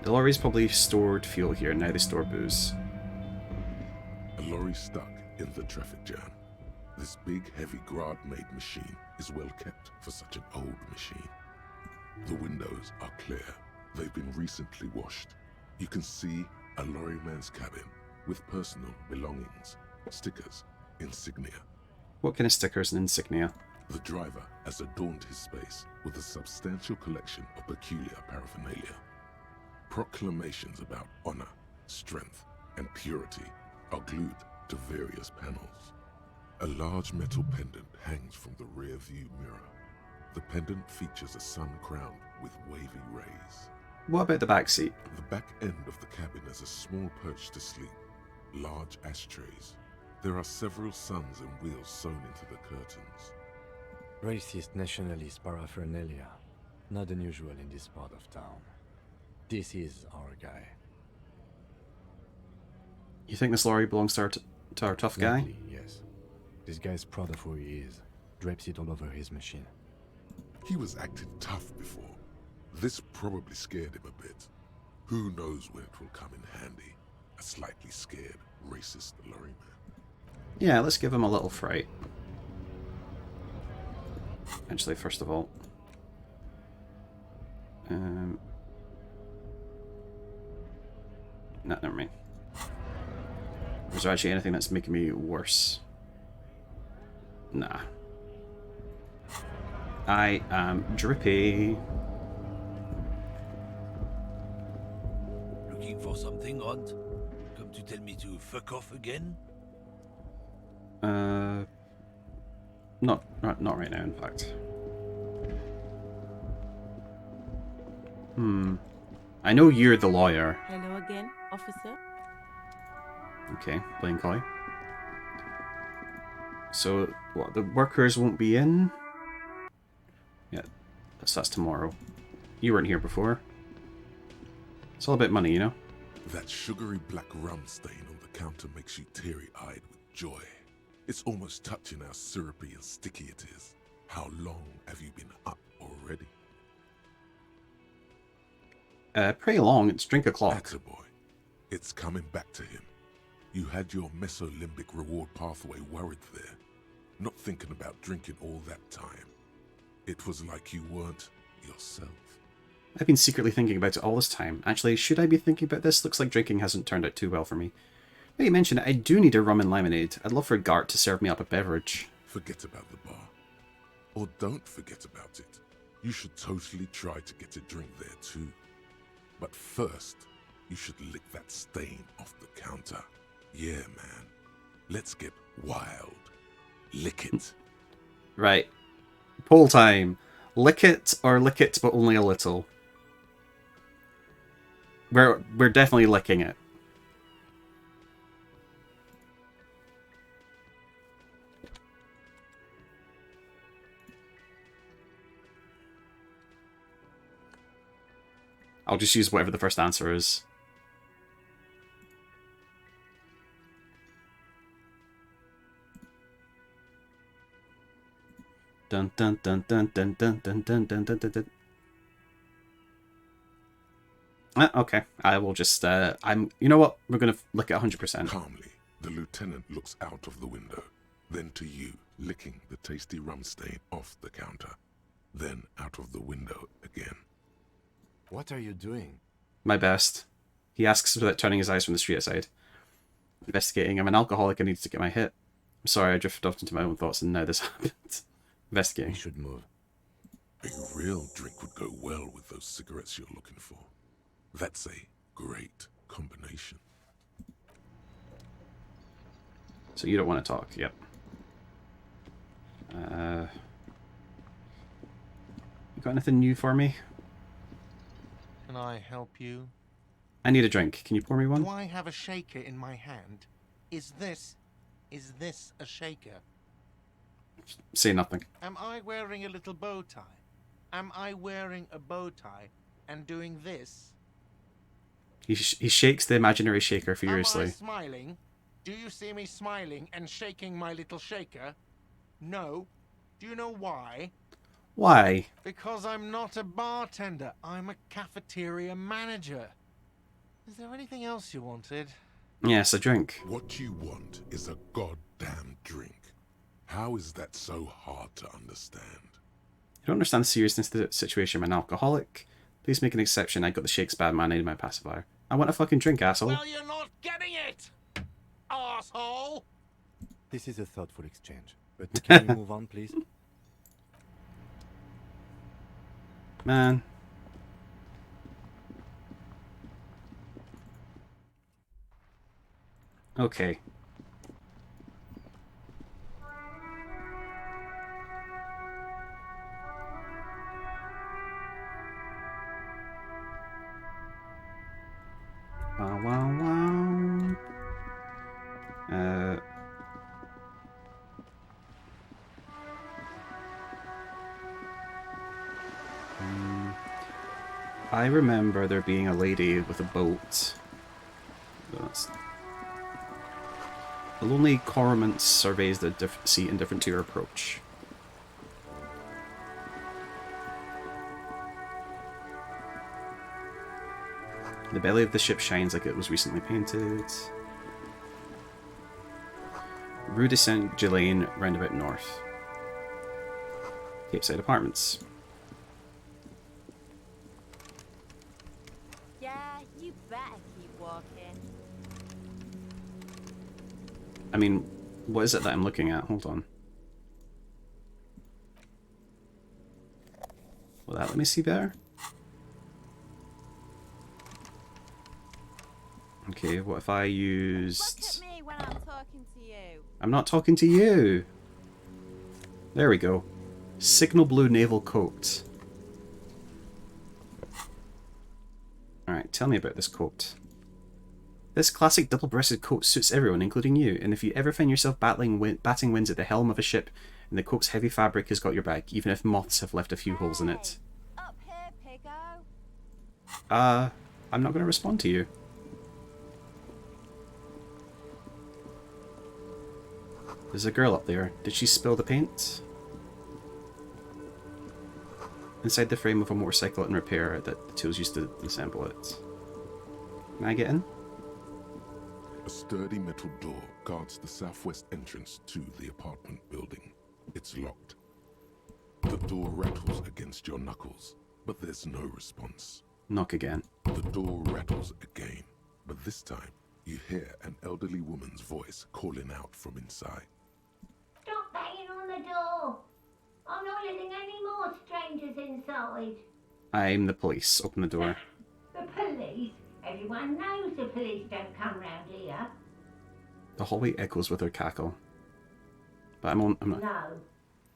The lorry's probably stored fuel here, now they store booze. A lorry stuck in the traffic jam. This big, heavy Grad-made machine is well kept for such an old machine. The windows are clear. They've been recently washed. You can see a lorryman's cabin with personal belongings, stickers, insignia. What kind of stickers and insignia? The driver has adorned his space with a substantial collection of peculiar paraphernalia. Proclamations about honor, strength, and purity are glued to various panels. A large metal pendant hangs from the rear view mirror. The pendant features a sun crowned with wavy rays. What about the back seat? The back end of the cabin is a small perch to sleep, large ashtrays. There are several suns and wheels sewn into the curtains. Racist nationalist paraphernalia. Not unusual in this part of town. This is our guy. You think this lorry belongs to our tough guy? Likely, yes. This guy's proud of who he is. Drapes it all over his machine. He was acting tough before. This probably scared him a bit. Who knows when it will come in handy? A slightly scared, racist lorryman. Yeah, let's give him a little fright. Actually, first of all. No, never mind. Is there actually anything that's making me worse? Nah. I am drippy. Looking for something, Hunt? Come to tell me to fuck off again? Not right now, in fact. I know you're the lawyer. Hello again, officer. Okay, playing coy. So, what, the workers won't be in? Yeah, that's tomorrow. You weren't here before. It's all about money, you know? That sugary black rum stain on the counter makes you teary-eyed with joy. It's almost touching how syrupy and sticky it is. How long have you been up already? Pretty long. It's drink o'clock. Attaboy. It's coming back to him. You had your mesolimbic reward pathway worried there, not thinking about drinking all that time. It was like you weren't yourself. I've been secretly thinking about it all this time. Actually, should I be thinking about this? Looks like drinking hasn't turned out too well for me. Now you mention it, I do need a rum and lemonade. I'd love for Gart to serve me up a beverage. Forget about the bar. Or don't forget about it. You should totally try to get a drink there too. But first, you should lick that stain off the counter. Yeah, man. Let's get wild. Lick it. Right. Poll time. Lick it or lick it but only a little? We're definitely licking it. I'll just use whatever the first answer is. Dun dun dun dun dun dun dun dun dun dun dun. Okay, I will just. You know what? We're gonna lick it 100%. Calmly, the lieutenant looks out of the window, then to you, licking the tasty rum stain off the counter, then out of the window again. What are you doing? My best. He asks without turning his eyes from the street outside. Investigating. I'm an alcoholic. I need to get my hit. I'm sorry, I drifted off into my own thoughts, and now this happened. Investigating. We should move. A real drink would go well with those cigarettes you're looking for. That's a great combination. So you don't want to talk, yep. You got anything new for me? Can I help you? I need a drink. Can you pour me one? Do I have a shaker in my hand? Is this a shaker? Say nothing. Am I wearing a little bow tie? Am I wearing a bow tie and doing this? He shakes the imaginary shaker furiously. Am I smiling? Do you see me smiling and shaking my little shaker? No. Do you know why? Why? Because I'm not a bartender. I'm a cafeteria manager. Is there anything else you wanted? Yes, a drink. What you want is a goddamn drink. How is that so hard to understand? I don't understand the seriousness of the situation. I'm an alcoholic. Please make an exception. I got the shakes bad man. I need my pacifier. I want a fucking drink, asshole. Well, you're not getting it, asshole. This is a thoughtful exchange. But can we move on, please? Man. Okay. Wow, wow, wow. I remember there being a lady with a boat. The lonely cormorant surveys the sea indifferent to your approach. The belly of the ship shines like it was recently painted. Rue de Saint-Ghislain, roundabout north. Capeside Apartments. Yeah, you better keep walking. I mean, what is it that I'm looking at? Hold on. Will that let me see better? Okay, what if I used... Look at me when I'm talking to you. I'm not talking to you! There we go. Signal blue naval coat. Alright, tell me about this coat. This classic double-breasted coat suits everyone, including you, and if you ever find yourself batting winds at the helm of a ship, and the coat's heavy fabric has got your back, even if moths have left a few holes in it. Up here, piggo. I'm not going to respond to you. There's a girl up there. Did she spill the paint? Inside the frame of a motorcycle in repair that the tools used to assemble it. Can I get in? A sturdy metal door guards the southwest entrance to the apartment building. It's locked. The door rattles against your knuckles, but there's no response. Knock again. The door rattles again, but this time you hear an elderly woman's voice calling out from inside. Stop banging on the door! I'm not letting any more strangers inside. I'm the police. Open the door. The police? Everyone knows the police don't come round here. The hallway echoes with her cackle. But I'm not... No.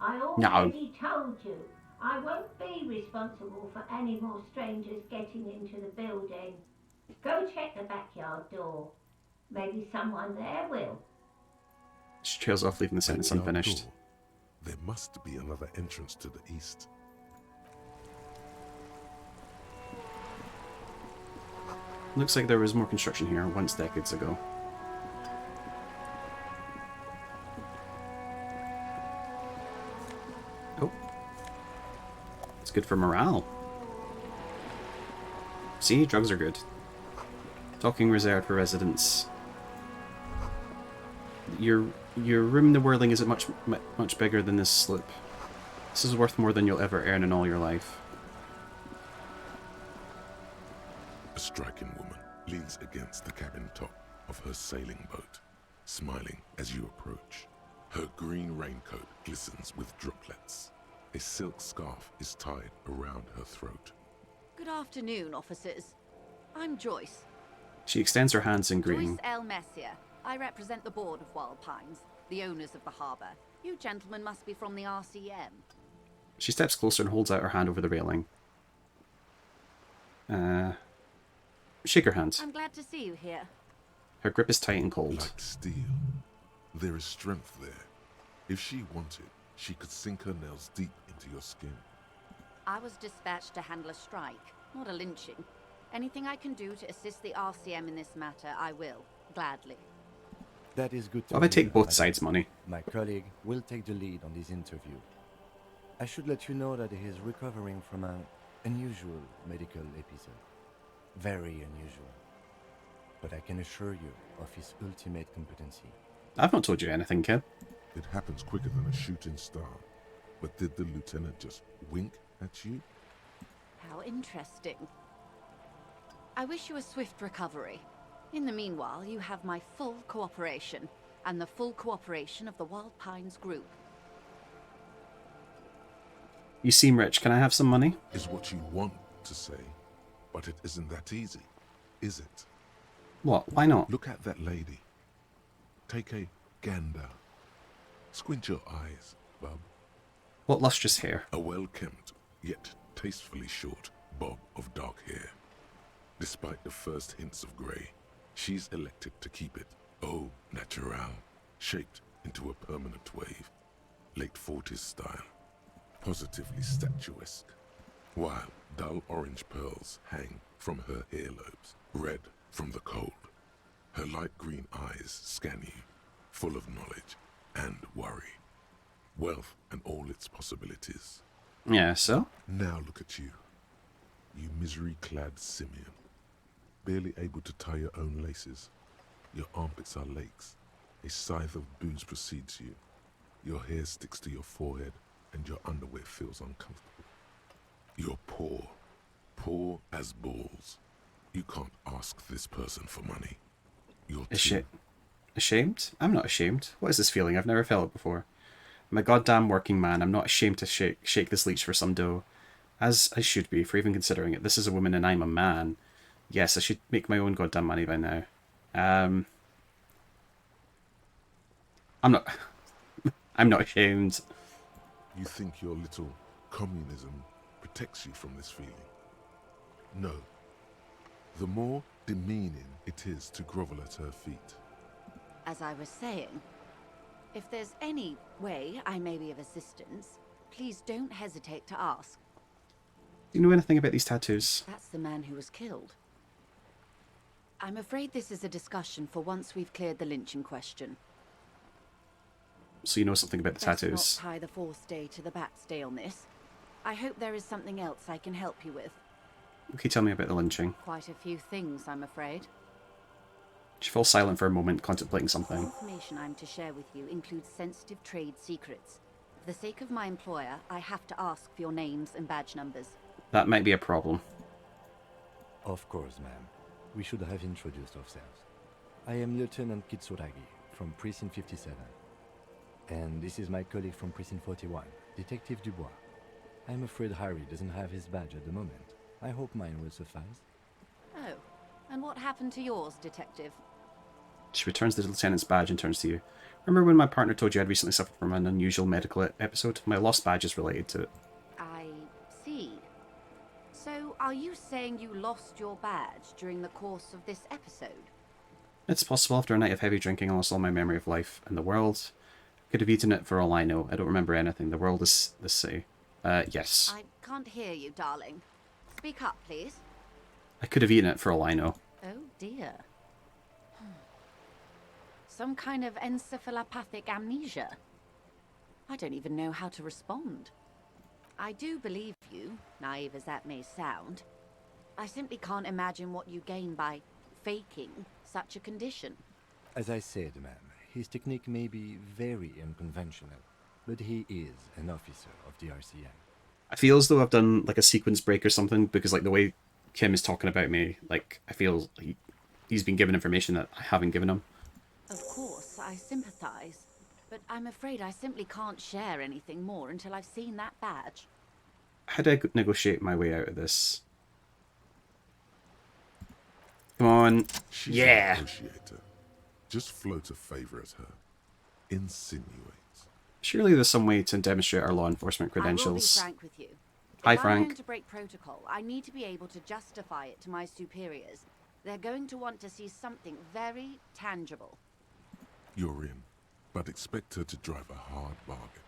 I already told you. I won't be responsible for any more strangers getting into the building. Go check the backyard door. Maybe someone there will. She trails off, leaving the sentence Backyard unfinished. door. There must be another entrance to the east. Looks like there was more construction here once decades ago. Oh. It's good for morale. See, drugs are good. Talking reserved for residents. Your room in the whirling isn't much bigger than this sloop. This is worth more than you'll ever earn in all your life. A striking woman leans against the cabin top of her sailing boat, smiling as you approach. Her green raincoat glistens with droplets. A silk scarf is tied around her throat. Good afternoon, officers. I'm Joyce. She extends her hands in greeting. Joyce L. Messier. I represent the board of Wild Pines, the owners of the harbour. You gentlemen must be from the RCM. She steps closer and holds out her hand over the railing. Shake her hand. I'm glad to see you here. Her grip is tight and cold. Like steel. There is strength there. If she wanted, she could sink her nails deep into your skin. I was dispatched to handle a strike, not a lynching. Anything I can do to assist the RCM in this matter, I will. Gladly. That is good to Well, I take hear, both madam. sides' money. My colleague will take the lead on this interview. I should let you know that he is recovering from an unusual medical episode. Very unusual. But I can assure you of his ultimate competency. I've not told you anything, kid. It happens quicker than a shooting star. But did the lieutenant just wink at you? How interesting. I wish you a swift recovery. In the meanwhile, you have my full cooperation, and the full cooperation of the Wild Pines group. You seem rich. Can I have some money? Is what you want to say, but it isn't that easy, is it? What? Why not? Look at that lady. Take a gander. Squint your eyes, bub. What lustrous hair? A well-kempt, yet tastefully short bob of dark hair. Despite the first hints of grey, she's elected to keep it au naturel, shaped into a permanent wave, late 40s style, positively statuesque, while dull orange pearls hang from her earlobes, red from the cold. Her light green eyes scan you, full of knowledge and worry, wealth and all its possibilities. Yeah, so? Now look at you, you misery-clad simian, barely able to tie your own laces. Your armpits are lakes. A scythe of booze precedes you. Your hair sticks to your forehead, and your underwear feels uncomfortable. You're poor. Poor as balls. You can't ask this person for money. You're Ashamed? I'm not ashamed. What is this feeling? I've never felt it before. I'm a goddamn working man. I'm not ashamed to shake this leech for some dough. As I should be, for even considering it. This is a woman and I'm a man. Yes, I should make my own goddamn money by now. I'm not... I'm not ashamed. You think your little communism protects you from this feeling? No. The more demeaning it is to grovel at her feet. As I was saying, if there's any way I may be of assistance, please don't hesitate to ask. Do you know anything about these tattoos? That's the man who was killed. I'm afraid this is a discussion for once we've cleared the lynching question. So you know something about the Best tattoos. not tie the fourth day to the bat's day on this. I hope there is something else I can help you with. Okay, tell me about the lynching. Quite a few things, I'm afraid. She falls silent for a moment, contemplating The something. information I'm to share with you includes sensitive trade secrets. For the sake of my employer, I have to ask for your names and badge numbers. That might be a problem. Of course, ma'am. We should have introduced ourselves. I am Lieutenant Kitsuragi from Precinct 57. And this is my colleague from Precinct 41, Detective Dubois. I'm afraid Harry doesn't have his badge at the moment. I hope mine will suffice. Oh, and what happened to yours, Detective? She returns the lieutenant's badge and turns to you. Remember when my partner told you I'd recently suffered from an unusual medical episode? My lost badge is related to it. I see. So are you saying you lost your badge during the course of this episode? It's possible after a night of heavy drinking I lost all my memory of life and the world. Could have eaten it for all I know. I don't remember anything. The world is the city. Yes. I can't hear you, darling. Speak up, please. I could have eaten it for all I know. Oh dear. Some kind of encephalopathic amnesia. I don't even know how to respond. I do believe you, naive as that may sound. I simply can't imagine what you gain by faking such a condition. As I said, ma'am, his technique may be very unconventional, but he is an officer of the RCM. I feel as though I've done like a sequence break or something, because like the way Kim is talking about me, like I feel he's been given information that I haven't given him. Of course, I sympathize, but I'm afraid I simply can't share anything more until I've seen that badge. How do I negotiate my way out of this? Come on. She's yeah. a negotiator. Just float a favor at her. Insinuate. Surely there's some way to demonstrate our law enforcement credentials. I will be frank with you. Hi, if Frank. I'm going to break protocol, I need to be able to justify it to my superiors. They're going to want to see something very tangible. You're in, but expect her to drive a hard bargain.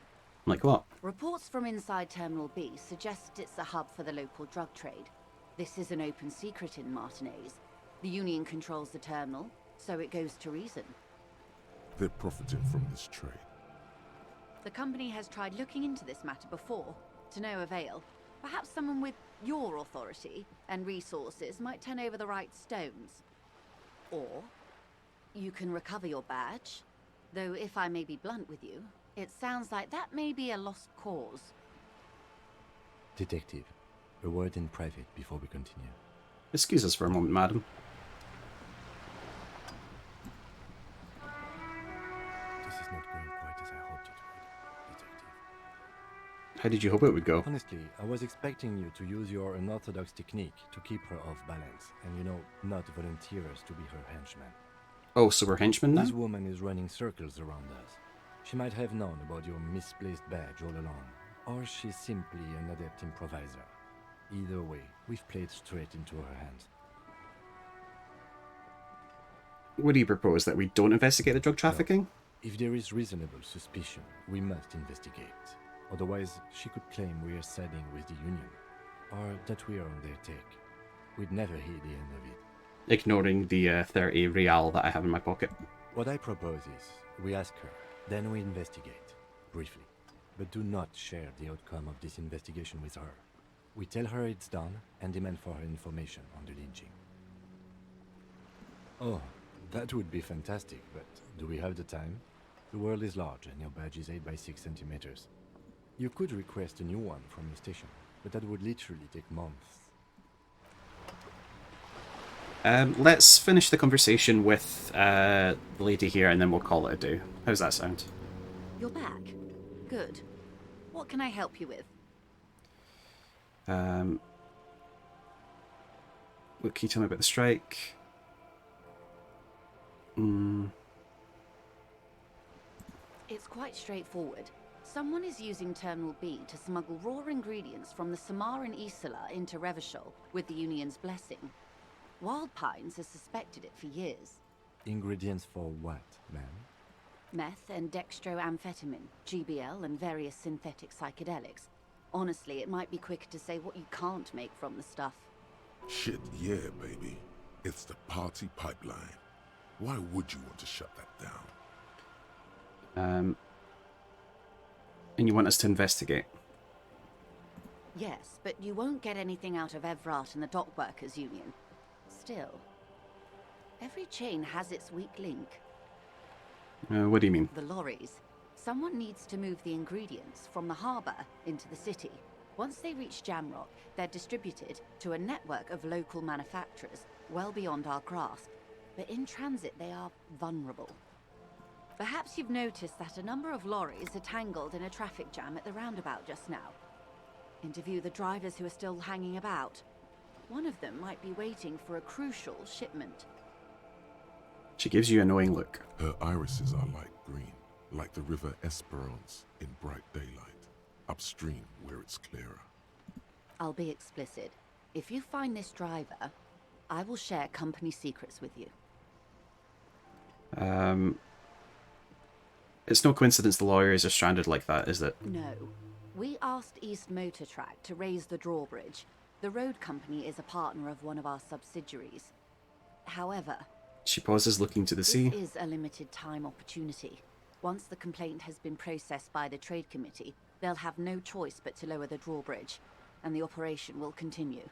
Like what? Reports from inside Terminal B suggest it's a hub for the local drug trade. This is an open secret in Martinez. The Union controls the terminal, so it goes to reason. They're profiting from this trade. The company has tried looking into this matter before, to no avail. Perhaps someone with your authority and resources might turn over the right stones. Or you can recover your badge, though if I may be blunt with you, it sounds like that may be a lost cause. Detective, a word in private before we continue. Excuse us for a moment, madam. This is not going quite as I hoped it would, Detective. How did you hope it would go? Honestly, I was expecting you to use your unorthodox technique to keep her off balance, and not volunteer us to be her henchmen. Oh, so we're henchmen now? This woman is running circles around us. She might have known about your misplaced badge all along, or she's simply an adept improviser. Either way, we've played straight into her hands. What do you propose, that we don't investigate the drug trafficking? No. If there is reasonable suspicion, we must investigate. Otherwise, she could claim we are siding with the Union, or that we are on their take. We'd never hear the end of it. Ignoring the 30 real that I have in my pocket. What I propose is, we ask her, then we investigate, briefly. But do not share the outcome of this investigation with her. We tell her it's done, and demand for her information on the lynching. Oh, that would be fantastic, but do we have the time? The world is large, and your badge is 8 by 6 centimeters. You could request a new one from your station, but that would literally take months. Let's finish the conversation with the lady here, and then we'll call it a day. How's that sound? You're back. Good. What can I help you with? What can you tell me about the strike? It's quite straightforward. Someone is using Terminal B to smuggle raw ingredients from the Samar and Isola into Revachol with the Union's blessing. Wild Pines has suspected it for years. Ingredients for what, ma'am? Meth and dextroamphetamine, GBL, and various synthetic psychedelics. Honestly, it might be quicker to say what you can't make from the stuff. Shit, yeah, baby. It's the party pipeline. Why would you want to shut that down? And you want us to investigate? Yes, but you won't get anything out of Evrat and the Dock Workers Union. Still, every chain has its weak link. What do you mean? The lorries. Someone needs to move the ingredients from the harbour into the city. Once they reach Jamrock, they're distributed to a network of local manufacturers well beyond our grasp. But in transit, they are vulnerable. Perhaps you've noticed that a number of lorries are tangled in a traffic jam at the roundabout just now. Interview the drivers who are still hanging about. One of them might be waiting for a crucial shipment. She gives you a knowing look. Her irises are light green, like the river Esperance in bright daylight, upstream where it's clearer. I'll be explicit. If you find this driver, I will share company secrets with you. It's no coincidence the lawyers are stranded like that, is it? No. We asked East Motor Track to raise the drawbridge. The road company is a partner of one of our subsidiaries. However, She pauses, looking to the sea. this is a limited time opportunity. Once the complaint has been processed by the Trade Committee, they'll have no choice but to lower the drawbridge, and the operation will continue.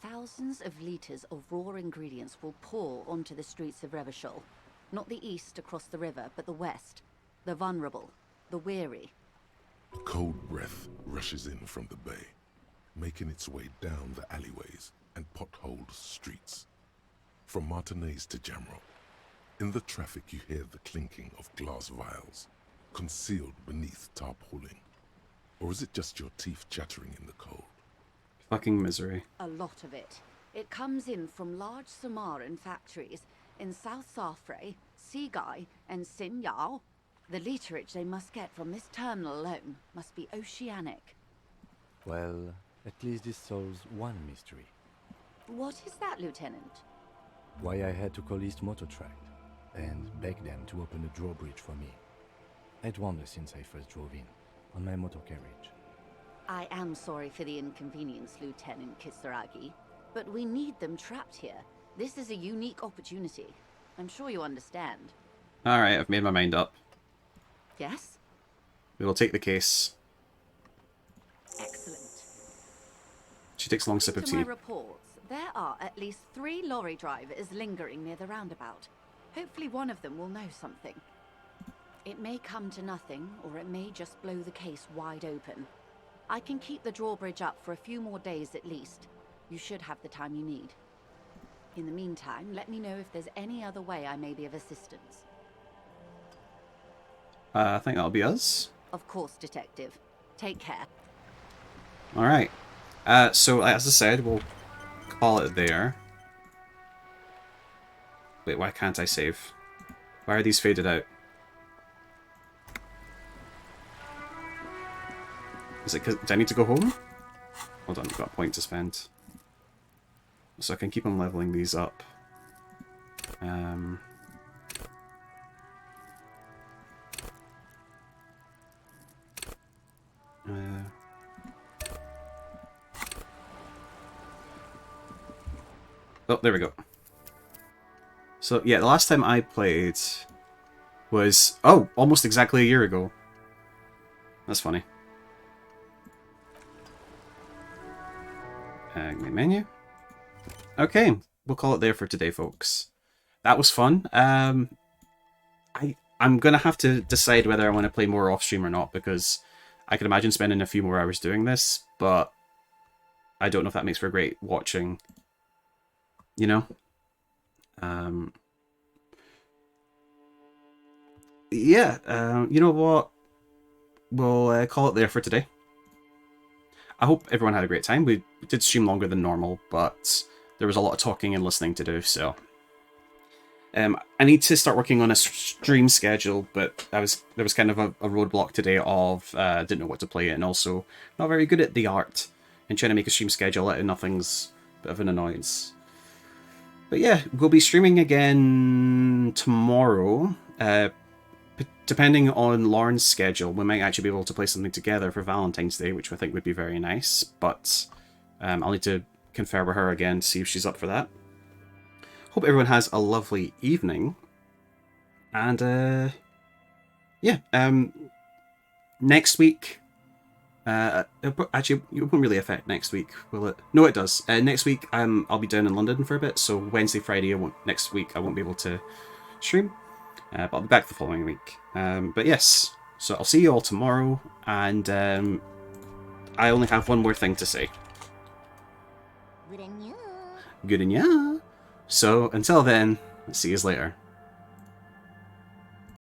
Thousands of litres of raw ingredients will pour onto the streets of Revachol. Not the east across the river, but the west. The vulnerable, the weary. Cold breath rushes in from the bay, making its way down the alleyways and potholed streets. From Martinez to Jamrock, in the traffic you hear the clinking of glass vials, concealed beneath tarpaulin. Or is it just your teeth chattering in the cold? Fucking misery. A lot of it. It comes in from large Samaran factories in South Safre, Sigai, and Sinyao. The literage they must get from this terminal alone must be oceanic. Well, at least this solves one mystery. What is that, Lieutenant? Why I had to call East Motor Track and beg them to open a drawbridge for me. I'd wondered since I first drove in, on my motor carriage. I am sorry for the inconvenience, Lieutenant Kisaragi, but we need them trapped here. This is a unique opportunity. I'm sure you understand. Alright, I've made my mind up. Yes? We will take the case. Excellent. She takes a long sip of To my tea. reports, there are at least 3 lorry drivers lingering near the roundabout. Hopefully one of them will know something. It may come to nothing, or it may just blow the case wide open. I can keep the drawbridge up for a few more days at least. You should have the time you need. In the meantime, let me know if there's any other way I may be of assistance. I think that'll be us. Of course, Detective. Take care. Alright. So, as I said, we'll call it there. Wait, why can't I save? Why are these faded out? Is it 'cause do I need to go home? Hold on, I've got a point to spend. So I can keep on leveling these up. Oh, there we go. So, yeah, the last time I played was, oh, almost exactly a year ago. That's funny. Main menu. Okay, we'll call it there for today, folks. That was fun. I'm gonna have to decide whether I want to play more off stream or not, because I can imagine spending a few more hours doing this, but I don't know if that makes for great watching. You know? Yeah, you know what? We'll call it there for today. I hope everyone had a great time. We did stream longer than normal, but there was a lot of talking and listening to do, so... I need to start working on a stream schedule, but there was kind of a roadblock today of didn't know what to play, and also not very good at the art, and trying to make a stream schedule out of nothing's a bit of an annoyance. But yeah, we'll be streaming again tomorrow. Depending on Lauren's schedule, we might actually be able to play something together for Valentine's Day, which I think would be very nice, but I'll need to confer with her again to see if she's up for that. Hope everyone has a lovely evening, and yeah, next week, actually, it won't really affect next week, will it? No, it does. Next week, I'll be down in London for a bit, so Wednesday, Friday, next week I won't be able to stream, but I'll be back the following week. But yes, so I'll see you all tomorrow, and I only have one more thing to say. Good and yeah. So, until then, see you later.